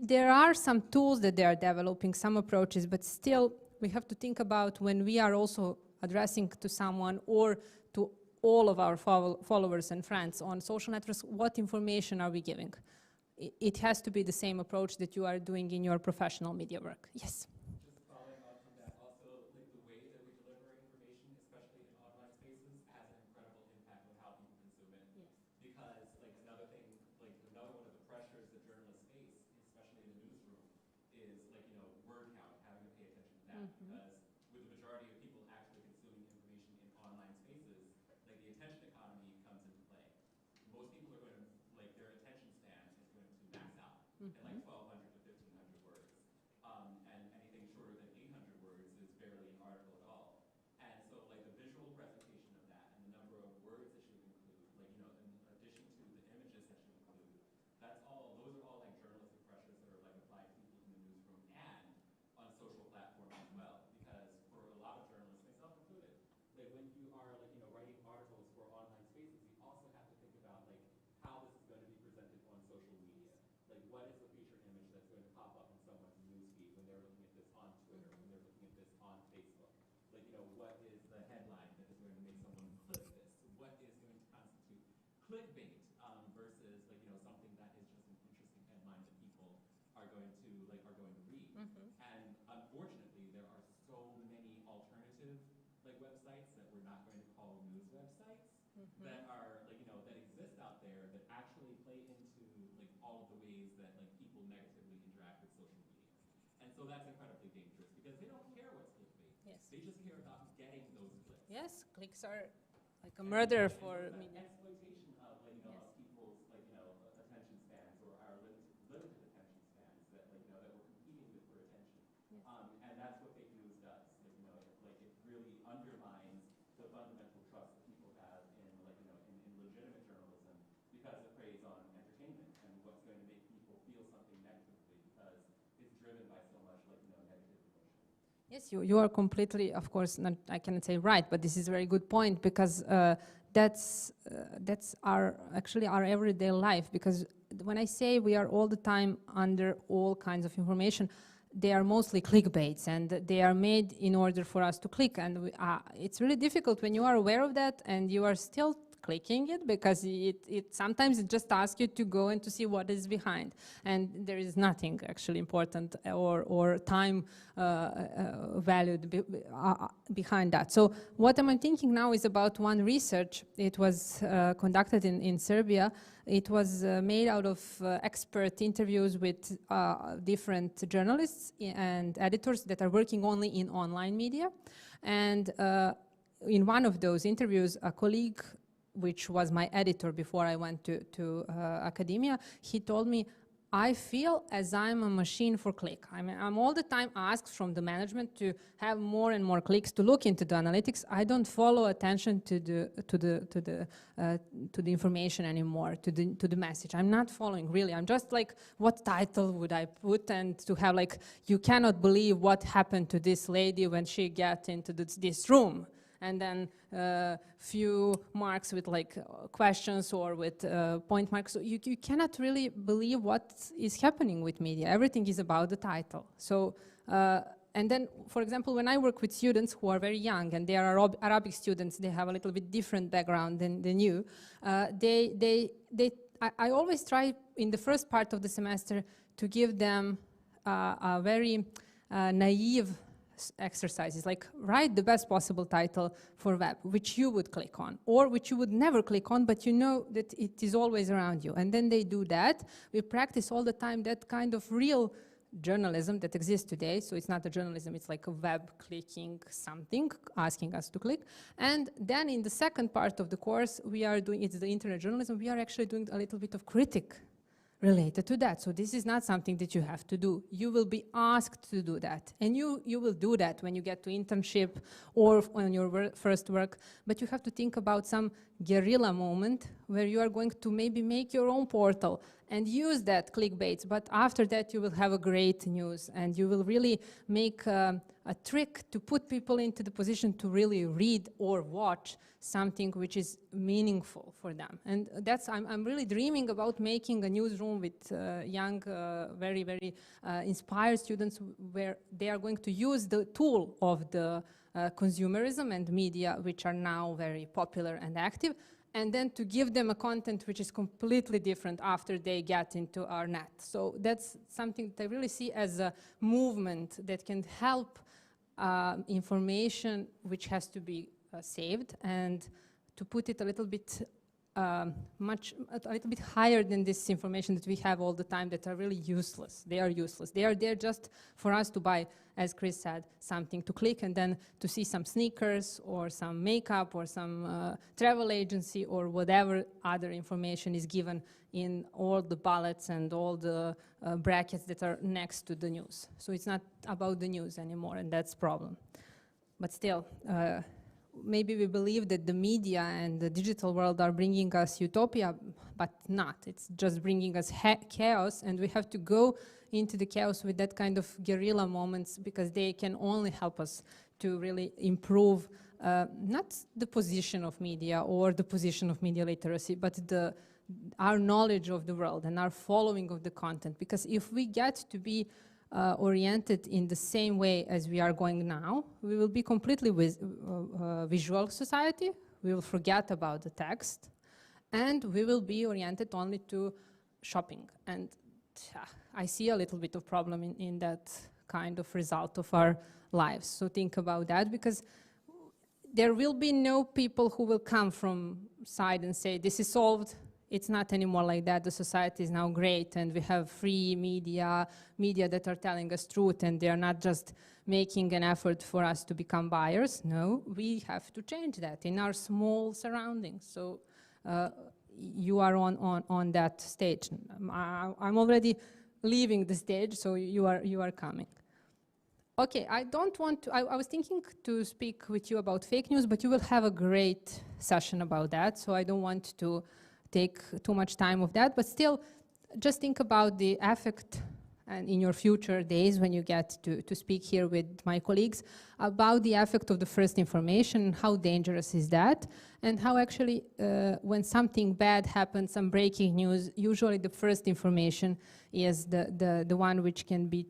there are some tools that they are developing, some approaches, but still we have to think about when we are also addressing to someone or to all of our followers and friends on social networks, what information are we giving? It has to be the same approach that you are doing in your professional media work. Yes? Just following on from that, also, like the way that we deliver information, especially in online spaces, has an incredible impact on how people consume it. Yes. Because, like, another one of the pressures that journalists face, especially in the newsroom, is, like, word count, having to pay attention to that. Because with the majority of people actually consuming information in online spaces, like the attention economy comes into play. Most people are going to, like, their attention span is going to max out at like 1,200 to 1,500 words. And anything shorter than 800 words is barely an article at all. And so, like, the visual presentation of that and the number of words that you include, like, in addition to the images that you include, those are all like journalistic pressures that are like applied to people in the newsroom and on social platforms as well. Because for a lot of journalists, myself included, like when you are like, writing articles for online spaces, you also have to think about like how this is going to be presented on social media. Like what is the feature image that's going to pop up in someone's newsfeed when they're looking at this on Twitter, when they're looking at this on Facebook? Like, what is the headline that is going to make someone click this? What is going to constitute clickbait versus like, something that is just an interesting headline that people are going to read. And unfortunately, there are so many alternative like websites that we're not going to call news websites that are like, that exist out there that actually play into like all of the ways that like people negatively interact with social media. And so that's incredibly dangerous because they don't care what's clickbait. Yes. They just care about getting those clicks. Yes, clicks are like a murder for media. Exploitation of like, of people's like, attention spans or our limited attention spans that like, that we're competing with for attention. Yes. And that's what fake news does. Like, it really undermines the fundamental trust that people have in like, in legitimate journalism because it preys on entertainment and what's going to make people feel something negatively because it's driven by so much like, negative emotion. Yes, you are completely, of course, not, I cannot say right, but this is a very good point because that's actually our everyday life. Because when I say we are all the time under all kinds of information, they are mostly clickbaits and they are made in order for us to click. And it's really difficult when you are aware of that and you are still clicking it because sometimes it just asks you to go and to see what is behind. And there is nothing actually important or time valued behind that. So what I'm thinking now is about one research. It was conducted in Serbia. It was made out of expert interviews with different journalists and editors that are working only in online media. And in one of those interviews, a colleague, which was my editor before I went to academia, he told me, I feel as I'm a machine for click. I'm all the time asked from the management to have more and more clicks, to look into the analytics. I don't follow attention to the information anymore, to the message. I'm not following really. I'm just like, what title would I put, and to have like, you cannot believe what happened to this lady when she got into this room. And then few marks with like questions or with point marks. So you cannot really believe what is happening with media. Everything is about the title. So, and then, for example, when I work with students who are very young and they are Arabic students, they have a little bit different background than you. I always try in the first part of the semester to give them a very naive exercises, like write the best possible title for web, which you would click on, or which you would never click on, but you know that it is always around you. And then they do that. We practice all the time that kind of real journalism that exists today. So it's not a journalism, it's like a web clicking something, asking us to click. And then in the second part of the course, we are doing, it's the internet journalism, we are actually doing a little bit of critic related to that. So this is not something that you have to do. You will be asked to do that. And you will do that when you get to internship or on your first work. But you have to think about some guerrilla moment where you are going to maybe make your own portal and use that clickbait. But after that, you will have a great news. And you will really make a trick to put people into the position to really read or watch something which is meaningful for them. And that's, I'm really dreaming about making a newsroom with young, very, very inspired students where they are going to use the tool of the consumerism and media, which are now very popular and active, and then to give them a content which is completely different after they get into our net. So that's something that I really see as a movement that can help information which has to be saved, and to put it a little bit a little bit higher than this information that we have all the time that are really useless. They are useless. They are there just for us to buy, as Chris said, something to click and then to see some sneakers or some makeup or some travel agency or whatever other information is given in all the bullets and all the brackets that are next to the news. So it's not about the news anymore, and that's a problem. But still, maybe we believe that the media and the digital world are bringing us utopia, but not. It's just bringing us chaos, and we have to go into the chaos with that kind of guerrilla moments, because they can only help us to really improve not the position of media or the position of media literacy, but our knowledge of the world and our following of the content. Because if we get to be oriented in the same way as we are going now, we will be completely visual society. We will forget about the text, and we will be oriented only to shopping. And I see a little bit of problem in that kind of result of our lives. So think about that, because there will be no people who will come from side and say, this is solved. It's not anymore like that. The society is now great, and we have free media that are telling us truth, and they are not just making an effort for us to become buyers. No, we have to change that in our small surroundings. So you are on that stage. I'm already leaving the stage, so you are coming. Okay, I don't want to, I was thinking to speak with you about fake news, but you will have a great session about that, so I don't want to take too much time of that, but still, just think about the effect, and in your future days when you get to speak here with my colleagues, about the effect of the first information, how dangerous is that, and how actually when something bad happens, some breaking news, usually the first information is the one which can be,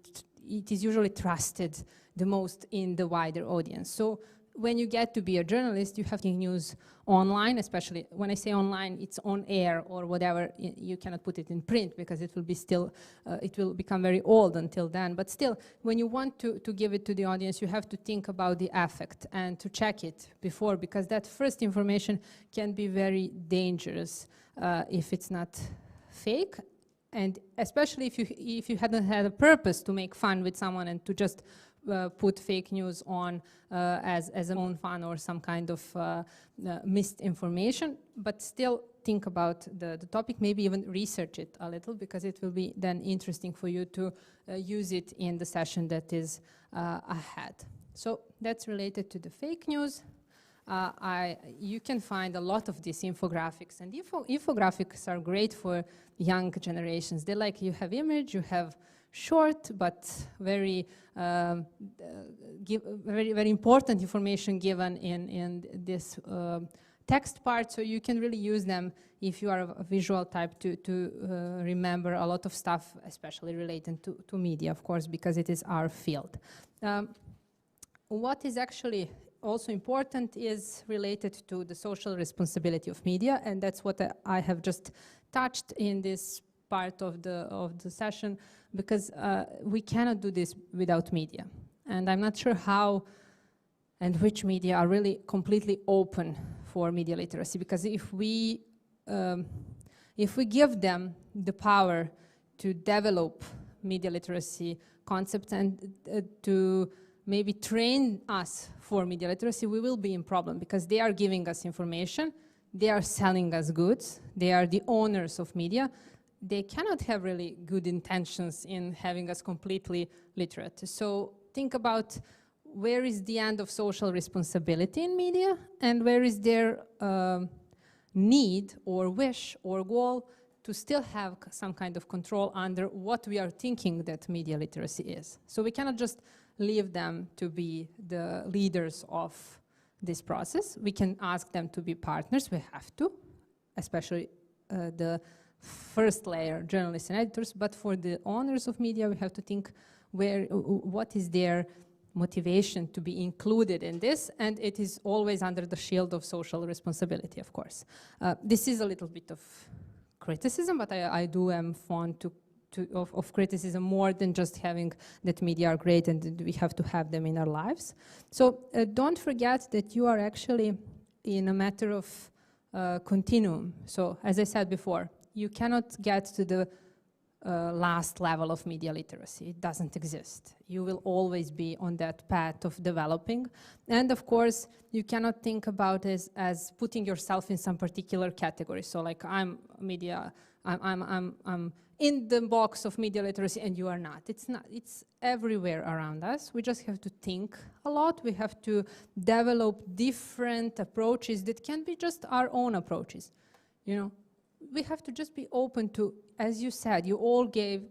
it is usually trusted the most in the wider audience. So when you get to be a journalist, you have to news online, especially when I say online, it's on air or whatever. You cannot put it in print because it will be still, it will become very old until then. But still, when you want to give it to the audience, you have to think about the affect and to check it before, because that first information can be very dangerous if it's not fake. And especially if you hadn't had a purpose to make fun with someone and to just put fake news on as a own fun or some kind of misinformation, but still think about the topic, maybe even research it a little, because it will be then interesting for you to use it in the session that is ahead. So that's related to the fake news. You can find a lot of these infographics, and infographics are great for young generations. They like, you have image, you have short but very very important information given in this text part, so you can really use them if you are a visual type to remember a lot of stuff, especially related to media, of course, because it is our field. What is actually also important is related to the social responsibility of media, and that's what I have just touched in this part of the session, because we cannot do this without media. And I'm not sure how and which media are really completely open for media literacy, because if we give them the power to develop media literacy concepts and to maybe train us for media literacy, we will be in problem, because they are giving us information, they are selling us goods, they are the owners of media. They cannot have really good intentions in having us completely literate. So think about where is the end of social responsibility in media, and where is their need or wish or goal to still have some kind of control under what we are thinking that media literacy is. So we cannot just leave them to be the leaders of this process. We can ask them to be partners, we have to, especially the first layer, journalists and editors, but for the owners of media, we have to think what is their motivation to be included in this, and it is always under the shield of social responsibility, of course. This is a little bit of criticism, but I am fond of criticism more than just having that media are great and we have to have them in our lives. So don't forget that you are actually in a matter of continuum. So as I said before, you cannot get to the last level of media literacy. It doesn't exist. You will always be on that path of developing. And of course, you cannot think about it as putting yourself in some particular category. So like I'm in the box of media literacy and you are not. It's not. It's everywhere around us. We just have to think a lot. We have to develop different approaches that can be just our own approaches. You know, we have to just be open to, as you said, you all gave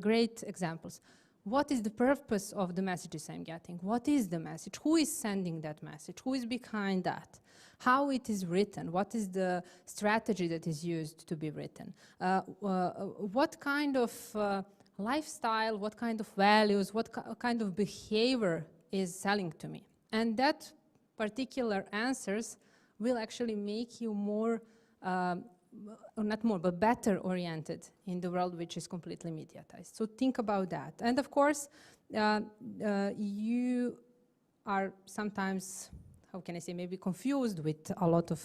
great examples. What is the purpose of the messages I'm getting? What is the message? Who is sending that message? Who is behind that? How it is written? What is the strategy that is used to be written? What kind of lifestyle, what kind of values, what kind of behavior is selling to me? And that particular answers will actually make you more or not more, but better oriented in the world which is completely mediatized. So think about that. And of course, you are sometimes, how can I say, maybe confused with a lot of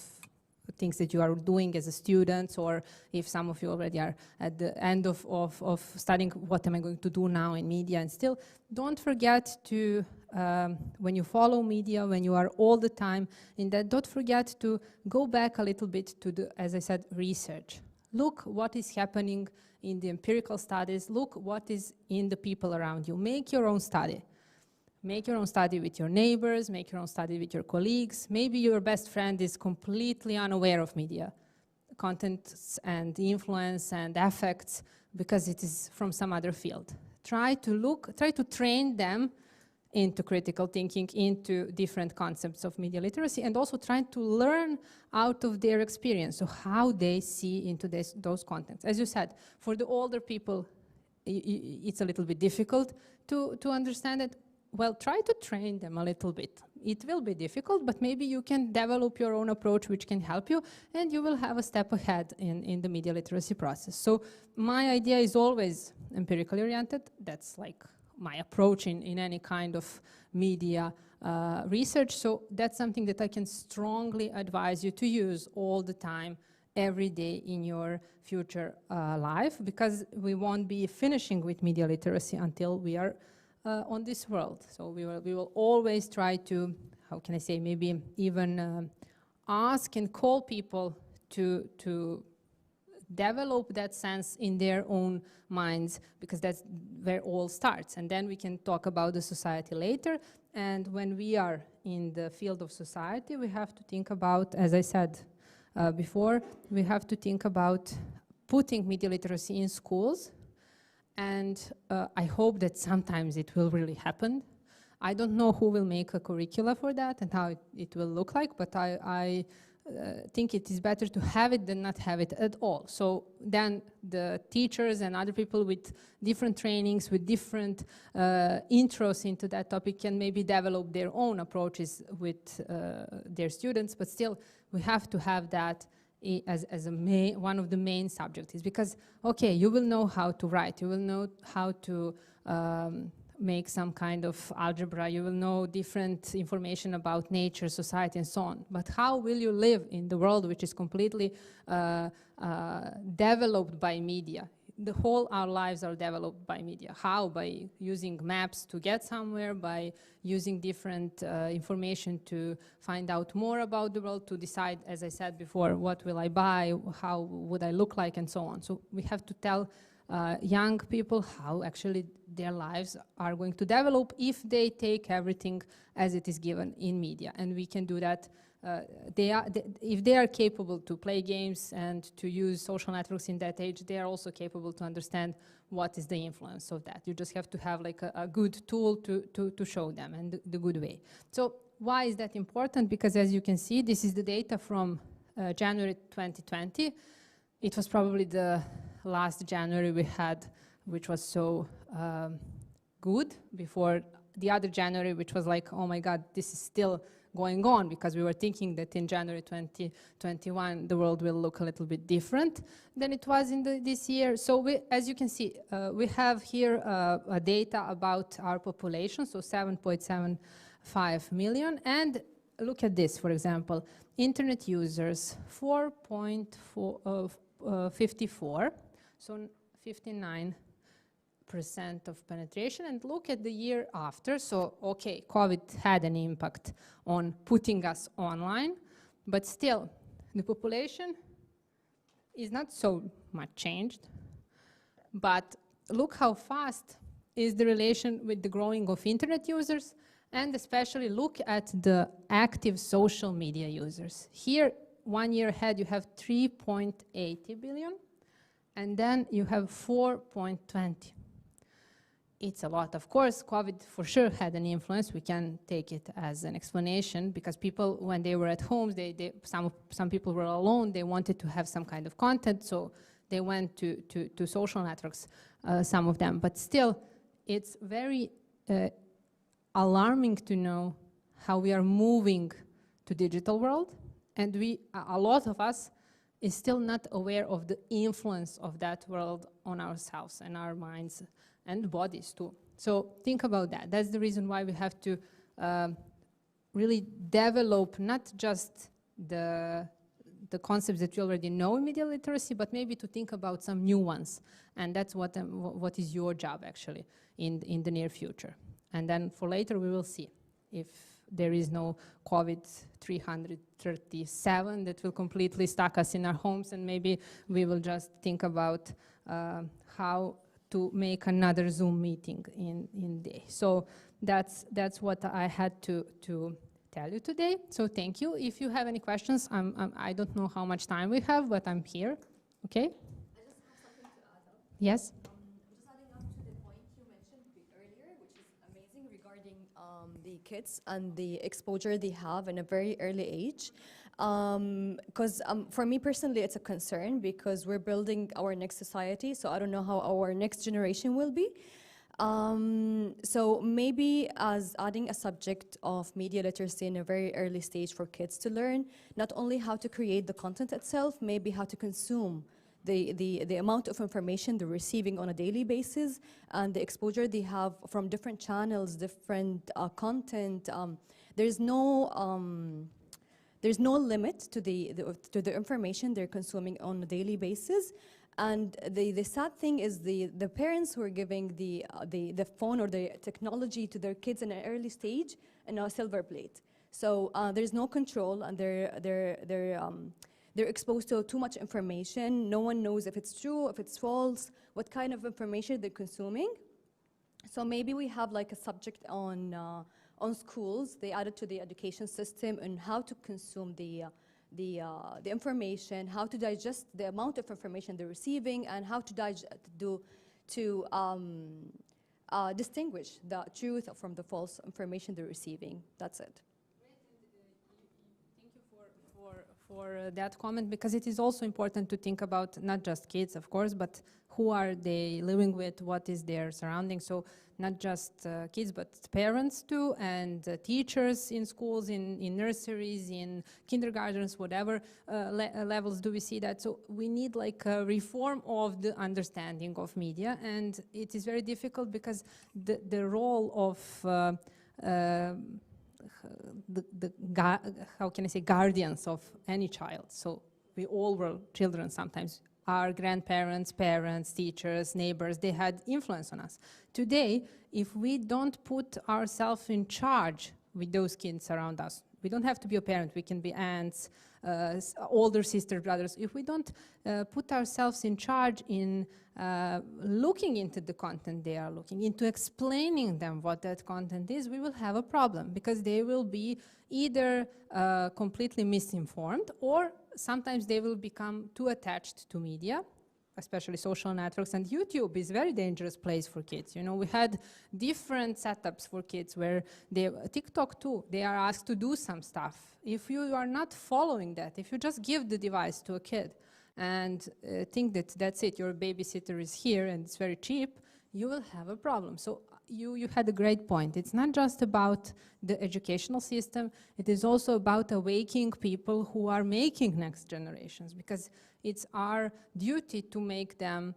things that you are doing as a student, or if some of you already are at the end of studying, what am I going to do now in media? And still, don't forget to, when you follow media, when you are all the time in that, don't forget to go back a little bit to the, as I said, research. Look what is happening in the empirical studies. Look what is in the people around you. Make your own study. Make your own study with your neighbors, make your own study with your colleagues. Maybe your best friend is completely unaware of media contents and influence and effects because it is from some other field. Try to train them into critical thinking, into different concepts of media literacy, and also try to learn out of their experience, so how they see into those contents. As you said, for the older people, it's a little bit difficult to understand it. Well, try to train them a little bit. It will be difficult, but maybe you can develop your own approach which can help you, and you will have a step ahead in the media literacy process. So my idea is always empirically oriented. That's like my approach in any kind of media research. So that's something that I can strongly advise you to use all the time, every day in your future life, because we won't be finishing with media literacy until we are on this world. So we will always try to, how can I say, maybe even ask and call people to develop that sense in their own minds, because that's where all starts. And then we can talk about the society later. And when we are in the field of society, we have to think about, as I said before, we have to think about putting media literacy in schools. And I hope that sometimes it will really happen. I don't know who will make a curricula for that and how it will look like, but I think it is better to have it than not have it at all. So then the teachers and other people with different trainings, with different intros into that topic can maybe develop their own approaches with their students, but still we have to have that as one of the main subjects. Because, okay, you will know how to write, you will know how to make some kind of algebra, you will know different information about nature, society, and so on. But how will you live in the world which is completely developed by media? The whole our lives are developed by media. How? By using maps to get somewhere, by using different information to find out more about the world, to decide, as I said before, what will I buy, how would I look like, and so on. So we have to tell young people how actually their lives are going to develop if they take everything as it is given in media. And we can do that. If they are capable to play games and to use social networks in that age, they are also capable to understand what is the influence of that. You just have to have like a good tool to show them, and the good way. So why is that important? Because as you can see, this is the data from January 2020. It was probably the last January we had, which was so good, before the other January, which was like, oh my God, this is still going on, because we were thinking that in January 2021 the world will look a little bit different than it was in this year. So as you can see, we have here data about our population, so 7.75 million, and look at this, for example, internet users, 4.54, so 59% of penetration. And look at the year after. So, okay, COVID had an impact on putting us online, but still, the population is not so much changed. But look how fast is the relation with the growing of internet users, and especially look at the active social media users. Here, 1 year ahead, you have 3.80 billion, and then you have 4.20. It's a lot. Of course, COVID for sure had an influence. We can take it as an explanation, because people, when they were at home, some people were alone, they wanted to have some kind of content, so they went to social networks, some of them. But still, it's very alarming to know how we are moving to digital world, and a lot of us is still not aware of the influence of that world on ourselves and our minds and bodies too. So think about that. That's the reason why we have to really develop not just the concepts that you already know in media literacy, but maybe to think about some new ones. And that's what is your job actually in the near future. And then for later we will see if there is no COVID 337 that will completely stuck us in our homes, and maybe we will just think about how to make another Zoom meeting in day. So that's what I had to tell you today. So thank you. If you have any questions, I don't know how much time we have, but I'm here. Okay? I just have something to add up. Yes? Just adding up to the point you mentioned earlier, which is amazing regarding the kids and the exposure they have in a very early age. Because for me personally, it's a concern, because we're building our next society, so I don't know how our next generation will be. So maybe as adding a subject of media literacy in a very early stage for kids to learn, not only how to create the content itself, maybe how to consume the amount of information they're receiving on a daily basis, and the exposure they have from different channels, different content. There's no limit to the information they're consuming on a daily basis. And the sad thing is the parents who are giving the phone or the technology to their kids in an early stage in a silver plate. So there's no control, and they're exposed to too much information. No one knows if it's true, if it's false, what kind of information they're consuming. So maybe we have like a subject on schools. They added to the education system and how to consume the information, how to digest the amount of information they're receiving, and how to distinguish the truth from the false information they're receiving. That's it. Thank you for that comment, because it is also important to think about not just kids, of course, but who are they living with, what is their surrounding. So not just kids, but parents too, and teachers in schools, in nurseries, in kindergartens, whatever levels do we see that. So we need like a reform of the understanding of media, and it is very difficult because the role of how can I say, guardians of any child. So we all were children sometimes. Our grandparents, parents, teachers, neighbors, they had influence on us. Today, if we don't put ourselves in charge with those kids around us, we don't have to be a parent, we can be aunts, older sisters, brothers. If we don't put ourselves in charge in looking into the content they are looking into, explaining them what that content is, we will have a problem, because they will be either completely misinformed, or sometimes they will become too attached to media, especially social networks. And YouTube is a very dangerous place for kids. You know, we had different setups for kids where TikTok too, they are asked to do some stuff. If you are not following that, if you just give the device to a kid and think that that's it, your babysitter is here and it's very cheap, you will have a problem. So you had a great point. It's not just about the educational system, it is also about awakening people who are making next generations, because it's our duty to make them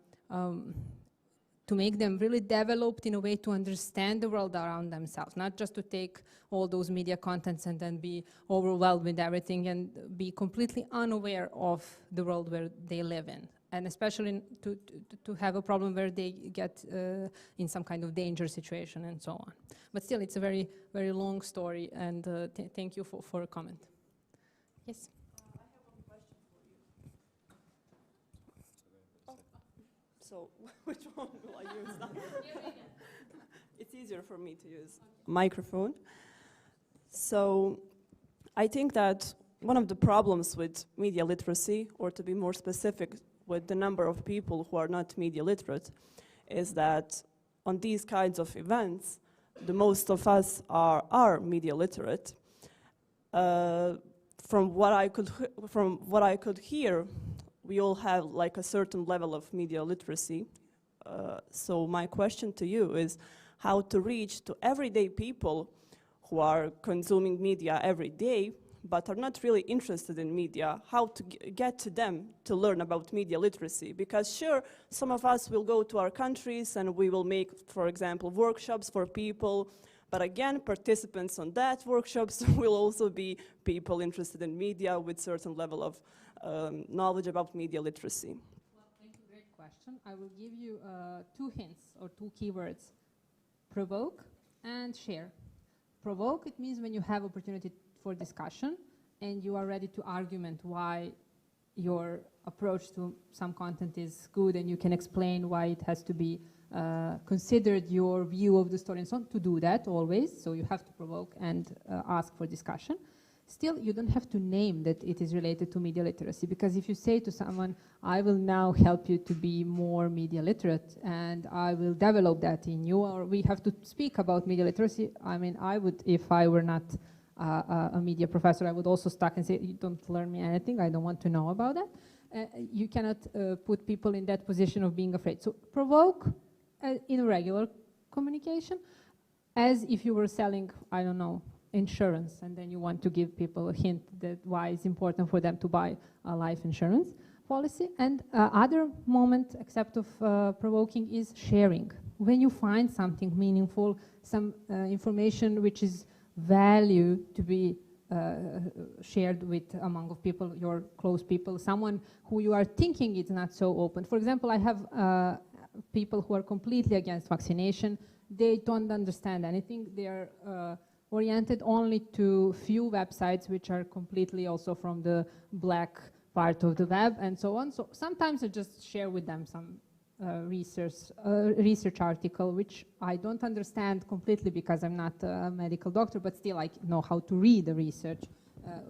really developed in a way to understand the world around themselves, not just to take all those media contents and then be overwhelmed with everything and be completely unaware of the world where they live in. And especially to have a problem where they get in some kind of danger situation and so on. But still, it's a very, very long story, and thank you for a comment. Yes? I have one question for you. So, which one will I use now? It's easier for me to use a microphone. So, I think that one of the problems with media literacy, or to be more specific, with the number of people who are not media literate, is that on these kinds of events, the most of us are media literate. From what I could hear, we all have like a certain level of media literacy. So my question to you is how to reach to everyday people who are consuming media every day, but are not really interested in media, how to get to them to learn about media literacy. Because sure, some of us will go to our countries and we will make, for example, workshops for people, but again, participants on that workshops will also be people interested in media with certain level of knowledge about media literacy. Well, thank you, great question. I will give you 2 hints or 2 keywords: provoke and share. Provoke, it means when you have opportunity for discussion and you are ready to argument why your approach to some content is good, and you can explain why it has to be considered your view of the story and so on. To do that always, so you have to provoke and ask for discussion. Still, you don't have to name that it is related to media literacy, because if you say to someone, I will now help you to be more media literate and I will develop that in you, or we have to speak about media literacy, I mean, I would, if I were not a media professor, I would also stuck and say, you don't learn me anything, I don't want to know about that. You cannot put people in that position of being afraid. So provoke in regular communication, as if you were selling, I don't know, insurance, and then you want to give people a hint that why it's important for them to buy a life insurance policy. And other moment, except of provoking, is sharing. When you find something meaningful, some information which is value to be shared with among of people, your close people, someone who you are thinking is not so open. For example, I have people who are completely against vaccination. They don't understand anything. They are oriented only to few websites which are completely also from the black part of the web and so on. So sometimes I just share with them some research article which I don't understand completely because I'm not a medical doctor, but still I know how to read the research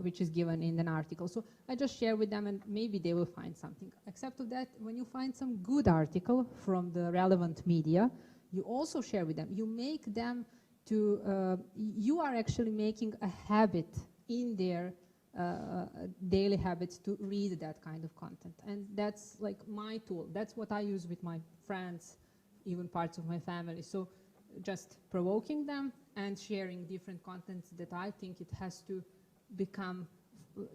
which is given in an article. So I just share with them and maybe they will find something. Except of that, when you find some good article from the relevant media, you also share with them. You make them to, you are actually making a habit in their daily habits to read that kind of content. And that's like my tool. That's what I use with my friends, even parts of my family. So just provoking them and sharing different contents that I think it has to become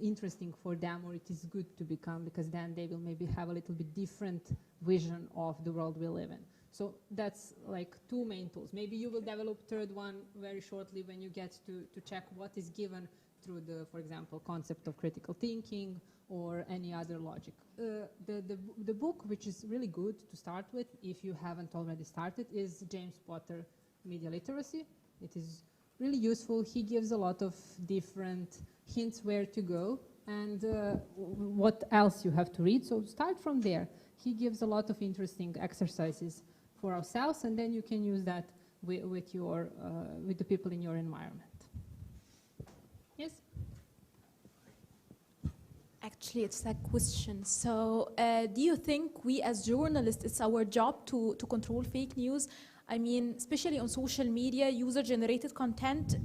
interesting for them, or it is good to become, because then they will maybe have a little bit different vision of the world we live in. So that's like two main tools. Maybe you will develop third one very shortly when you get to check what is given through the, for example, concept of critical thinking or any other logic. The book, which is really good to start with, if you haven't already started, is James Potter, Media Literacy. It is really useful. He gives a lot of different hints where to go and what else you have to read. So start from there. He gives a lot of interesting exercises for ourselves, and then you can use that with the people in your environment. Yes? Actually, it's a question. So do you think we as journalists, it's our job to control fake news? I mean, especially on social media, user-generated content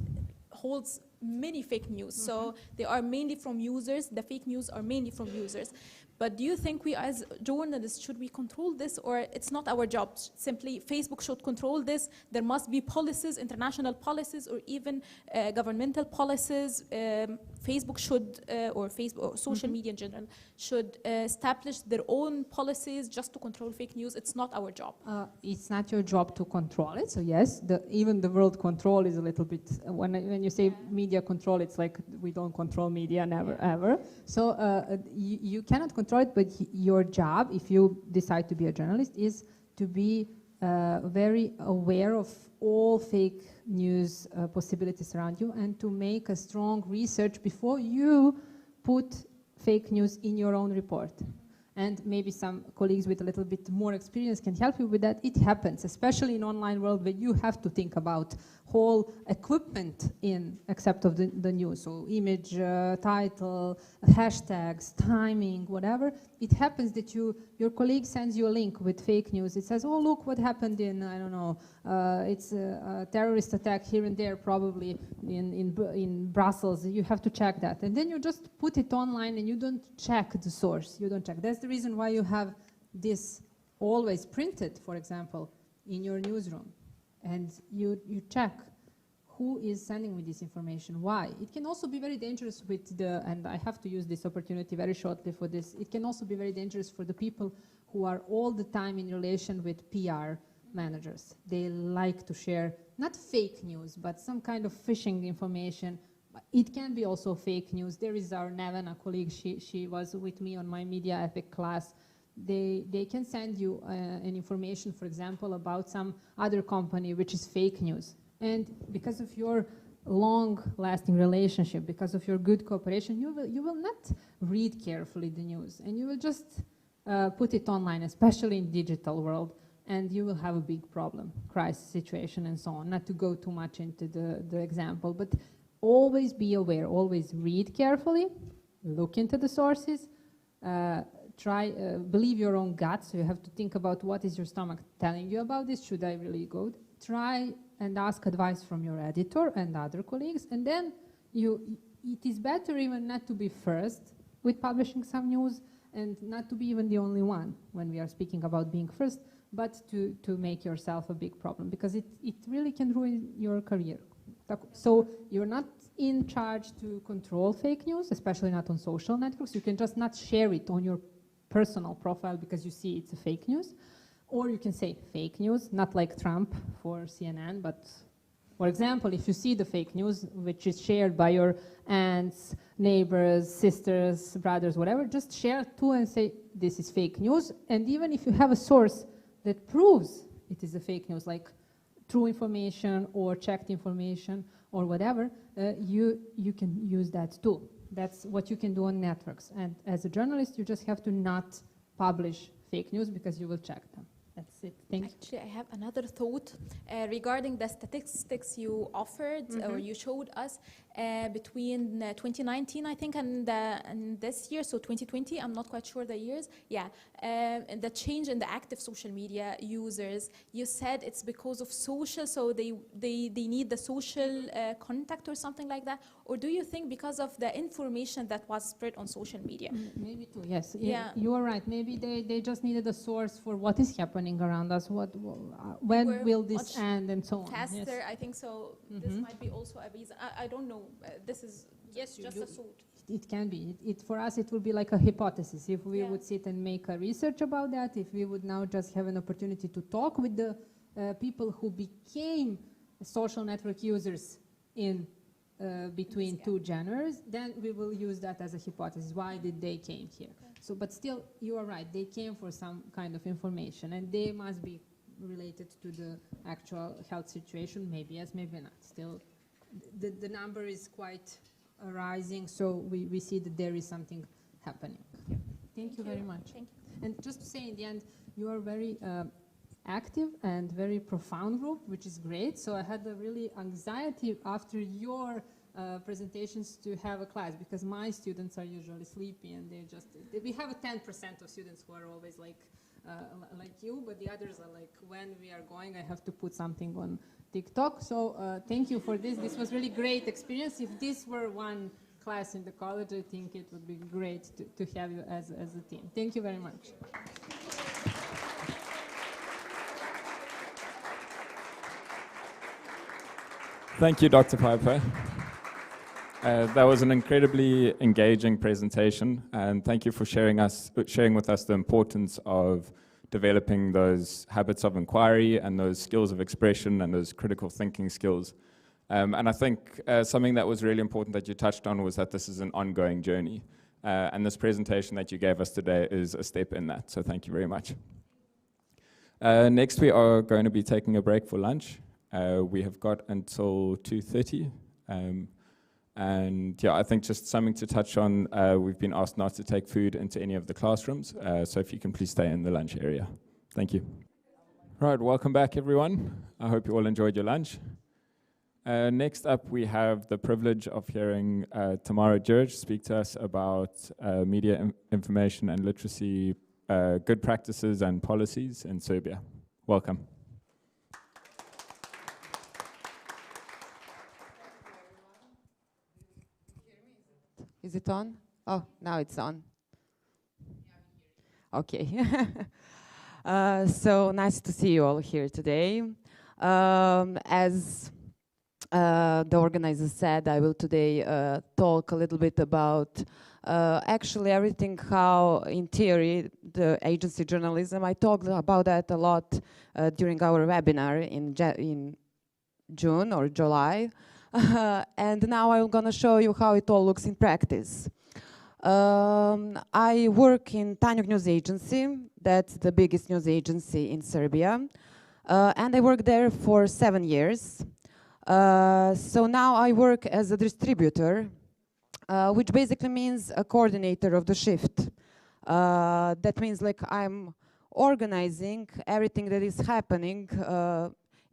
holds many fake news. So they are mainly from users. The fake news are mainly from users. But do you think we as journalists, should we control this, or it's not our job? Simply Facebook should control this. There must be policies, international policies, or even governmental policies. Facebook should, or social media in general, should establish their own policies just to control fake news. It's not our job. It's not your job to control it. So yes, even the word control is a little bit, when you say media control, it's like we don't control media, never, ever. So you cannot control it, but your job, if you decide to be a journalist, is to be very aware of all fake news possibilities around you and to make a strong research before you put fake news in your own report. And maybe some colleagues with a little bit more experience can help you with that. It happens, especially in online world where you have to think about whole equipment except of the news. So image, title, hashtags, timing, whatever. It happens that your colleague sends you a link with fake news. It says, oh, look what happened in, I don't know, it's a terrorist attack here and there, probably in Brussels. You have to check that. And then you just put it online and you don't check the source. You don't check. That's the reason why you have this always printed, for example, in your newsroom. And you check who is sending me this information, why. It can also be very dangerous and I have to use this opportunity very shortly for this, it can also be very dangerous for the people who are all the time in relation with PR managers. They like to share, not fake news, but some kind of phishing information. It can be also fake news. There is our Neven, a colleague, she was with me on my media ethic class. They can send you an information, for example, about some other company which is fake news. And because of your long-lasting relationship, because of your good cooperation, you will not read carefully the news, and you will just put it online, especially in digital world, and you will have a big problem, crisis situation and so on. Not to go too much into the example, but always be aware, always read carefully, look into the sources, believe your own gut, so you have to think about what is your stomach telling you about this, should I really go? Try and ask advice from your editor and other colleagues, and then it is better even not to be first with publishing some news and not to be even the only one when we are speaking about being first, but to make yourself a big problem, because it really can ruin your career. So you're not in charge to control fake news, especially not on social networks. You can just not share it on your personal profile because you see it's a fake news. Or you can say fake news, not like Trump for CNN, but For example, if you see the fake news, which is shared by your aunts, neighbors, sisters, brothers, whatever, just share too and say, this is fake news. And even if you have a source that proves it is a fake news, like true information or checked information or whatever, you can use that too. That's what you can do on networks. And as a journalist, you just have to not publish fake news because you will check them. That's it. Thank you. Actually, I have another thought regarding the statistics you offered or you showed us between 2019, I think, and this year, so 2020. I'm not quite sure the years. Yeah, and the change in the active social media users. You said it's because of social, so they need the social contact or something like that. Or do you think because of the information that was spread on social media? Maybe too. Yes. Yeah. You are right. Maybe they just needed a source for what is happening around us. When will this end and so on? Faster, Yes. I think so. This might be also a reason. I don't know. This is just a thought. It can be. For us, it will be like a hypothesis. If we would sit and make a research about that, if we would now just have an opportunity to talk with the people who became social network users in between two genres, then we will use that as a hypothesis. Why did they came here? So, but still, you are right. They came for some kind of information, and they must be related to the actual health situation. Maybe yes, maybe not. Still, the number is quite rising, so we see that there is something happening. Thank you very much. Thank you. And just to say in the end, you are very active and very profound group, which is great. So I had a really anxiety after your presentations to have a class, because my students are usually sleepy and they just, we have a 10% of students who are always like you, but the others are like, when we are going, I have to put something on TikTok. So thank you for this. This was really great experience. If this were one class in the college, I think it would be great to have you as a team. Thank you very much. Thank you, Dr. Piper. That was an incredibly engaging presentation, and thank you for sharing with us the importance of developing those habits of inquiry and those skills of expression and those critical thinking skills. And I think something that was really important that you touched on was that this is an ongoing journey. And this presentation that you gave us today is a step in that, so thank you very much. Next, we are going to be taking a break for lunch. We have got until 2:30. And yeah, I think just something to touch on, we've been asked not to take food into any of the classrooms, so if you can please stay in the lunch area. Thank you. Right, welcome back everyone. I hope you all enjoyed your lunch. Next up, we have the privilege of hearing Tamara George speak to us about media information and literacy, good practices and policies in Serbia. Welcome. Is it on? Oh, now it's on. Okay. So nice to see you all here today. As the organizer said, I will today talk a little bit about actually everything, how in theory the agency journalism, I talked about that a lot during our webinar in June or July. And now I'm going to show you how it all looks in practice. I work in Tanjug News Agency. That's the biggest news agency in Serbia. And I worked there for 7 years. So now I work as a distributor, which basically means a coordinator of the shift. That means like I'm organizing everything that is happening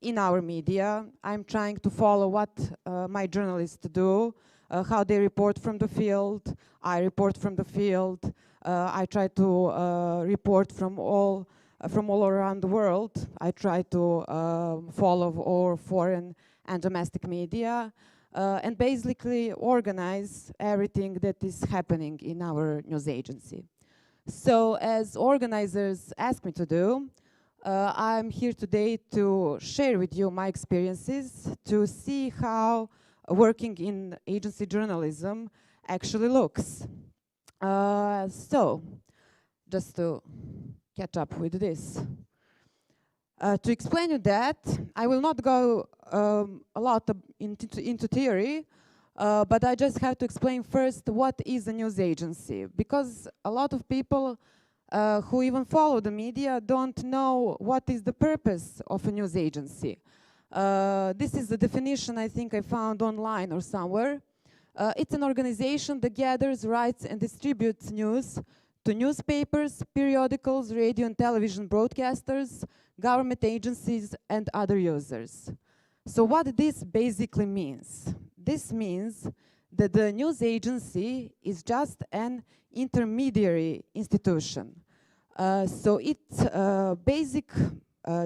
in our media. I'm trying to follow what my journalists do, how they report from the field. I report from the field. I try to report from all around the world. I try to follow all foreign and domestic media and basically organize everything that is happening in our news agency. So as organizers ask me to do, I'm here today to share with you my experiences, to see how working in agency journalism actually looks. So, just to catch up with this. To explain you that, I will not go a lot into theory, but I just have to explain first what is a news agency, because a lot of people who even follow the media don't know what is the purpose of a news agency. This is the definition I think I found online or somewhere. It's an organization that gathers, writes, and distributes news to newspapers, periodicals, radio and television broadcasters, government agencies, and other users. So what this basically means? This means that the news agency is just an intermediary institution. So its basic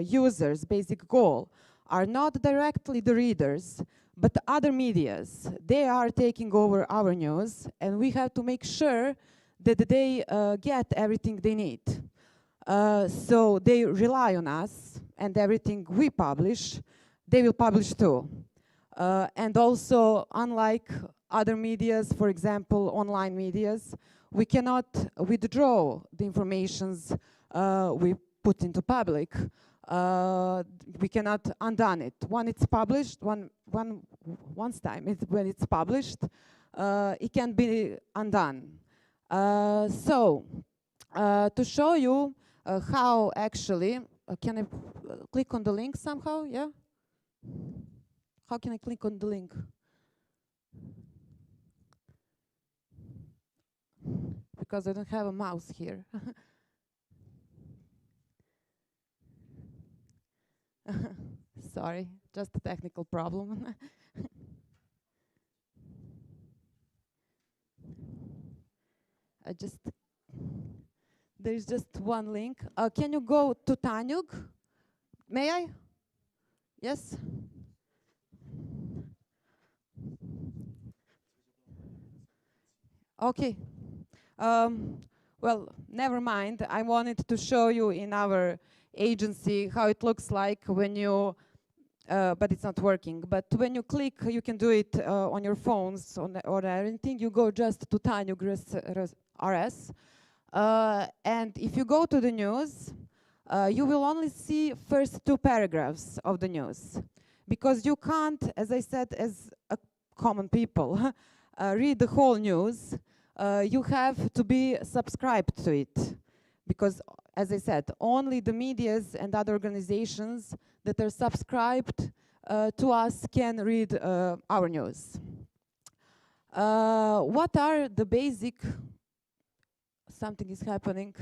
users, basic goal, are not directly the readers, but the other medias. They are taking over our news, and we have to make sure that they get everything they need. So they rely on us, and everything we publish, they will publish too. And also, unlike other medias, for example, online medias, we cannot withdraw the informations we put into public. We cannot undone it. When it's published, when it's published, it can be undone. So, to show you how actually, can I click on the link somehow? Yeah? How can I click on the link? Because I don't have a mouse here. Sorry, just a technical problem. There's just one link. Can you go to Tanjug? May I? Yes? Okay. Well, never mind. I wanted to show you in our agency how it looks like when you, but it's not working. But when you click, you can do it on your phones or anything. You go just to Tanjug RS. And if you go to the news, you will only see first 2 paragraphs of the news. Because you can't, as I said, as a common people, read the whole news. You have to be subscribed to it. Because, as I said, only the medias and other organizations that are subscribed to us can read our news. What are the basic... Something is happening.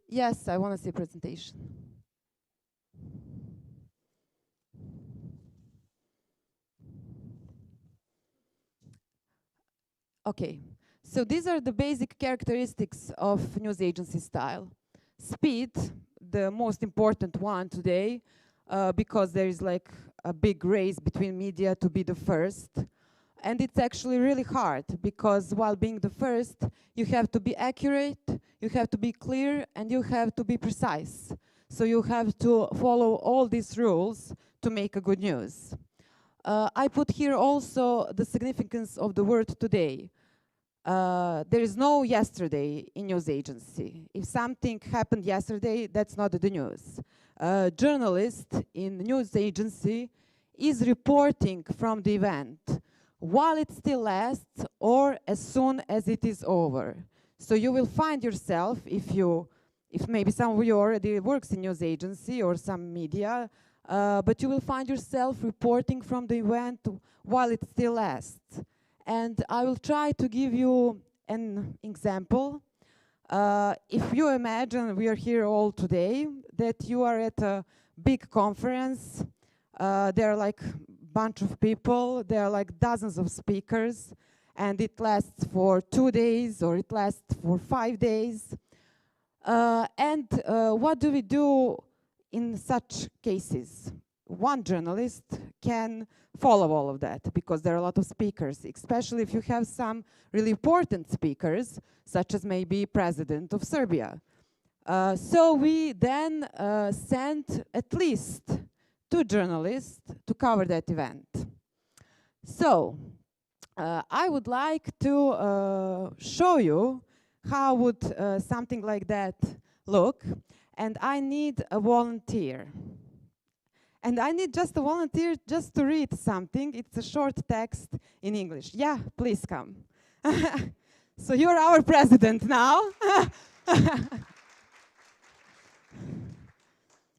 Yes, I want to see a presentation. Okay, so these are the basic characteristics of news agency style. Speed, the most important one today, because there is like a big race between media to be the first. And it's actually really hard, because while being the first, you have to be accurate, you have to be clear, and you have to be precise. So you have to follow all these rules to make a good news. I put here also the significance of the word today. There is no yesterday in news agency. If something happened yesterday, that's not the news. A journalist in news agency is reporting from the event while it still lasts or as soon as it is over. So you will find yourself, if maybe some of you already works in news agency or some media, but you will find yourself reporting from the event while it still lasts. And I will try to give you an example. If you imagine we are here all today, that you are at a big conference, there are like bunch of people, there are like dozens of speakers, and it lasts for 2 days or it lasts for 5 days. And what do we do in such cases? One journalist can follow all of that because there are a lot of speakers, especially if you have some really important speakers, such as maybe President of Serbia. So we then sent at least 2 journalists to cover that event. So I would like to show you how would something like that look. and I need a volunteer. And I need just a volunteer just to read something. It's a short text in English. Yeah, please come. So you're our president now.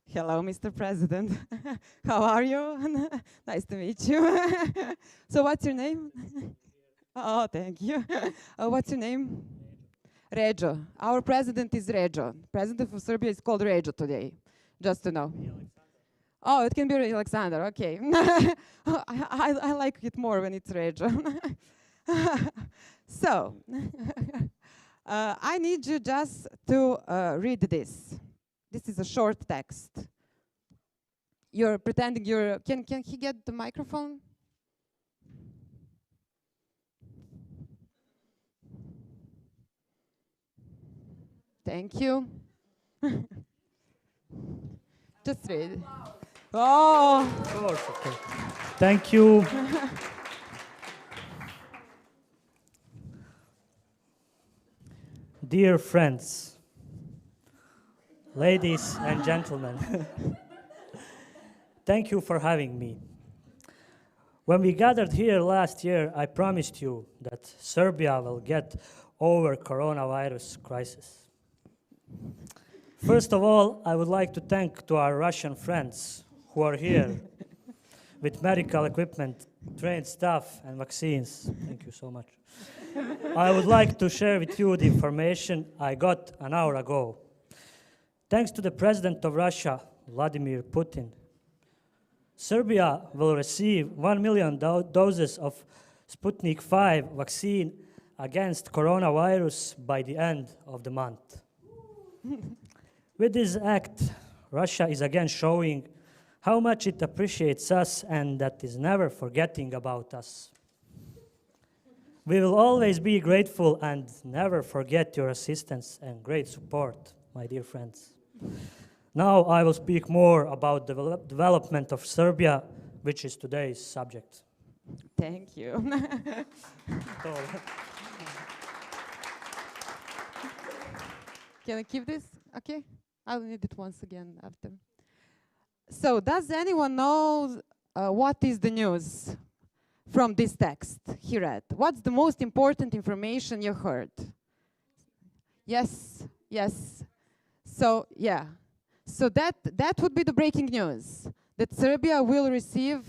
Hello, Mr. President. How are you? Nice to meet you. So what's your name? Oh, thank you. What's your name? Reggio. Our president is Reggio. President of Serbia is called Reggio today, just to know. Oh, it can be Alexander, okay. I like it more when it's Reggio. So, I need you just to read this. This is a short text. You're pretending you're, can he get the microphone? Thank you. Just read. Oh. Of course, okay. Thank you. Dear friends, ladies and gentlemen, thank you for having me. When we gathered here last year, I promised you that Serbia will get over coronavirus crisis. First of all, I would like to thank to our Russian friends who are here with medical equipment, trained staff, and vaccines. Thank you so much. I would like to share with you the information I got an hour ago. Thanks to the President of Russia, Vladimir Putin, Serbia will receive 1 million doses of Sputnik 5 vaccine against coronavirus by the end of the month. With this act, Russia is again showing how much it appreciates us and that is never forgetting about us. We will always be grateful and never forget your assistance and great support, my dear friends. Now I will speak more about the development of Serbia, which is today's subject. Thank you. Can I keep this? Okay. I'll need it once again after. So, does anyone know what is the news from this text he read? What's the most important information you heard? Yes, yes. So, yeah. So that would be the breaking news, that Serbia will receive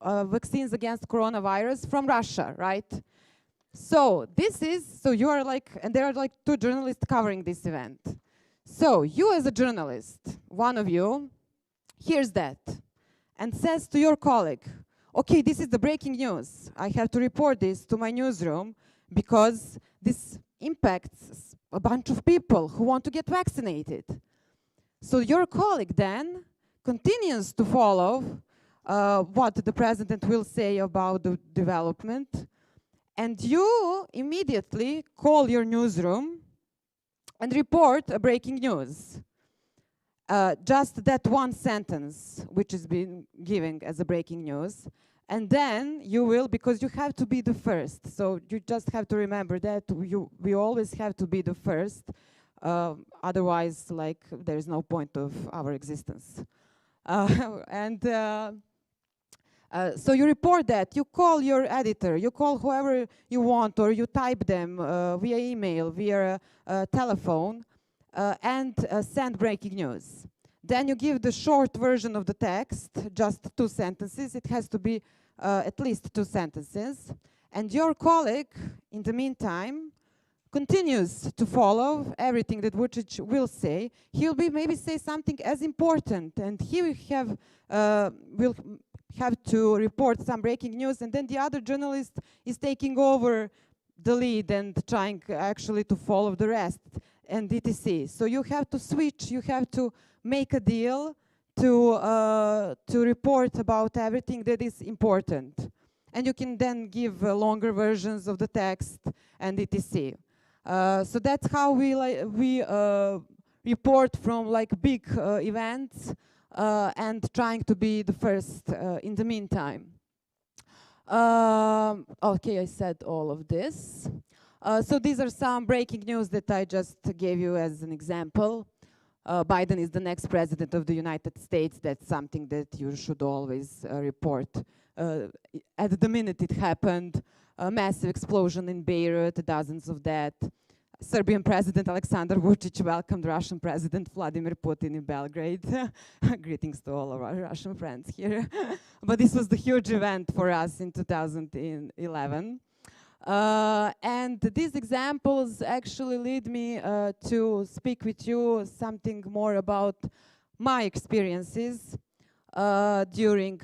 vaccines against coronavirus from Russia, right? So this is, so you are like, and there are like two journalists covering this event. So you as a journalist, one of you, hears that and says to your colleague, okay, this is the breaking news. I have to report this to my newsroom because this impacts a bunch of people who want to get vaccinated. So your colleague then continues to follow what the president will say about the development, and you immediately call your newsroom and report a breaking news. Just that one sentence, which is being given as a breaking news, and then you will, because you have to be the first, so you just have to remember that we always have to be the first, otherwise, like, there is no point of our existence. So you report that, you call your editor, you call whoever you want, or you type them via email, via telephone, and send breaking news. Then you give the short version of the text, just 2 sentences. It has to be at least 2 sentences. And your colleague, in the meantime, continues to follow everything that Vučić will say. He'll maybe say something as important, and he will have to report some breaking news, and then the other journalist is taking over the lead and trying actually to follow the rest, and etc. So you have to switch, you have to make a deal to report about everything that is important. And you can then give longer versions of the text and etc. So that's how we report from like big events and trying to be the first in the meantime. Okay, I said all of this. So these are some breaking news that I just gave you as an example. Biden is the next president of the United States. That's something that you should always report. At the minute it happened, a massive explosion in Beirut, dozens of dead. Serbian President Aleksandar Vučić welcomed Russian President Vladimir Putin in Belgrade. Greetings to all of our Russian friends here. But this was the huge event for us in 2011. And these examples actually lead me to speak with you something more about my experiences during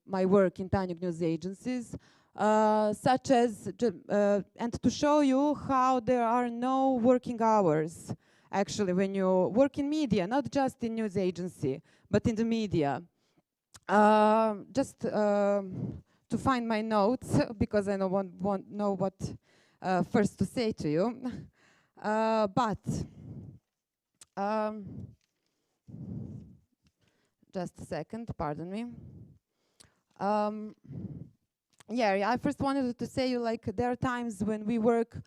my work in Tanjug news agencies. Such as, and to show you how there are no working hours, actually, when you work in media, not just in news agency, but in the media. Just to find my notes, because I won't know what first to say to you. Just a second, pardon me. Yeah, I first wanted to say, like, there are times when we work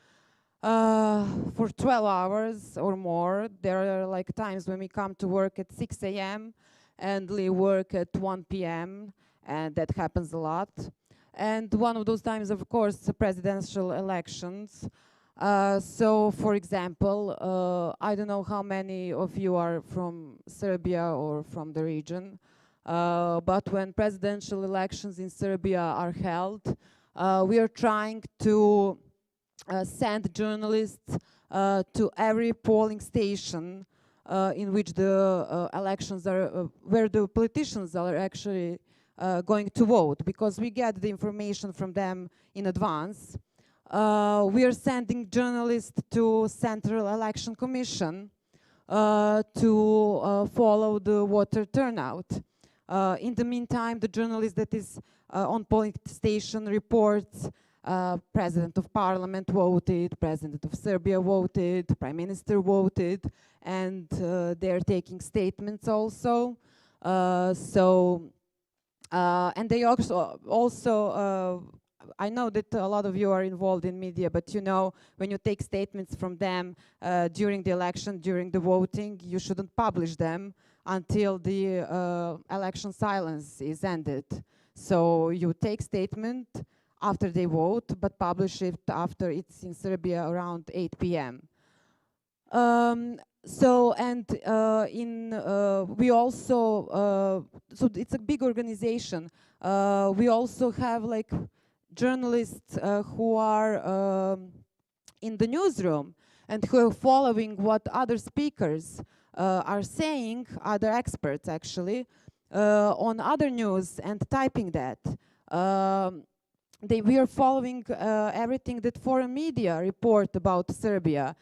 for 12 hours or more. There are like times when we come to work at 6 a.m. and leave work at 1 p.m. and that happens a lot. And one of those times, of course, the presidential elections. So, for example, I don't know how many of you are from Serbia or from the region. But when presidential elections in Serbia are held, we are trying to send journalists to every polling station in which the elections are, where the politicians are actually going to vote, because we get the information from them in advance. We are sending journalists to Central Election Commission to follow the voter turnout. In the meantime, the journalist that is on polling station reports President of Parliament voted, President of Serbia voted, Prime Minister voted, and they're taking statements also. And they also I know that a lot of you are involved in media, but you know, when you take statements from them during the election, during the voting, you shouldn't publish them until the election silence is ended. So you take statement after they vote, but publish it after it's in Serbia around 8 p.m. We also, so it's a big organization. We also have like journalists who are in the newsroom and who are following what other speakers are saying, other experts actually, on other news and typing that. We are following everything that foreign media report about Serbia.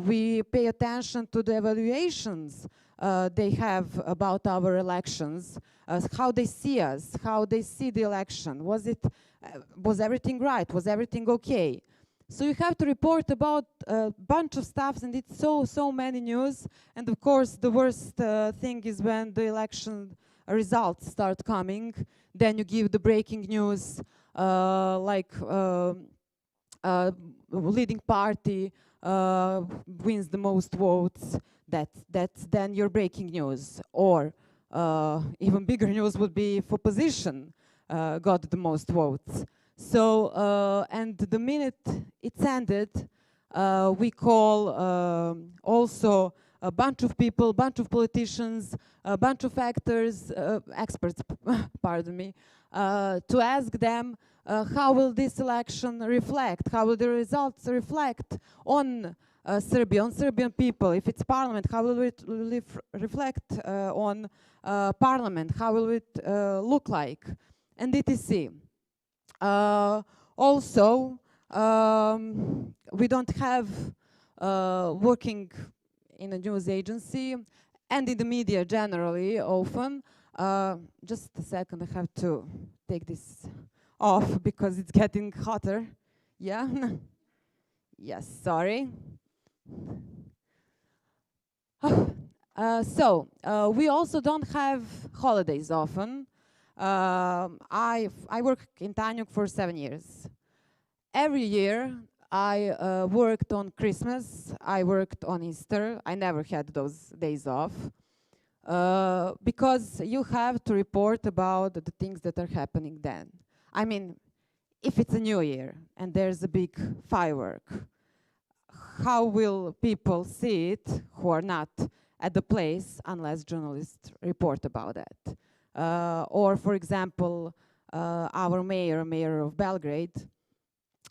We pay attention to the evaluations they have about our elections, how they see us, how they see the election. Was everything right? Was everything okay? So you have to report about a bunch of stuff, and it's so many news. And of course, the worst thing is when the election results start coming. Then you give the breaking news, like leading party wins the most votes. That's then your breaking news. Or even bigger news would be if opposition got the most votes. So, and the minute it's ended, we call also a bunch of people, a bunch of politicians, a bunch of actors, experts, pardon me, to ask them how will this election reflect, how will the results reflect on Serbia, on Serbian people. If it's parliament, how will it reflect on parliament, how will it look like, and etc. Also, we don't have working in a news agency and in the media generally often. Just a second, I have to take this off because it's getting hotter. Yeah? Yes, sorry. We also don't have holidays often. I work in Tanjug for 7 years. Every year, I worked on Christmas, I worked on Easter. I never had those days off. Because you have to report about the things that are happening then. I mean, if it's a new year and there's a big firework, how will people see it who are not at the place unless journalists report about it? Or, for example, our mayor of Belgrade,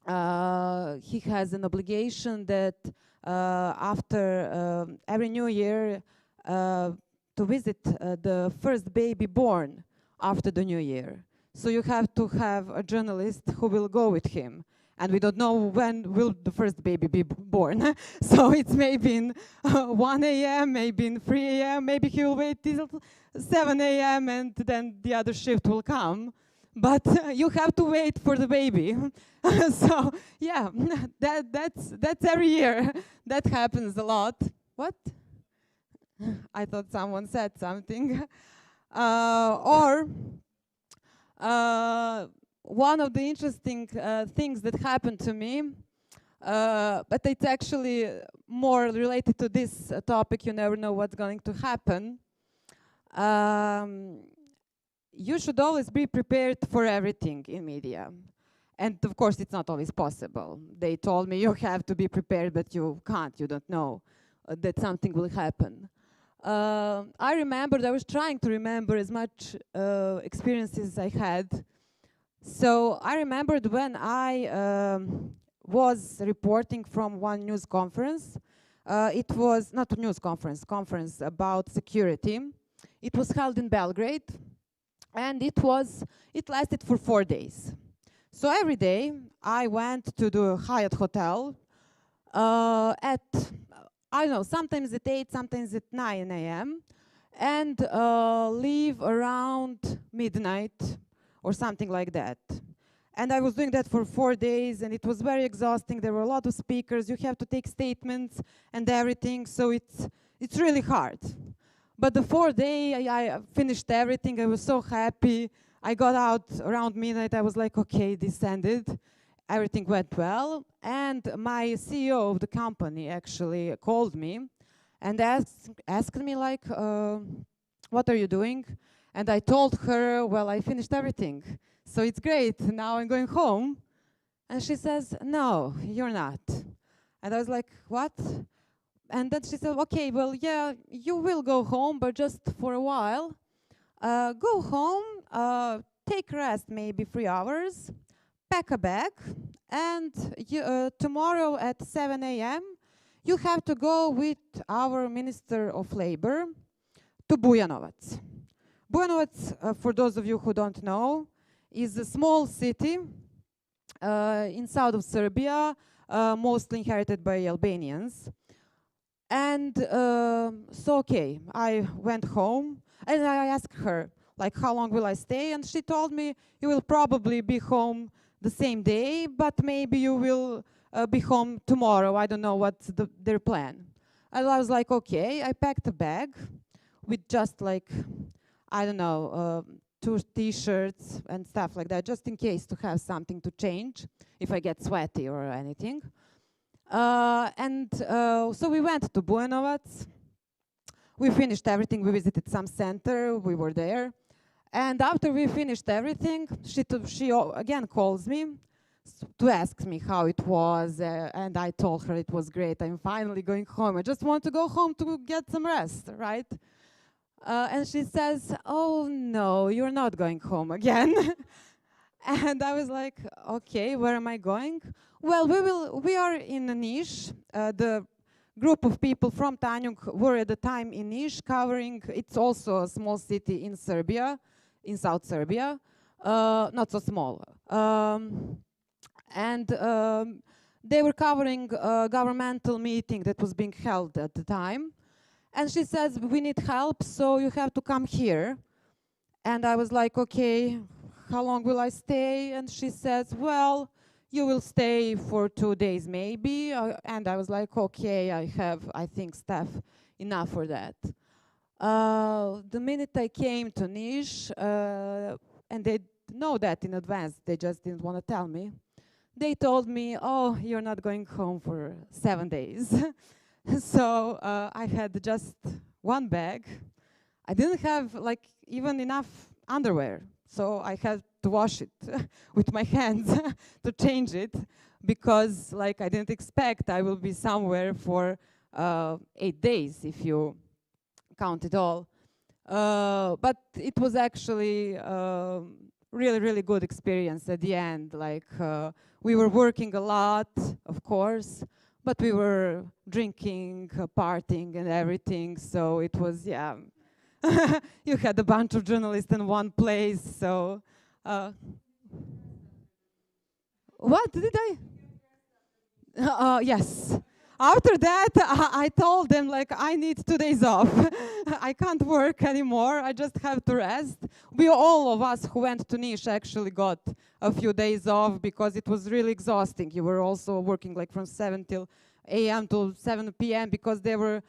he has an obligation that after every new year to visit the first baby born after the new year. So you have to have a journalist who will go with him. And we don't know when will the first baby be born. So it's maybe in 1 a.m., maybe in 3 a.m., maybe he will wait till 7 a.m. and then the other shift will come. But you have to wait for the baby. So yeah, that's every year. That happens a lot. What? I thought someone said something. One of the interesting things that happened to me, but it's actually more related to this topic, you never know what's going to happen. You should always be prepared for everything in media. And of course, it's not always possible. They told me you have to be prepared, but you can't, you don't know that something will happen. I remembered, I was trying to remember as much experiences I had. So I remembered when I was reporting from one news conference. It was not a news conference about security. It was held in Belgrade, and it lasted for 4 days. So every day I went to the Hyatt Hotel at, I don't know, sometimes at 8, sometimes at 9 a.m. and leave around midnight or something like that. And I was doing that for 4 days, and it was very exhausting. There were a lot of speakers. You have to take statements and everything, so it's really hard. But the 4th day, I finished everything. I was so happy. I got out around midnight. I was like, okay, this ended. Everything went well. And my CEO of the company actually called me and asked me, like, what are you doing? And I told her, well, I finished everything. So it's great. Now I'm going home. And she says, no, you're not. And I was like, what? And then she said, okay, well, yeah, you will go home, but just for a while. Go home, take rest, maybe 3 hours, pack a bag, and tomorrow at 7 a.m., you have to go with our Minister of Labor to Bujanovac. Bujanovac, for those of you who don't know, is a small city in south of Serbia, mostly inherited by Albanians. And so, okay, I went home and I asked her, like, how long will I stay? And she told me, you will probably be home the same day, but maybe you will be home tomorrow. I don't know what's their plan. And I was like, okay. I packed a bag with just like, I don't know, 2 t-shirts and stuff like that, just in case to have something to change if I get sweaty or anything. So we went to Bujanovac. We finished everything. We visited some center. We were there. And after we finished everything, she again calls me to ask me how it was. And I told her it was great. I'm finally going home. I just want to go home to get some rest, right? And she says, oh, no, you're not going home again. And I was like, okay, where am I going? Well, we are in Niš. The group of people from Tanjug were at the time in Niš, covering, it's also a small city in Serbia, in South Serbia, not so small. They were covering a governmental meeting that was being held at the time. And she says, we need help, so you have to come here. And I was like, okay, how long will I stay? And she says, well, you will stay for 2 days maybe. And I was like, okay, I have, I think, staff enough for that. The minute I came to Niš, and they know that in advance, they just didn't want to tell me. they told me, oh, you're not going home for 7 days. So I had just one bag. I didn't have like even enough underwear, so I had to wash it with my hands to change it, because like I didn't expect I will be somewhere for 8 days if you count it all. But it was actually really, really good experience at the end. Like we were working a lot, of course, but we were drinking, partying and everything. So it was, yeah, you had a bunch of journalists in one place. So what did I? Yes. After that, I told them, like, I need 2 days off. I can't work anymore. I just have to rest. All of us who went to Niš actually got a few days off because it was really exhausting. You were also working like from 7 a.m. to 7 p.m. because they were,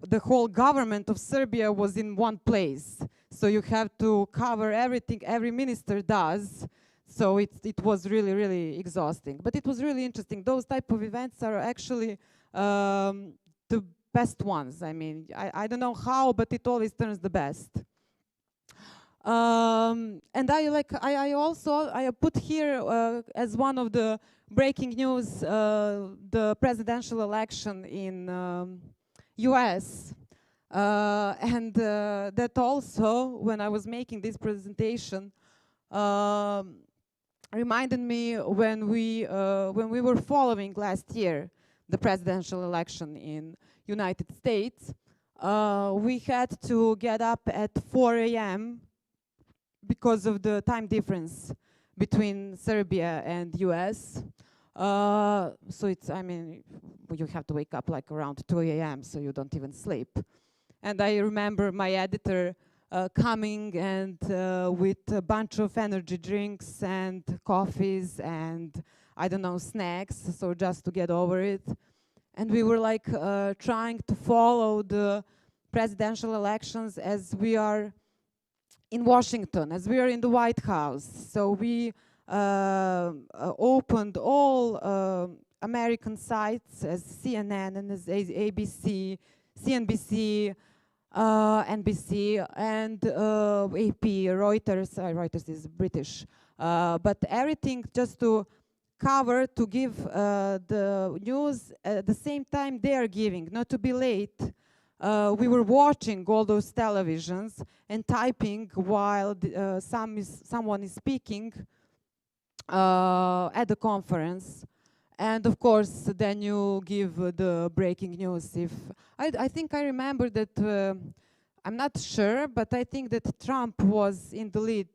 the whole government of Serbia was in one place. So you have to cover everything every minister does. So it was really, really exhausting. But it was really interesting. Those type of events are actually the best ones. I mean, I don't know how, but it always turns the best. And I also put here as one of the breaking news the presidential election in US. And that also, when I was making this presentation, reminded me when we were following last year the presidential election in United States. We had to get up at 4 a.m. because of the time difference between Serbia and US. So it's, I mean, you have to wake up like around 2 a.m. so you don't even sleep. And I remember my editor coming and with a bunch of energy drinks and coffees and I don't know, snacks, so just to get over it. And we were like trying to follow the presidential elections as we are in Washington, as we are in the White House. So we opened all American sites as CNN and as ABC, CNBC, NBC, and AP, Reuters. Reuters is British. But everything just to cover, to give the news at the same time they are giving, not to be late. We were watching all those televisions and typing while someone is speaking at the conference. And of course, then you give the breaking news. If I think I remember that, I'm not sure, but I think that Trump was in the lead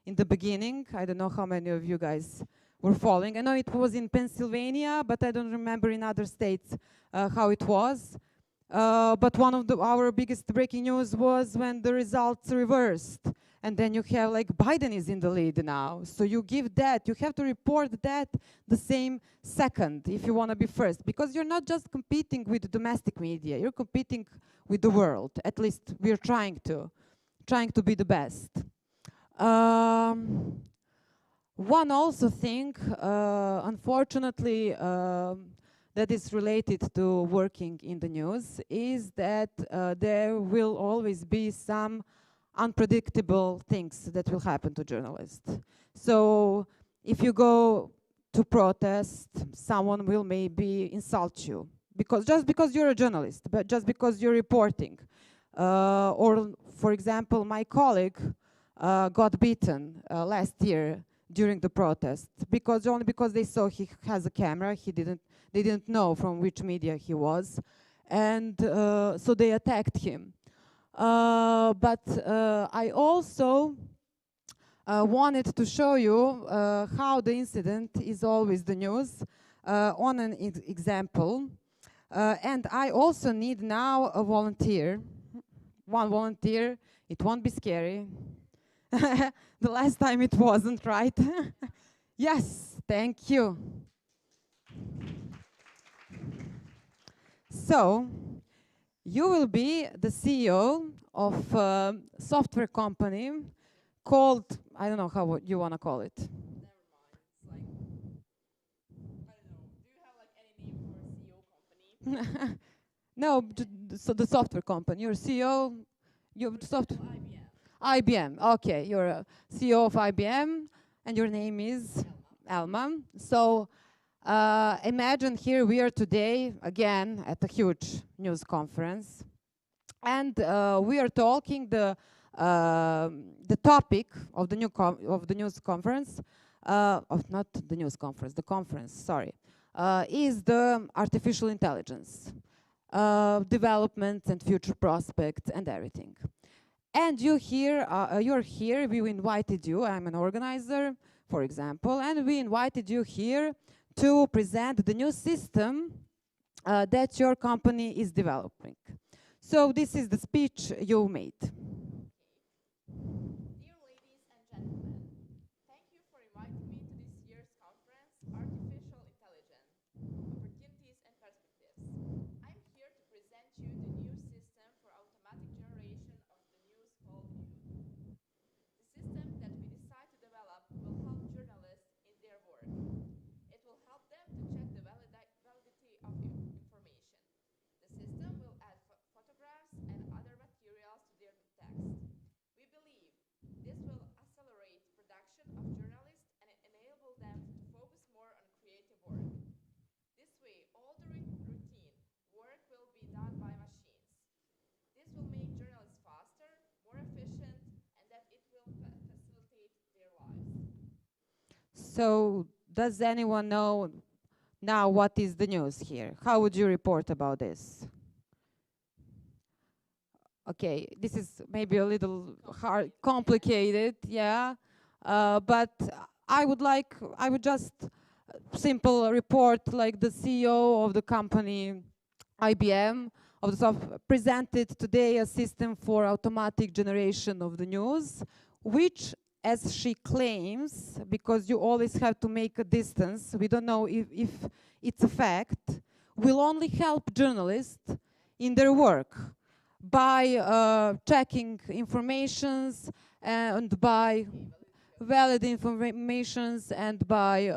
in the beginning. I don't know how many of you guys were following. I know it was in Pennsylvania, but I don't remember in other states how it was. But one of our biggest breaking news was when the results reversed. And then you have like Biden is in the lead now. So you give that, you have to report that the same second if you want to be first. Because you're not just competing with domestic media, you're competing with the world. At least we're trying to be the best. One also thing, unfortunately, that is related to working in the news is that there will always be some unpredictable things that will happen to journalists. So if you go to protest, someone will maybe insult you just because you're a journalist, but just because you're reporting. Or for example, my colleague got beaten last year during the protest only because they saw he has a camera. They didn't know from which media he was, and so they attacked him. But I also wanted to show you how the incident is always the news on an example. And I also need now a volunteer. One volunteer. It won't be scary. The last time it wasn't, right? Yes, thank you. So, you will be the CEO of a software company called, I don't know how you want to call it. No, so the software company. You're CEO. You software. IBM. Okay, you're a CEO of IBM, and your name is Elma. So imagine here we are today again at a huge news conference, and we are talking the topic of the news conference, of not the news conference, the conference. Sorry, is the artificial intelligence development and future prospects and everything. And you're here. We invited you. I'm an organizer, for example, and we invited you here to present the new system that your company is developing. So this is the speech you made. Dear ladies and gentlemen, thank you for inviting me to this year's conference, Artificial Intelligence, Opportunities and Perspectives. I'm here to present you the new system for automatic generation of the news called You. The system that we decide to develop will help journalists in their work. It will help them to check the validity of information. The system will add photographs and other materials to their text. We believe this will accelerate production of journalists and enable them to focus more on creative work. This way, all the routine work will be done by machines. This will make journalists faster, more efficient, and that it will facilitate their lives. So does anyone know now what is the news here? How would you report about this? Okay, this is maybe a little hard, complicated, yeah. But I would just simple report like the CEO of the company IBM of the software presented today a system for automatic generation of the news, which, as she claims, because you always have to make a distance, we don't know if it's a fact, will only help journalists in their work by checking informations and by valid informations and by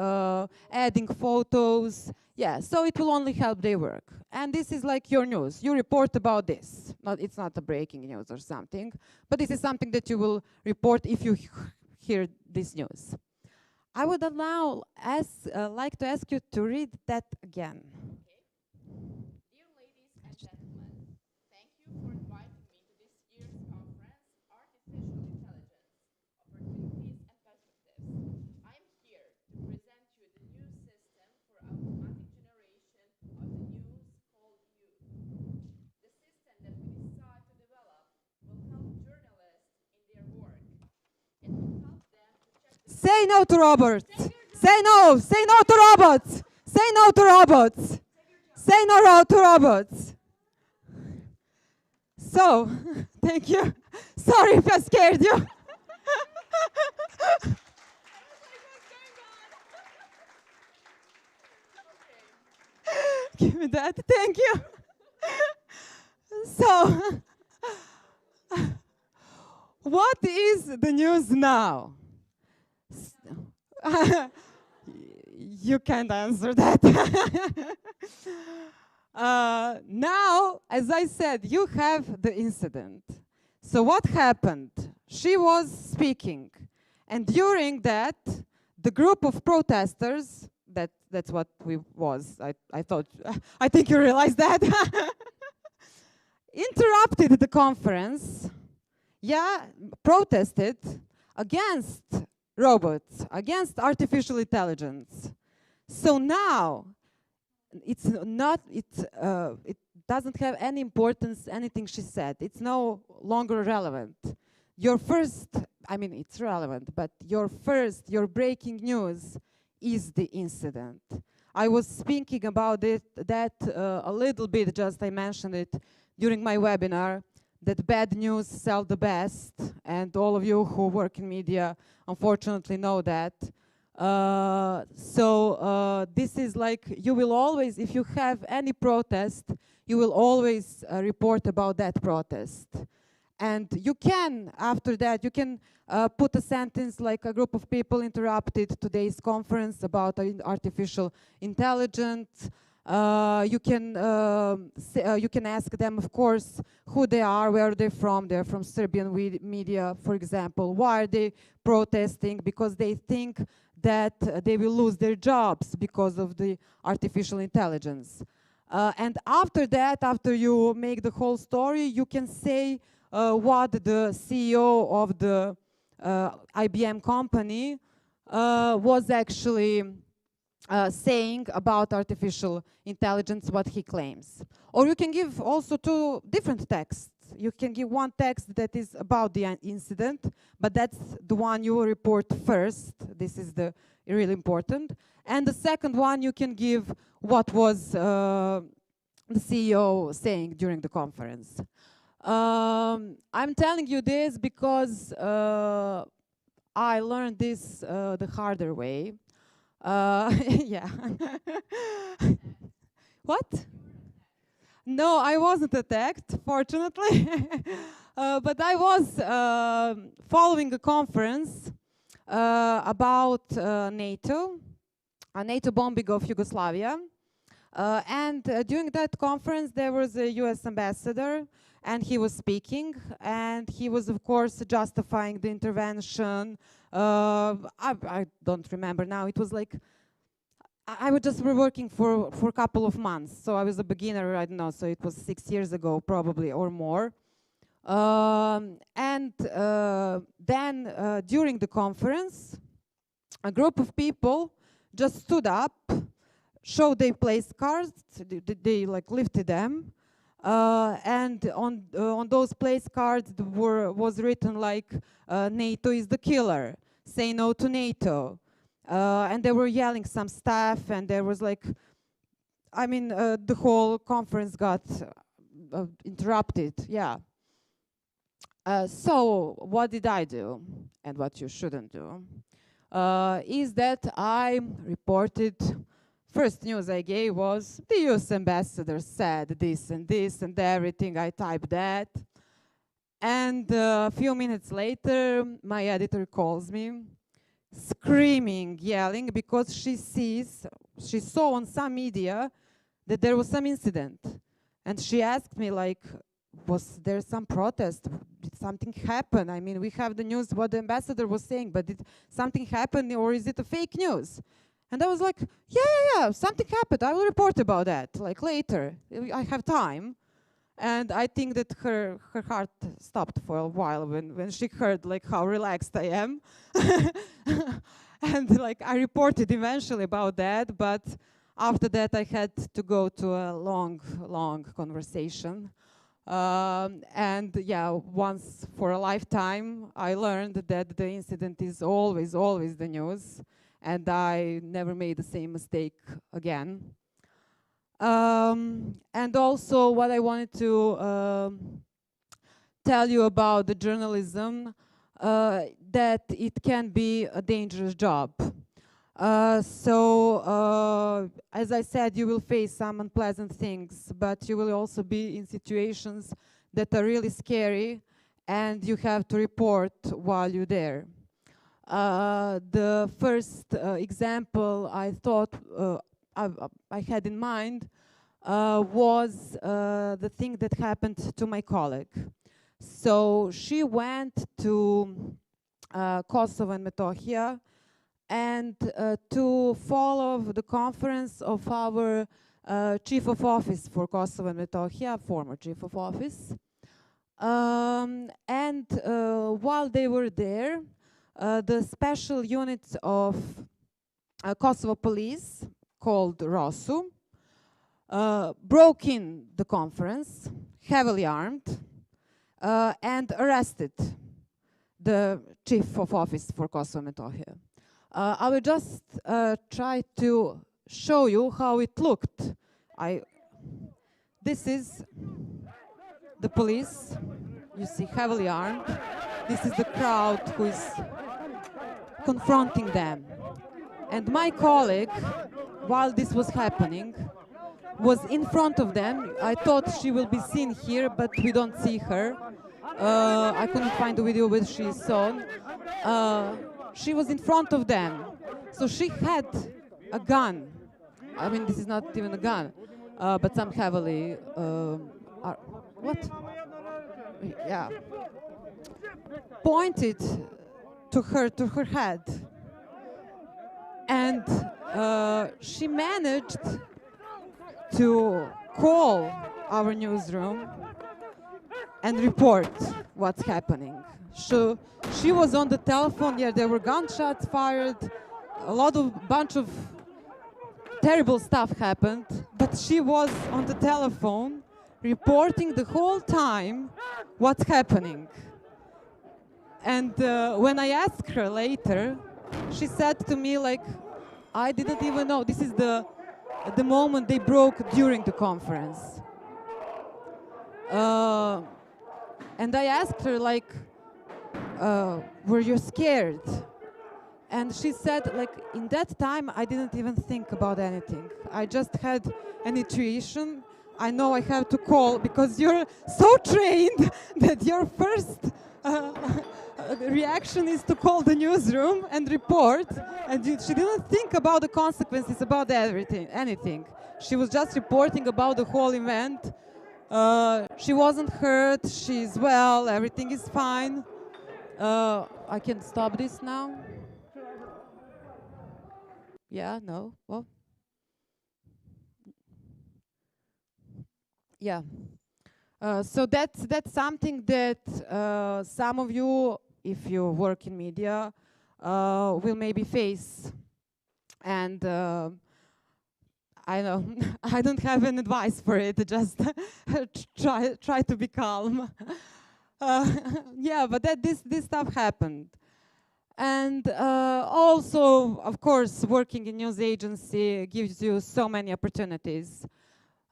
adding photos. Yeah, so it will only help their work. And this is like your news. You report about this. It's not a breaking news or something, but this is something that you will report if you hear this news. I would like to ask you to read that again. Dear ladies and gentlemen, thank you for inviting me to this year's conference, Artificial Intelligence, Opportunities and Perspectives. I'm here to present you the new system for automatic generation of the news called You. The system that we decide to develop will help journalists in their work. It will help them to check the Say no to robots. Say no. Say no to robots. Say no to robots. Say no to robots. So, thank you. Sorry if I scared you. Give me that. Thank you. So, what is the news now? You can't answer that. Now, as I said, you have the incident. So what happened? She was speaking, and during that, the group of protesters, that's what we was, I think you realize that, interrupted the conference, protested against robots, against artificial intelligence. So now, it doesn't have any importance, anything she said. It's no longer relevant. It's relevant, but your breaking news is the incident. I was speaking about that a little bit, I mentioned it during my webinar, that bad news sell the best, and all of you who work in media unfortunately know that. This is like, you will always, if you have any protest, you will always report about that protest. And you can, after that, you can put a sentence like a group of people interrupted today's conference about artificial intelligence. You can ask them, of course, who they are, where they're from. They're from Serbian media, for example. Why are they protesting? Because they think that they will lose their jobs because of the artificial intelligence. And after that, after you make the whole story, you can say what the CEO of the IBM company was actually saying about artificial intelligence, what he claims. Or you can give also two different texts. You can give one text that is about the incident, but that's the one you report first. This is the really important. And the second one, you can give what was the CEO saying during the conference. I'm telling you this because I learned this the harder way. Yeah. What? No, I wasn't attacked, fortunately. But I was following a conference about NATO, a NATO bombing of Yugoslavia. And during that conference, there was a US ambassador, and he was speaking, and he was, of course, justifying the intervention. I don't remember now. It was like, I was just working for a couple of months, so I was a beginner, I don't know, so it was 6 years ago probably or more. Then during the conference, a group of people just stood up, showed their place cards, they like lifted them, and on those place cards was written like NATO is the killer, say no to NATO. And they were yelling some stuff, and there was like, I mean, the whole conference got interrupted, yeah. So what did I do, and what you shouldn't do, is that I reported, first news I gave was, the US ambassador said this and everything, I typed that. And a few minutes later, my editor calls me, screaming, yelling, because she saw on some media that there was some incident. And she asked me, like, was there some protest? Did something happen? I mean, we have the news, what the ambassador was saying, but did something happen, or is it a fake news? And I was like, yeah, something happened. I will report about that, like, later. I have time. And I think that her heart stopped for a while when she heard like how relaxed I am. And like I reported eventually about that, but after that I had to go to a long conversation. And yeah, once for a lifetime, I learned that the incident is always the news, and I never made the same mistake again. And also what I wanted to tell you about the journalism, that it can be a dangerous job. As I said, you will face some unpleasant things, but you will also be in situations that are really scary, and you have to report while you're there. The first example I thought I had in mind was the thing that happened to my colleague. So she went to Kosovo and Metohija and to follow the conference of our chief of office for Kosovo and Metohija, former chief of office. And while they were there, the special units of Kosovo police, called ROSU, broke in the conference, heavily armed, and arrested the chief of office for Kosovo and Metohija. I will just try to show you how it looked. This is the police, you see, heavily armed. This is the crowd who is confronting them. And my colleague, while this was happening, was in front of them. I thought she will be seen here, but we don't see her. I couldn't find the video where she saw. She was in front of them. So she had a gun. I mean, this is not even a gun, but some heavily, are, what? Yeah. Pointed to her head. And she managed to call our newsroom and report what's happening. She was on the telephone. Yeah, there were gunshots fired. Bunch of terrible stuff happened. But she was on the telephone reporting the whole time what's happening. And when I asked her later, she said to me, like, I didn't even know. This is the moment they broke during the conference. And I asked her, like, were you scared? And she said, like, in that time, I didn't even think about anything. I just had an intuition. I know I have to call because you're so trained that your first reaction is to call the newsroom and report. And she didn't think about the consequences, about anything. She was just reporting about the whole event. She wasn't hurt. She's well. Everything is fine. I can stop this now. Yeah, no, well. Yeah. So that's something that some of you, if you work in media, will maybe face. And I know I don't have an advice for it. Just try to be calm. Yeah, but this stuff happened. And also, of course, working in news agency gives you so many opportunities.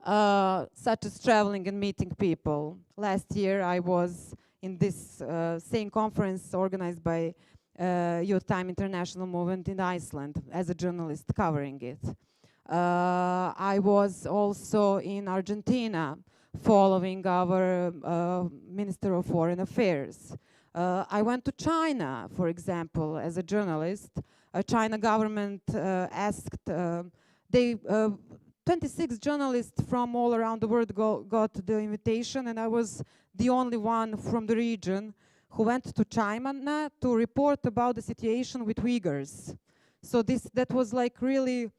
Such as traveling and meeting people. Last year I was in this same conference organized by Youth Time International Movement in Iceland as a journalist covering it. I was also in Argentina following our Minister of Foreign Affairs. I went to China, for example, as a journalist. China government asked, 26 journalists from all around the world got the invitation, and I was the only one from the region who went to China to report about the situation with Uyghurs. So that was like really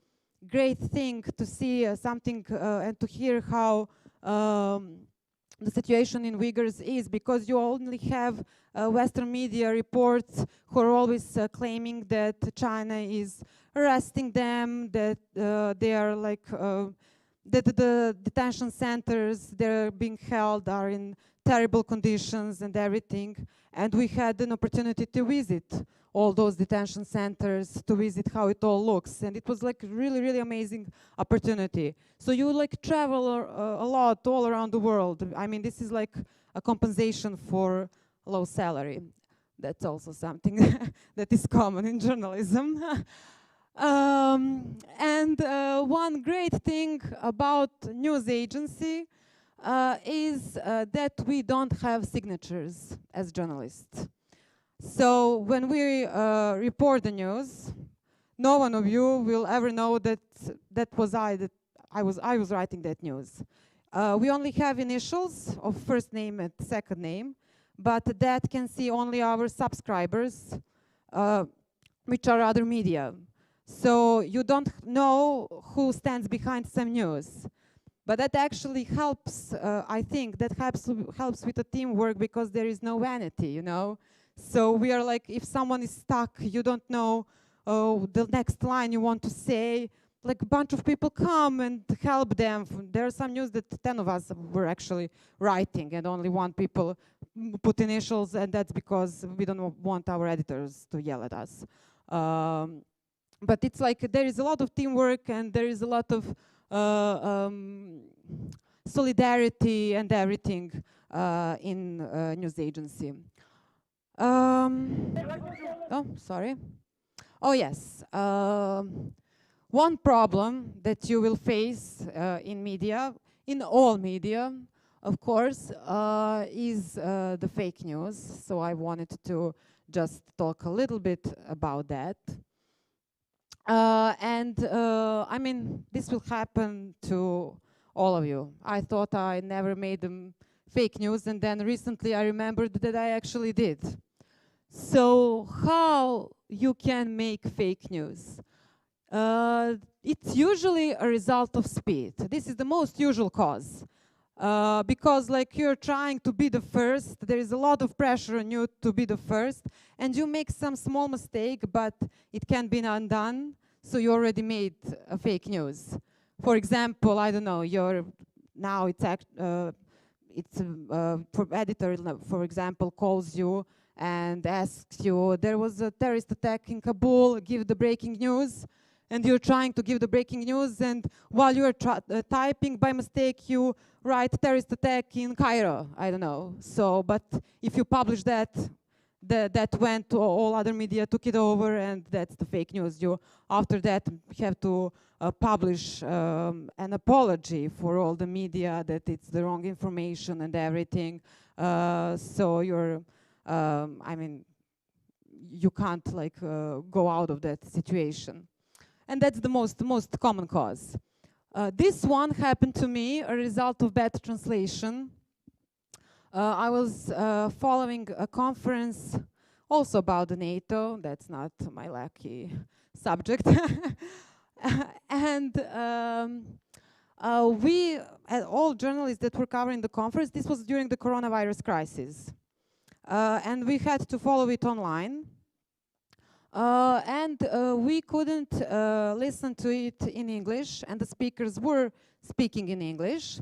great thing to see something and to hear how the situation in Uyghurs is, because you only have Western media reports who are always claiming that China is arresting them, that they are like, that the detention centers they're being held are in terrible conditions and everything. And we had an opportunity to visit all those detention centers, to visit how it all looks. And it was like really, really amazing opportunity. So you like travel a lot all around the world. I mean, this is like a compensation for low salary. That's also something that is common in journalism. And one great thing about news agency is that we don't have signatures as journalists. So when we report the news, no one of you will ever know that I was writing that news. We only have initials of first name and second name, but that can see only our subscribers, which are other media. So you don't know who stands behind some news. But that actually helps, I think, that helps with the teamwork, because there is no vanity, you know? So we are like, if someone is stuck, you don't know the next line you want to say, like a bunch of people come and help them. There are some news that 10 of us were actually writing, and only one people put initials, and that's because we don't want our editors to yell at us. But it's like there is a lot of teamwork, and there is a lot of solidarity and everything in news agency. Oh, sorry. Oh, yes. One problem that you will face in media, in all media, of course, is the fake news. So I wanted to just talk a little bit about that. I mean, this will happen to all of you. I thought I never made fake news, and then recently I remembered that I actually did. So how you can make fake news? It's usually a result of speed. This is the most usual cause. Because like you're trying to be the first, there is a lot of pressure on you to be the first, and you make some small mistake, but it can be undone, so you already made a fake news. For example, I don't know, now for editor, for example, calls you and asks you, there was a terrorist attack in Kabul, give the breaking news. And you're trying to give the breaking news, and while you're typing, by mistake, you write terrorist attack in Cairo, I don't know. So, but if you publish that, that went to all other media, took it over, and that's the fake news. You, after that, have to publish an apology for all the media that it's the wrong information and everything. So you're, I mean, you can't like go out of that situation. And that's the most common cause. This one happened to me, a result of bad translation. I was following a conference also about the NATO. That's not my lucky subject. And we, all journalists that were covering the conference, this was during the coronavirus crisis. And we had to follow it online. We couldn't listen to it in English, and the speakers were speaking in English,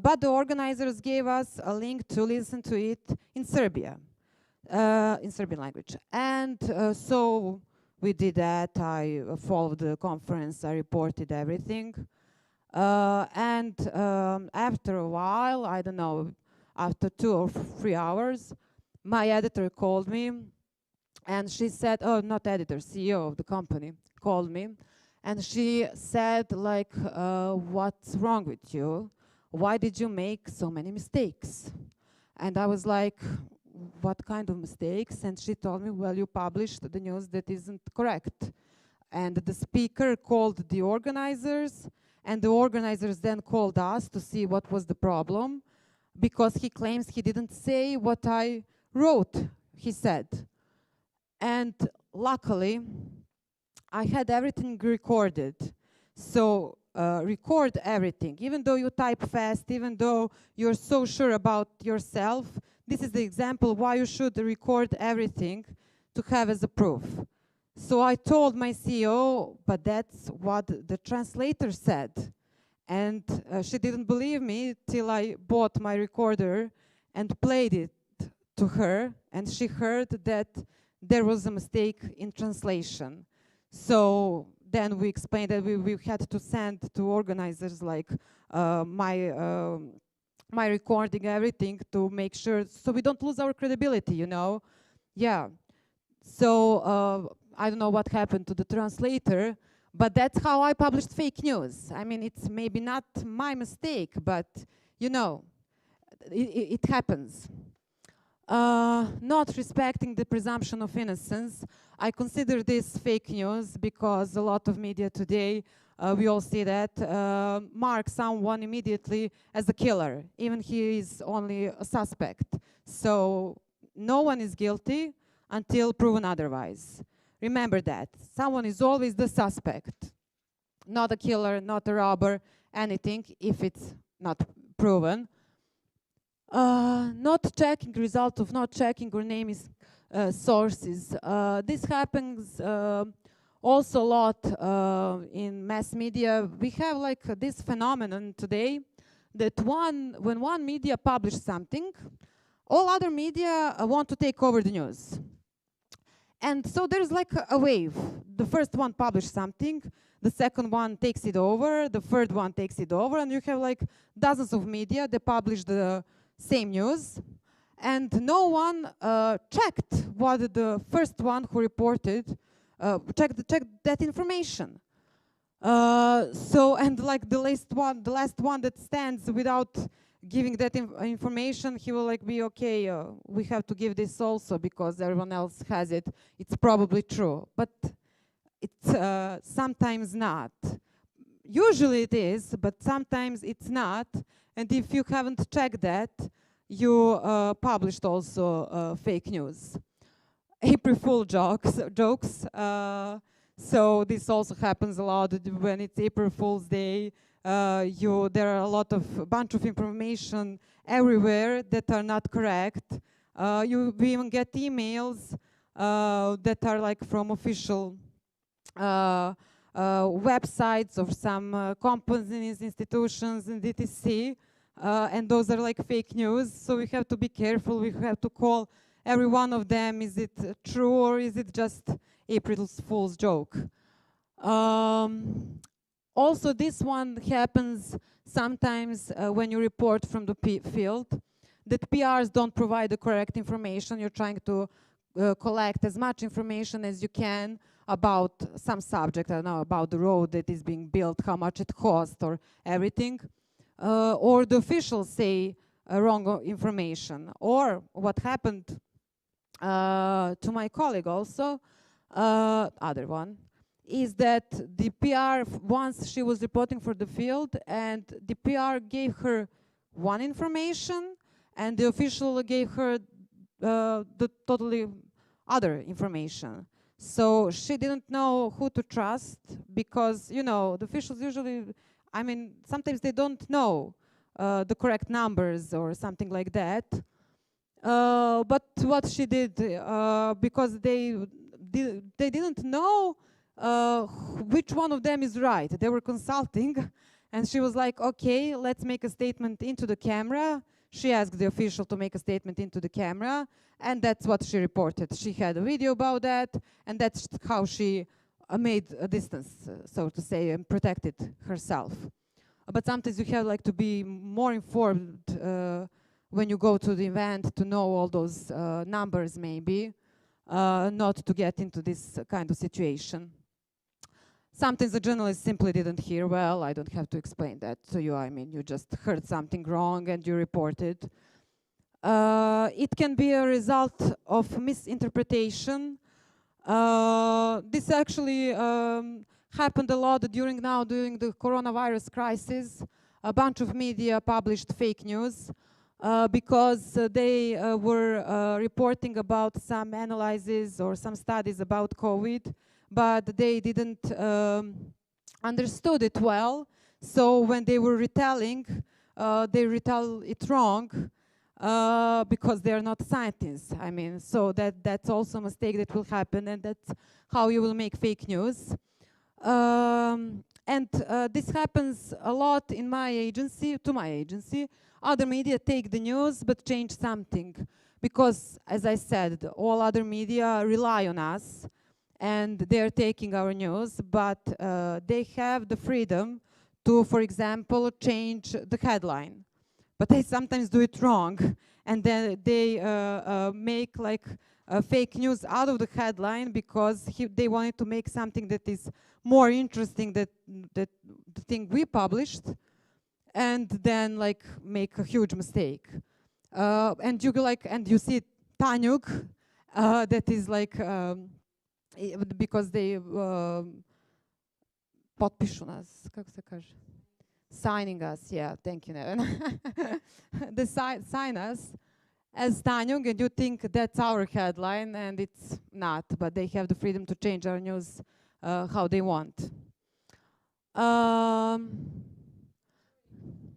but the organizers gave us a link to listen to it in Serbia, in Serbian language. And so we did that. I followed the conference, I reported everything. After a while, I don't know, after 2 or 3 hours, my editor called me. And she said, oh, not editor, CEO of the company, called me. And she said, like, what's wrong with you? Why did you make so many mistakes? And I was like, what kind of mistakes? And she told me, well, you published the news that isn't correct. And the speaker called the organizers, and the organizers then called us to see what was the problem, because he claims he didn't say what I wrote, he said. And luckily, I had everything recorded. So record everything. Even though you type fast, even though you're so sure about yourself, this is the example why you should record everything to have as a proof. So I told my CEO, but that's what the translator said. And she didn't believe me till I bought my recorder and played it to her. And she heard that there was a mistake in translation. So then we explained that we had to send to organizers like my recording, everything, to make sure, so we don't lose our credibility, you know? Yeah. So I don't know what happened to the translator, but that's how I published fake news. I mean, it's maybe not my mistake, but you know, it happens. Not respecting the presumption of innocence. I consider this fake news because a lot of media today, we all see that, mark someone immediately as a killer, even he is only a suspect. So no one is guilty until proven otherwise. Remember that. Someone is always the suspect, not a killer, not a robber, anything, if it's not proven. Not checking, result of not checking or name is sources. This happens also a lot in mass media. We have like this phenomenon today that when one media publishes something, all other media want to take over the news. And so there's like a wave. The first one publishes something, the second one takes it over, the third one takes it over, and you have like dozens of media that publish the same news, and no one checked what the first one who reported, checked that information. And like the last one that stands without giving that information, he will like be okay. We have to give this also because everyone else has it. It's probably true, but it's sometimes not. Usually it is, but sometimes it's not. And if you haven't checked that, you published also fake news. April Fool jokes. So this also happens a lot when it's April Fool's Day. There are a bunch of information everywhere that are not correct. We even get emails that are like from official websites of some companies, institutions, and etc. And those are like fake news. So we have to be careful. We have to call every one of them. Is it true or is it just April Fool's joke? Also, this one happens sometimes when you report from the field, that PRs don't provide the correct information. You're trying to collect as much information as you can about some subject, I don't know, about the road that is being built, how much it cost, or everything. Or the officials say wrong information. Or what happened to my colleague also, other one, is that the PR, once she was reporting for the field, and the PR gave her one information, and the official gave her the totally other information. So she didn't know who to trust, because, you know, the officials usually, I mean, sometimes they don't know the correct numbers or something like that. But what she did, because they didn't know which one of them is right. They were consulting, and she was like, okay, let's make a statement into the camera. She asked the official to make a statement into the camera, and that's what she reported. She had a video about that, and that's how she made a distance, so to say, and protected herself. But sometimes you have like to be more informed when you go to the event, to know all those numbers maybe, not to get into this kind of situation. Sometimes the journalist simply didn't hear well. I don't have to explain that to you. I mean, you just heard something wrong and you reported. It can be a result of misinterpretation. This actually happened a lot during the coronavirus crisis. A bunch of media published fake news because they were reporting about some analyses or some studies about COVID, but they didn't understood it well. So when they were retelling, they retell it wrong because they are not scientists. I mean, so that's also a mistake that will happen, and that's how you will make fake news. This happens a lot in my agency, to my agency. Other media take the news but change something, because, as I said, all other media rely on us, and they're taking our news, but they have the freedom to, for example, change the headline. But they sometimes do it wrong, and then they make like fake news out of the headline because they wanted to make something that is more interesting than the thing we published, and then like make a huge mistake. And you see Tanjug, that is like because they potpišu nas, kako se kaže? Signing us, yeah, thank you, Neven. They sign us as Tanjug, and you think that's our headline, and it's not, but they have the freedom to change our news how they want.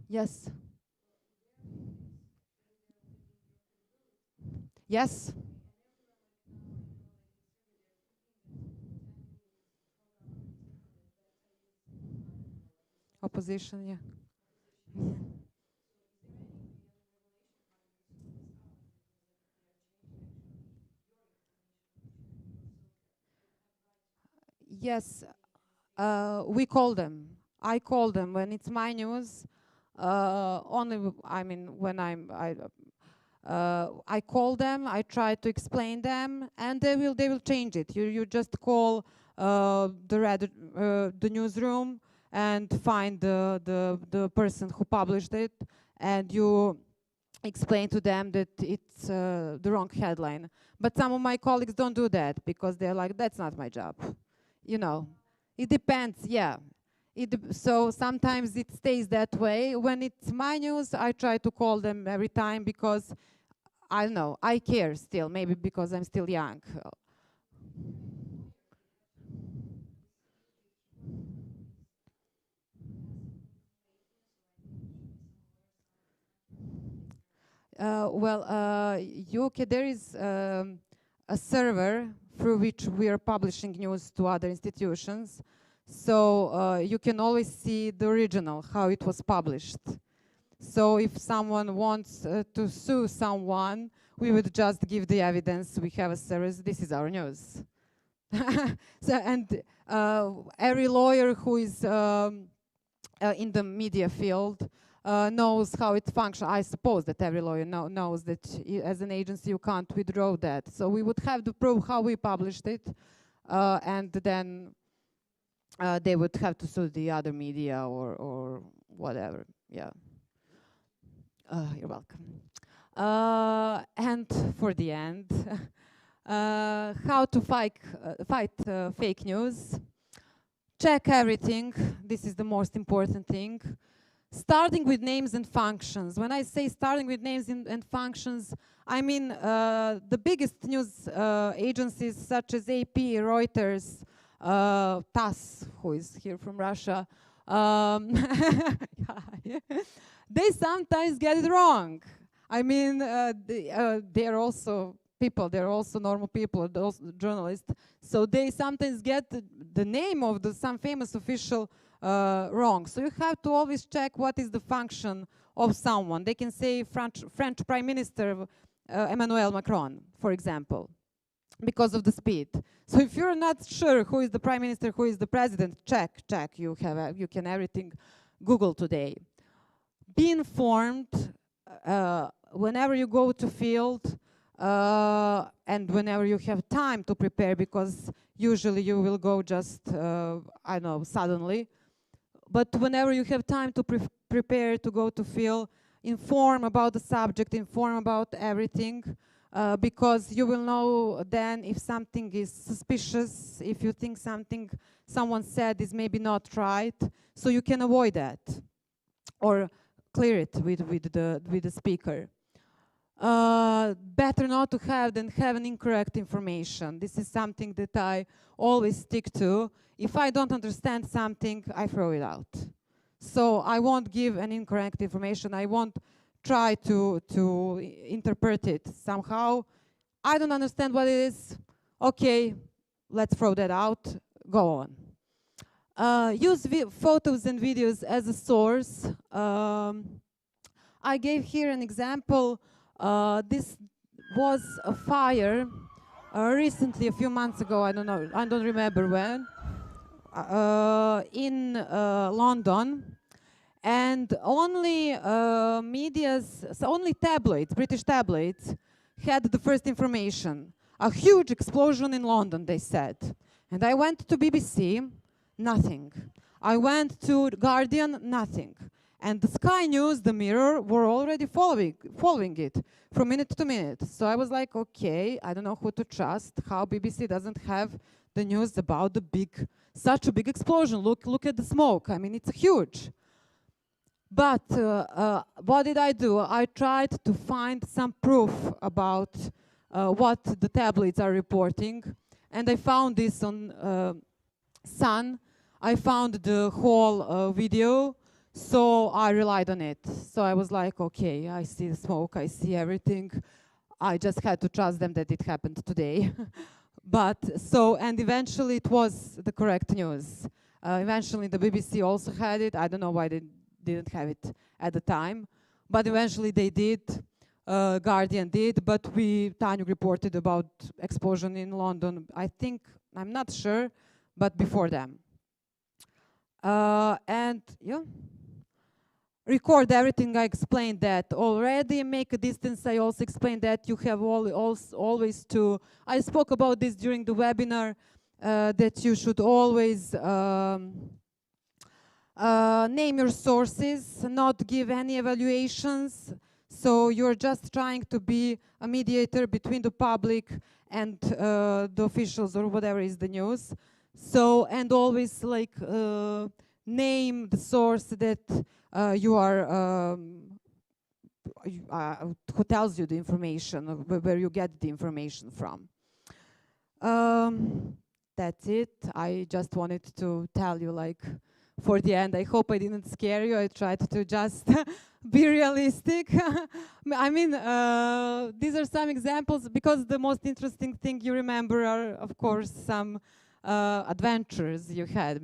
Yes. Yes. Opposition, yeah. Yes, we call them. I call them when it's my news. Only, I mean, when I call them, I try to explain them, and they will change it. You just call the newsroom and find the person who published it, and you explain to them that it's the wrong headline. But some of my colleagues don't do that because they're like, that's not my job. you know, it depends, yeah. So sometimes it stays that way. When it's my news, I try to call them every time because, I don't know, I care still, maybe because I'm still young. UK, there is a server through which we are publishing news to other institutions. So you can always see the original, how it was published. So if someone wants to sue someone, we would just give the evidence. We have a service. This is our news. Every lawyer who is in the media field knows how it functions. I suppose that every lawyer knows that as an agency you can't withdraw that. So we would have to prove how we published it, and then they would have to sue the other media or whatever. Yeah. You're welcome. And for the end, how to fight fake news. Check everything. This is the most important thing. Starting with names and functions. When I say starting with names and functions, I mean the biggest news agencies such as AP, Reuters, TASS, who is here from Russia, they sometimes get it wrong. I mean, they are also people, they're also normal people, they're also journalists, so they sometimes get the name of some famous official wrong. So you have to always check what is the function of someone. They can say French Prime Minister Emmanuel Macron, for example, because of the speed. So if you're not sure who is the Prime Minister, who is the President, check. You can everything Google today. Be informed whenever you go to field and whenever you have time to prepare, because usually you will go just, I don't know, suddenly. But whenever you have time to prepare to go to field, inform about the subject, inform about everything, because you will know then if something is suspicious, if you think someone said is maybe not right, so you can avoid that or clear it with the speaker. Better not to have than have an incorrect information. This is something that I always stick to. If I don't understand something, I throw it out. So I won't give an incorrect information. I won't try to interpret it somehow. I don't understand what it is. Okay, let's throw that out. Go on. Use photos and videos as a source. I gave here an example. This was a fire recently, a few months ago, I don't know, I don't remember when, in London. And only only tabloids, British tabloids, had the first information. A huge explosion in London, they said. And I went to BBC, nothing. I went to Guardian, nothing. And the Sky News, the Mirror, were already following it from minute to minute. So I was like, okay, I don't know who to trust, how BBC doesn't have the news about such a big explosion. Look at the smoke. I mean, it's huge. But what did I do? I tried to find some proof about what the tabloids are reporting. And I found this on Sun. I found the whole video. So I relied on it. So I was like, okay, I see the smoke, I see everything. I just had to trust them that it happened today. And eventually it was the correct news. Eventually the BBC also had it. I don't know why they didn't have it at the time, but eventually they did. Guardian did, but Tanya reported about explosion in London. I think, I'm not sure, but before them. Record everything. I explained that already. Make a distance. I also explained that you have always to. I spoke about this during the webinar, that you should always name your sources, not give any evaluations. So you're just trying to be a mediator between the public and the officials or whatever is the news. So, and always like name the source that you are, who tells you the information, where you get the information from. That's it. I just wanted to tell you, like, for the end, I hope I didn't scare you. I tried to just be realistic. I mean, these are some examples, because the most interesting thing you remember are, of course, some adventures you had,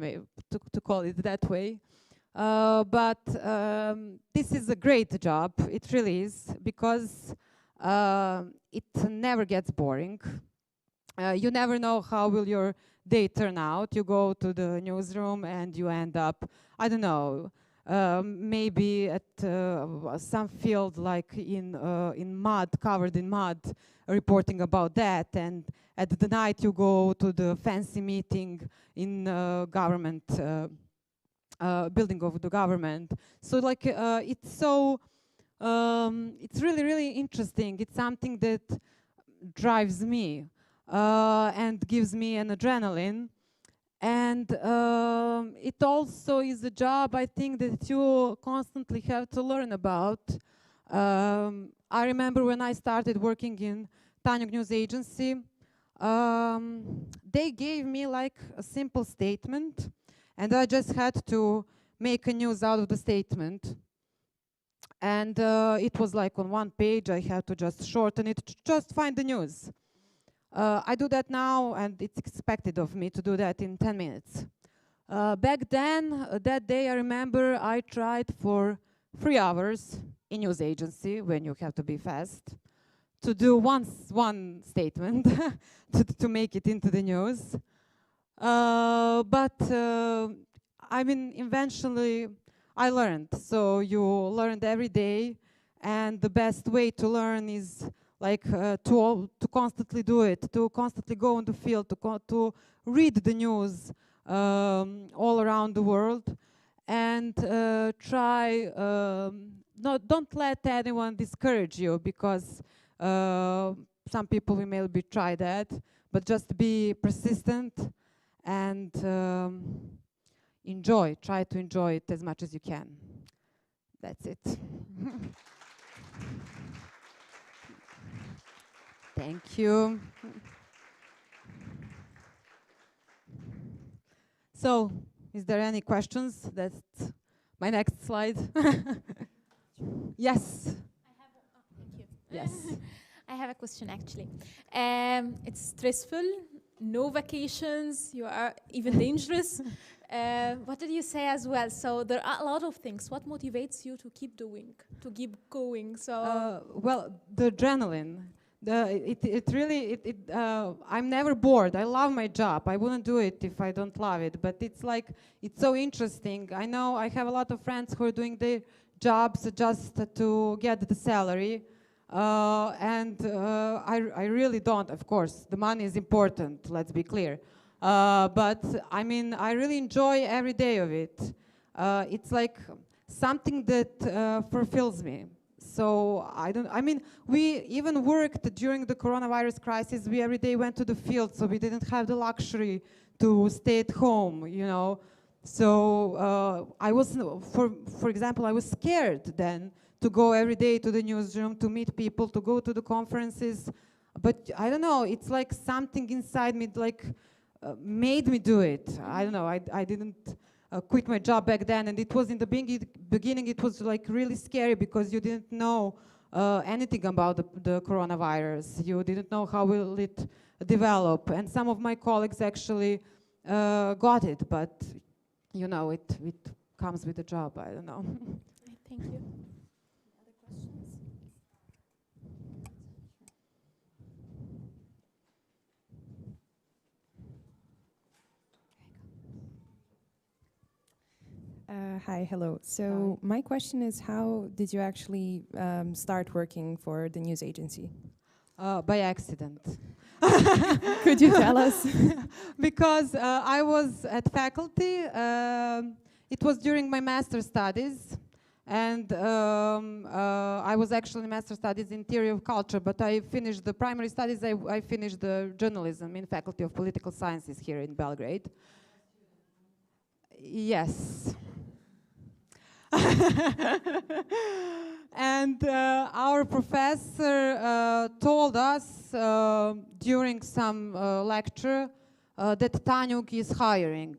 to call it that way. But this is a great job. It really is, because it never gets boring. You never know how will your day turn out. You go to the newsroom and you end up, I don't know, maybe at some field like in mud, covered in mud, reporting about that. And at the night you go to the fancy meeting in government, building of the government. So like it's so, it's really, really interesting. It's something that drives me. And gives me an adrenaline. And it also is a job, I think, that you constantly have to learn about. I remember when I started working in Tanjug News Agency, they gave me like a simple statement, and I just had to make a news out of the statement. And it was like on one page. I had to just shorten it to just find the news. I do that now, and it's expected of me to do that in 10 minutes. Back then, that day, I remember I tried for 3 hours in news agency, when you have to be fast, to do one statement to make it into the news. But I mean, eventually, I learned. So you learned every day, and the best way to learn is like to constantly do it, to constantly go on the field, to read the news all around the world, and try, don't let anyone discourage you, because some people will maybe try that, but just be persistent and try to enjoy it as much as you can. That's it. Thank you. So, is there any questions? That's my next slide. Yes. Thank you. Yes. I have a question, actually. It's stressful, no vacations, you are even dangerous. What did you say as well? So there are a lot of things. What motivates you to keep doing, to keep going? So well, the adrenaline. I'm never bored. I love my job. I wouldn't do it if I don't love it. But it's like, it's so interesting. I know I have a lot of friends who are doing their jobs just to get the salary. I really don't, of course. The money is important, let's be clear. But I mean, I really enjoy every day of it. It's like something that fulfills me. So we even worked during the coronavirus crisis. We every day went to the field, so we didn't have the luxury to stay at home, you know. So I was, for example, I was scared then to go every day to the newsroom, to meet people, to go to the conferences. But I don't know, it's like something inside me like made me do it. I don't know, I didn't quit my job back then, and it was in the beginning, it was like really scary because you didn't know anything about the coronavirus. You didn't know how will it develop, and some of my colleagues actually got it, but you know, it comes with the job. I don't know. Thank you. Other questions? Hi, hello. So my question is, how did you actually start working for the news agency? By accident. Could you tell us? Because I was at faculty. It was during my master's studies, And I was actually master studies in theory of culture, but I finished the primary studies. I finished the journalism in Faculty of Political Sciences here in Belgrade. Yes. And our professor told us during some lecture that Tanjug is hiring.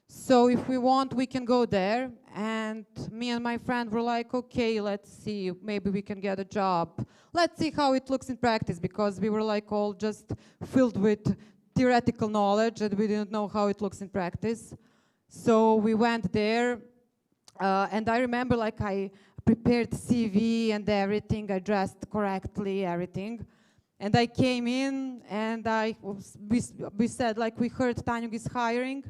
So if we want, we can go there. And me and my friend were like, okay, let's see, maybe we can get a job. Let's see how it looks in practice, because we were like all just filled with theoretical knowledge and we didn't know how it looks in practice. So we went there, and I remember like I prepared CV and everything, I dressed correctly, everything. And I came in and we said like, we heard Tanjug is hiring.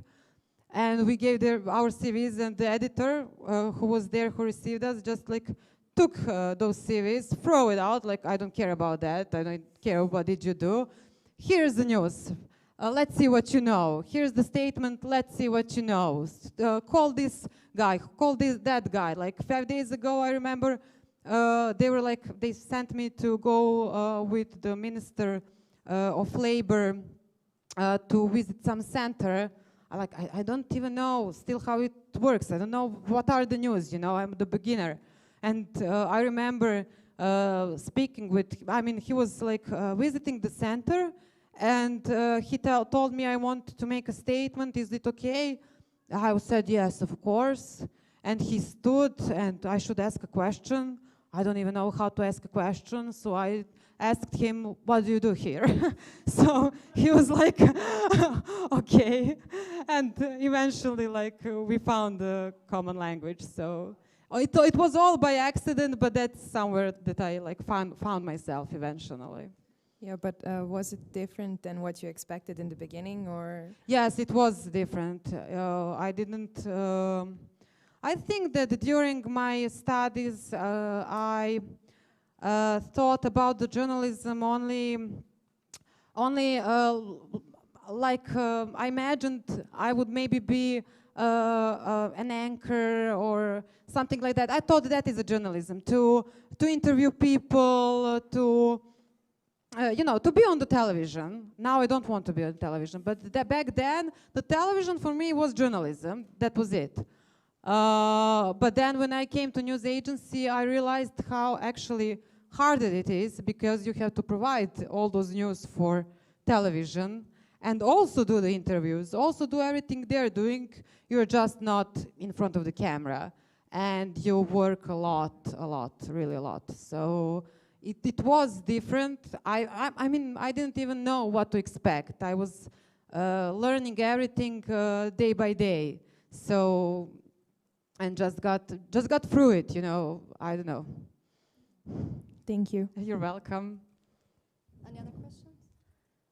And we gave our CVs, and the editor who was there, who received us, just like took those CVs, throw it out, like I don't care about that, I don't care what did you do. Here's the news, let's see what you know. Here's the statement, let's see what you know. Call this guy, call that guy. Like 5 days ago, I remember they sent me to go with the Minister of Labor to visit some center. I don't even know still how it works. I don't know what are the news, you know, I'm the beginner. And I remember speaking with, he was like visiting the center, and he told me I want to make a statement, is it okay? I said yes, of course. And he stood, and I should ask a question. I don't even know how to ask a question, so I asked him, what do you do here? So he was like, okay. And eventually, like, we found a common language. So it was all by accident, but that's somewhere that I like found myself eventually. Yeah, but was it different than what you expected in the beginning, or? Yes, it was different. I think that during my studies, I thought about the journalism only I imagined I would maybe be an anchor or something like that. I thought that is a journalism, to interview people, to be on the television. Now I don't want to be on television, but back then the television for me was journalism. That was it. But then when I came to news agency, I realized how actually hard it is, because you have to provide all those news for television and also do the interviews, also do everything they're doing. You're just not in front of the camera, and you work a lot, really a lot. So it was different. I mean, I didn't even know what to expect. I was learning everything day by day. So, and just got through it, you know. I don't know. Thank you. You're welcome. Any other questions?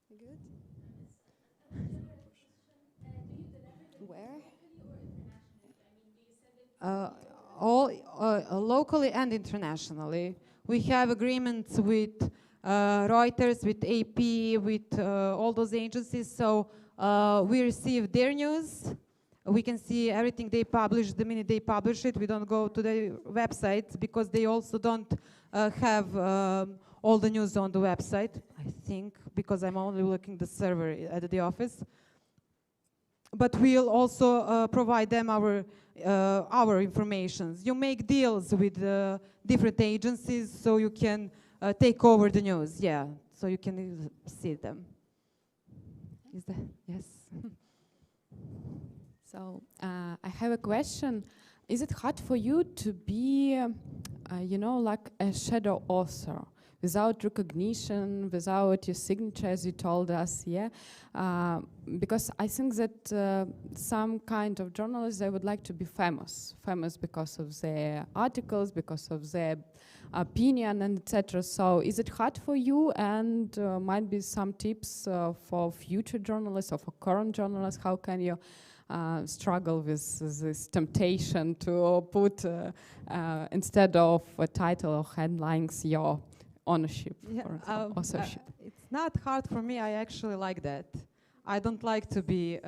You good? Where? All locally and internationally. We have agreements with Reuters, with AP, with all those agencies. So we receive their news. We can see everything they publish the minute they publish it. We don't go to their websites, because they also don't have all the news on the website, I think, because I'm only looking the server at the office. But we'll also provide them our information. You make deals with different agencies, so you can take over the news, yeah, so you can see them. Is that, yes? So I have a question. Is it hard for you to be, like a shadow author, without recognition, without your signature, as you told us, yeah? Because I think that some kind of journalists, they would like to be famous because of their articles, because of their opinion, and etc. So is it hard for you? And might be some tips for future journalists or for current journalists? How can you struggle with this temptation to put instead of a title or headlines your ownership, for example, authorship? It's not hard for me. I actually like that. I don't like to be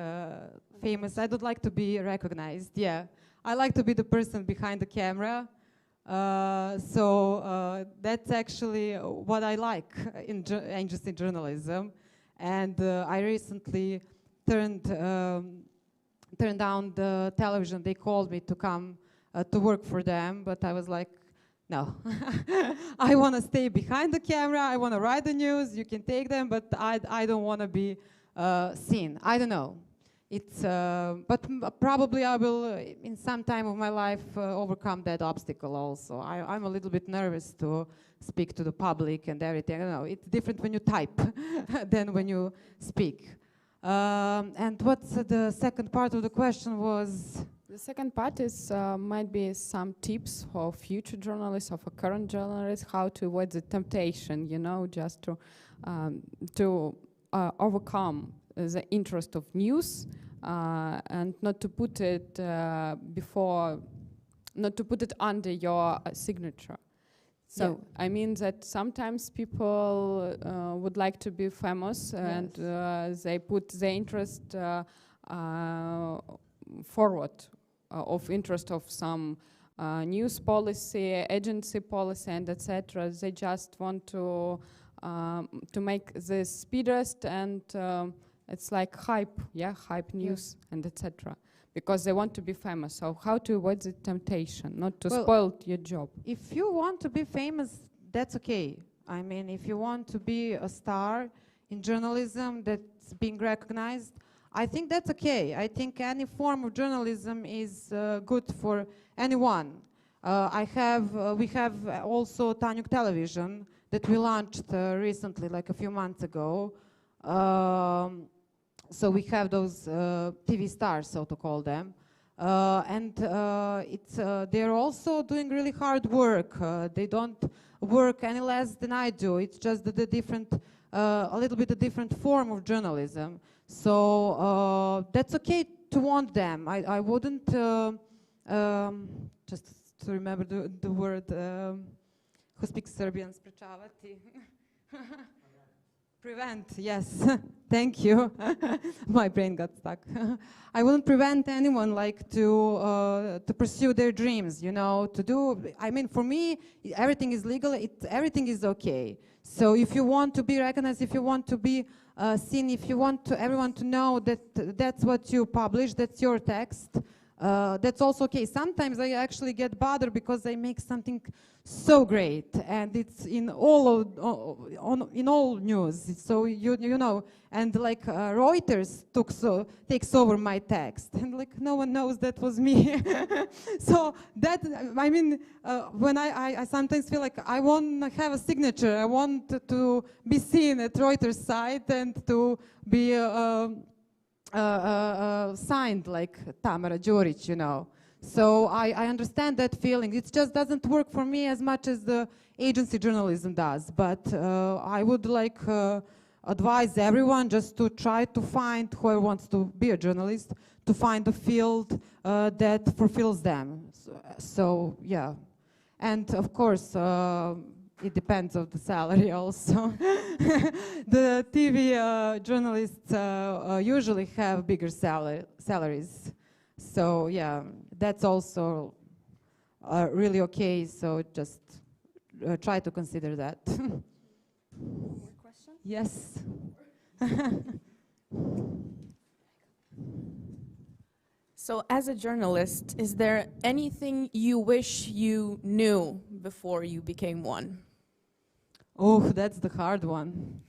famous. I don't like to be recognized. Yeah, I like to be the person behind the camera. That's actually what I like in agency journalism. And I recently turned down the television. They called me to come to work for them, but I was like, no. I want to stay behind the camera. I want to write the news. You can take them, but I don't want to be seen. I don't know. But probably I will, in some time of my life, overcome that obstacle also. I'm a little bit nervous to speak to the public and everything. I don't know. It's different when you type than when you speak. And what's the second part of the question was? The second part is might be some tips for future journalists or for current journalists how to avoid the temptation, you know, just to overcome the interest of news and not to put it not to put it under your signature. So Yeah. I mean that sometimes people would like to be famous and they put their interest forward of interest of some news policy, agency policy, and etc. They just want to make the speediest and it's like hype, hype news and etc. Because they want to be famous. So how to avoid the temptation, not to spoil your job? If you want to be famous, that's okay. I mean, if you want to be a star in journalism that's being recognized, I think that's okay. I think any form of journalism is good for anyone. We have also Tanjug Television that we launched recently, like a few months ago. So we have those TV stars, so to call them. They're also doing really hard work. They don't work any less than I do. It's just a little bit a different form of journalism. So that's okay to want them. I wouldn't, just to remember the word, who speaks Serbian, sprečavati. Prevent, yes. Thank you. My brain got stuck. I wouldn't prevent anyone like to pursue their dreams, you know, to do. I mean, for me, everything is legal. Everything is okay. So if you want to be recognized, if you want to be seen, if you want everyone to know that that's what you publish, that's your text, that's also okay. Sometimes I actually get bothered because I make something so great and it's in all news. So you know, and like Reuters takes over my text, and like no one knows that was me. So that, I mean, when I sometimes feel like I want to have a signature. I want to be seen at Reuters site and to be signed like Tamara Đurić, you know. So I understand that feeling. It just doesn't work for me as much as the agency journalism does. But I would like advise everyone just to try to find, whoever wants to be a journalist, to find a field that fulfills them. So yeah. And of course, it depends on the salary also. The TV journalists usually have bigger salaries. So yeah, that's also really okay. So just try to consider that. More question? Yes. So as a journalist, is there anything you wish you knew before you became one? Oh, that's the hard one.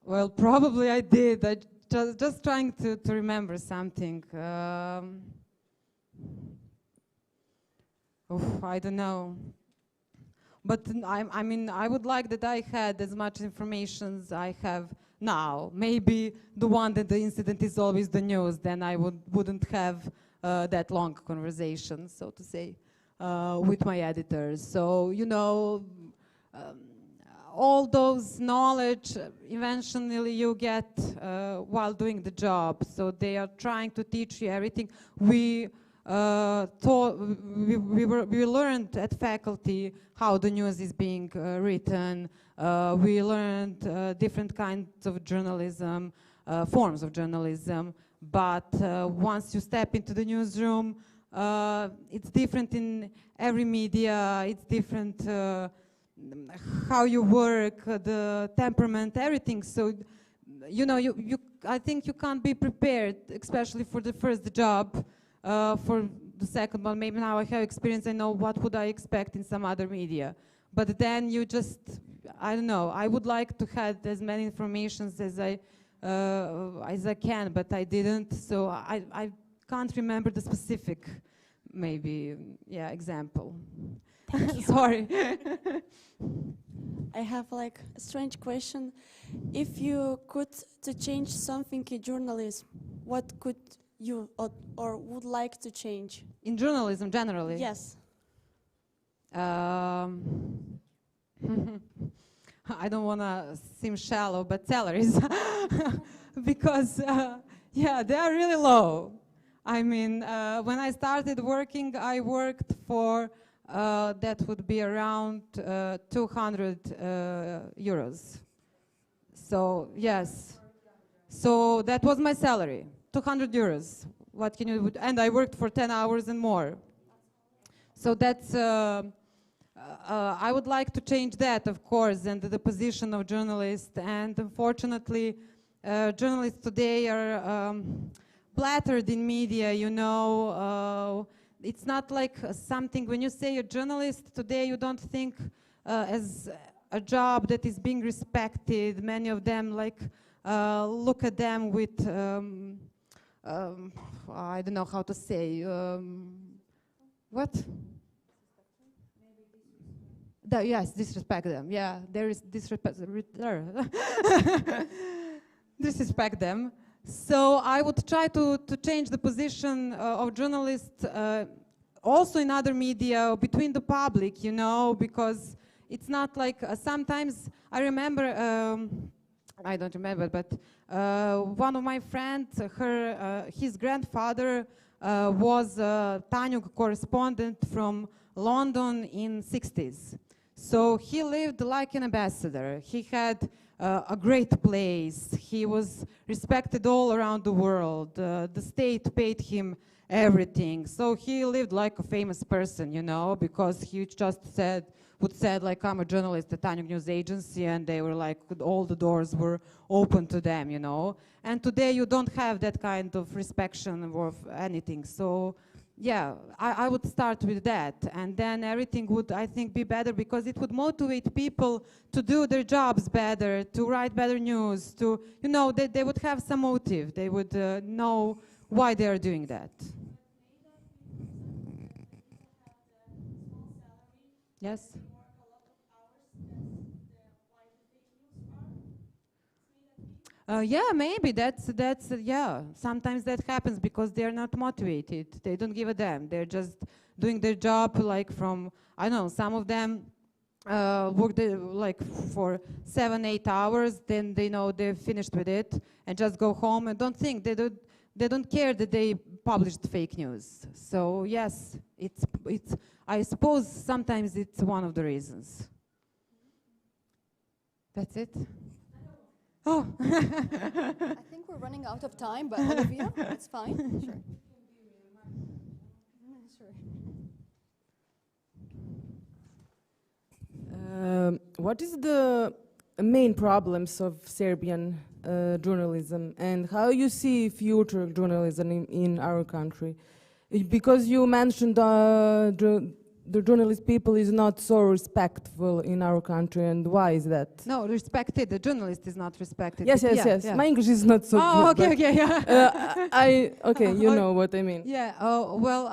Well, probably I did. I just trying to remember something. I don't know. But I mean, I would like that I had as much information as I have now. Maybe the one that the incident is always the news, then I wouldn't have that long conversation, so to say, with my editors. So, you know, all those knowledge eventually you get while doing the job. So they are trying to teach you everything. We learned at faculty how the news is being written. We learned different kinds of journalism, forms of journalism. But once you step into the newsroom, It's different in every media. It's different how you work, the temperament, everything. So, you know, I think you can't be prepared, especially for the first job. For the second one, maybe now I have experience, I know what would I expect in some other media. But then you just, I don't know, I would like to have as many informations as I can, but I didn't, so I can't remember the specific, maybe, yeah, example. Sorry. I have like a strange question. If you could to change something in journalism, what could you or would like to change? In journalism generally? Yes. I don't want to seem shallow, but salaries. Because, yeah, they are really low. I mean, when I started working, I worked for, that would be around 200 euros. So, yes. So that was my salary, 200 euros. What can you do? And I worked for 10 hours and more. So that's, I would like to change that, of course, and the position of journalists. And unfortunately, journalists today are flattered in media, you know. It's not like something, when you say a journalist today, you don't think as a job that is being respected. Many of them like look at them with, I don't know how to say, what? Yes, disrespect them. Yeah, there is disrespect. Disrespect them. So I would try to change the position of journalists also in other media, between the public, you know, because it's not like sometimes I remember, I don't remember, but one of my friends, his grandfather was a Tanjug correspondent from London in 60s. So he lived like an ambassador. He had a great place. He was respected all around the world. The state paid him everything. So he lived like a famous person, you know, because he just would say like, I'm a journalist at Tanjug News Agency, and they were like, all the doors were open to them, you know. And today you don't have that kind of respectation or anything. So yeah, I would start with that, and then everything would, I think, be better, because it would motivate people to do their jobs better, to write better news, to, you know, they would have some motive. They would know why they are doing that. Yes? Yeah, maybe that's yeah. Sometimes that happens because they're not motivated. They don't give a damn. They're just doing their job like from, I don't know, some of them work like for 7-8 hours, then they know they're finished with it and just go home and don't think, they don't care that they published fake news. So yes, it's I suppose sometimes it's one of the reasons. That's it. Oh. I think we're running out of time, but Olivia, it's fine. Sure. Sure. What is the main problems of Serbian journalism, and how you see future journalism in our country? Because you mentioned the journalist people is not so respectful in our country, and why is that? No, respected. The journalist is not respected. Yes, yes, yes. Yeah. My English is not so good. Okay, okay, yeah. Okay, you know what I mean. Yeah, well,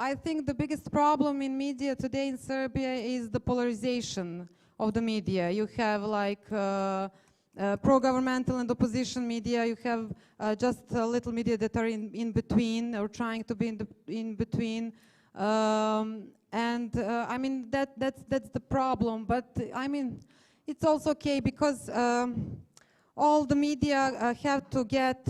I think the biggest problem in media today in Serbia is the polarization of the media. You have like pro-governmental and opposition media. You have just a little media that are in between, or trying to be in between. And I mean, that's the problem. But I mean, it's also okay, because all the media have to get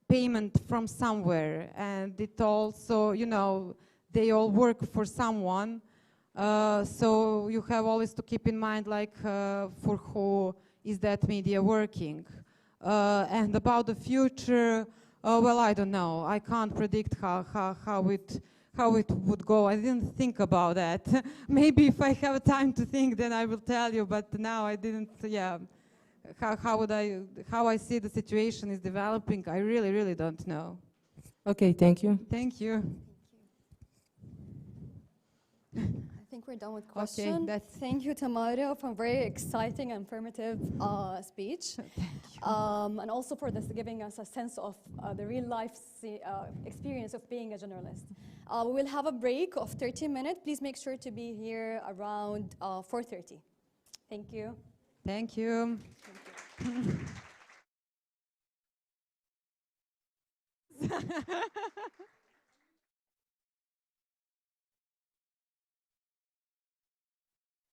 payment from somewhere, and it also, you know, they all work for someone. So you have always to keep in mind, like, for who is that media working. And about the future, Well, I don't know. I can't predict how it would go. I didn't think about that. Maybe if I have time to think, then I will tell you. But now I didn't. Yeah, how I see the situation is developing, I really don't know. Okay, thank you. Thank you. I think we're done with questions. Okay, thank you, Tamara, for a very exciting and informative speech. And also for this giving us a sense of the real life experience of being a journalist. We will have a break of 30 minutes. Please make sure to be here around 4:30. Thank you. Thank you. Thank you.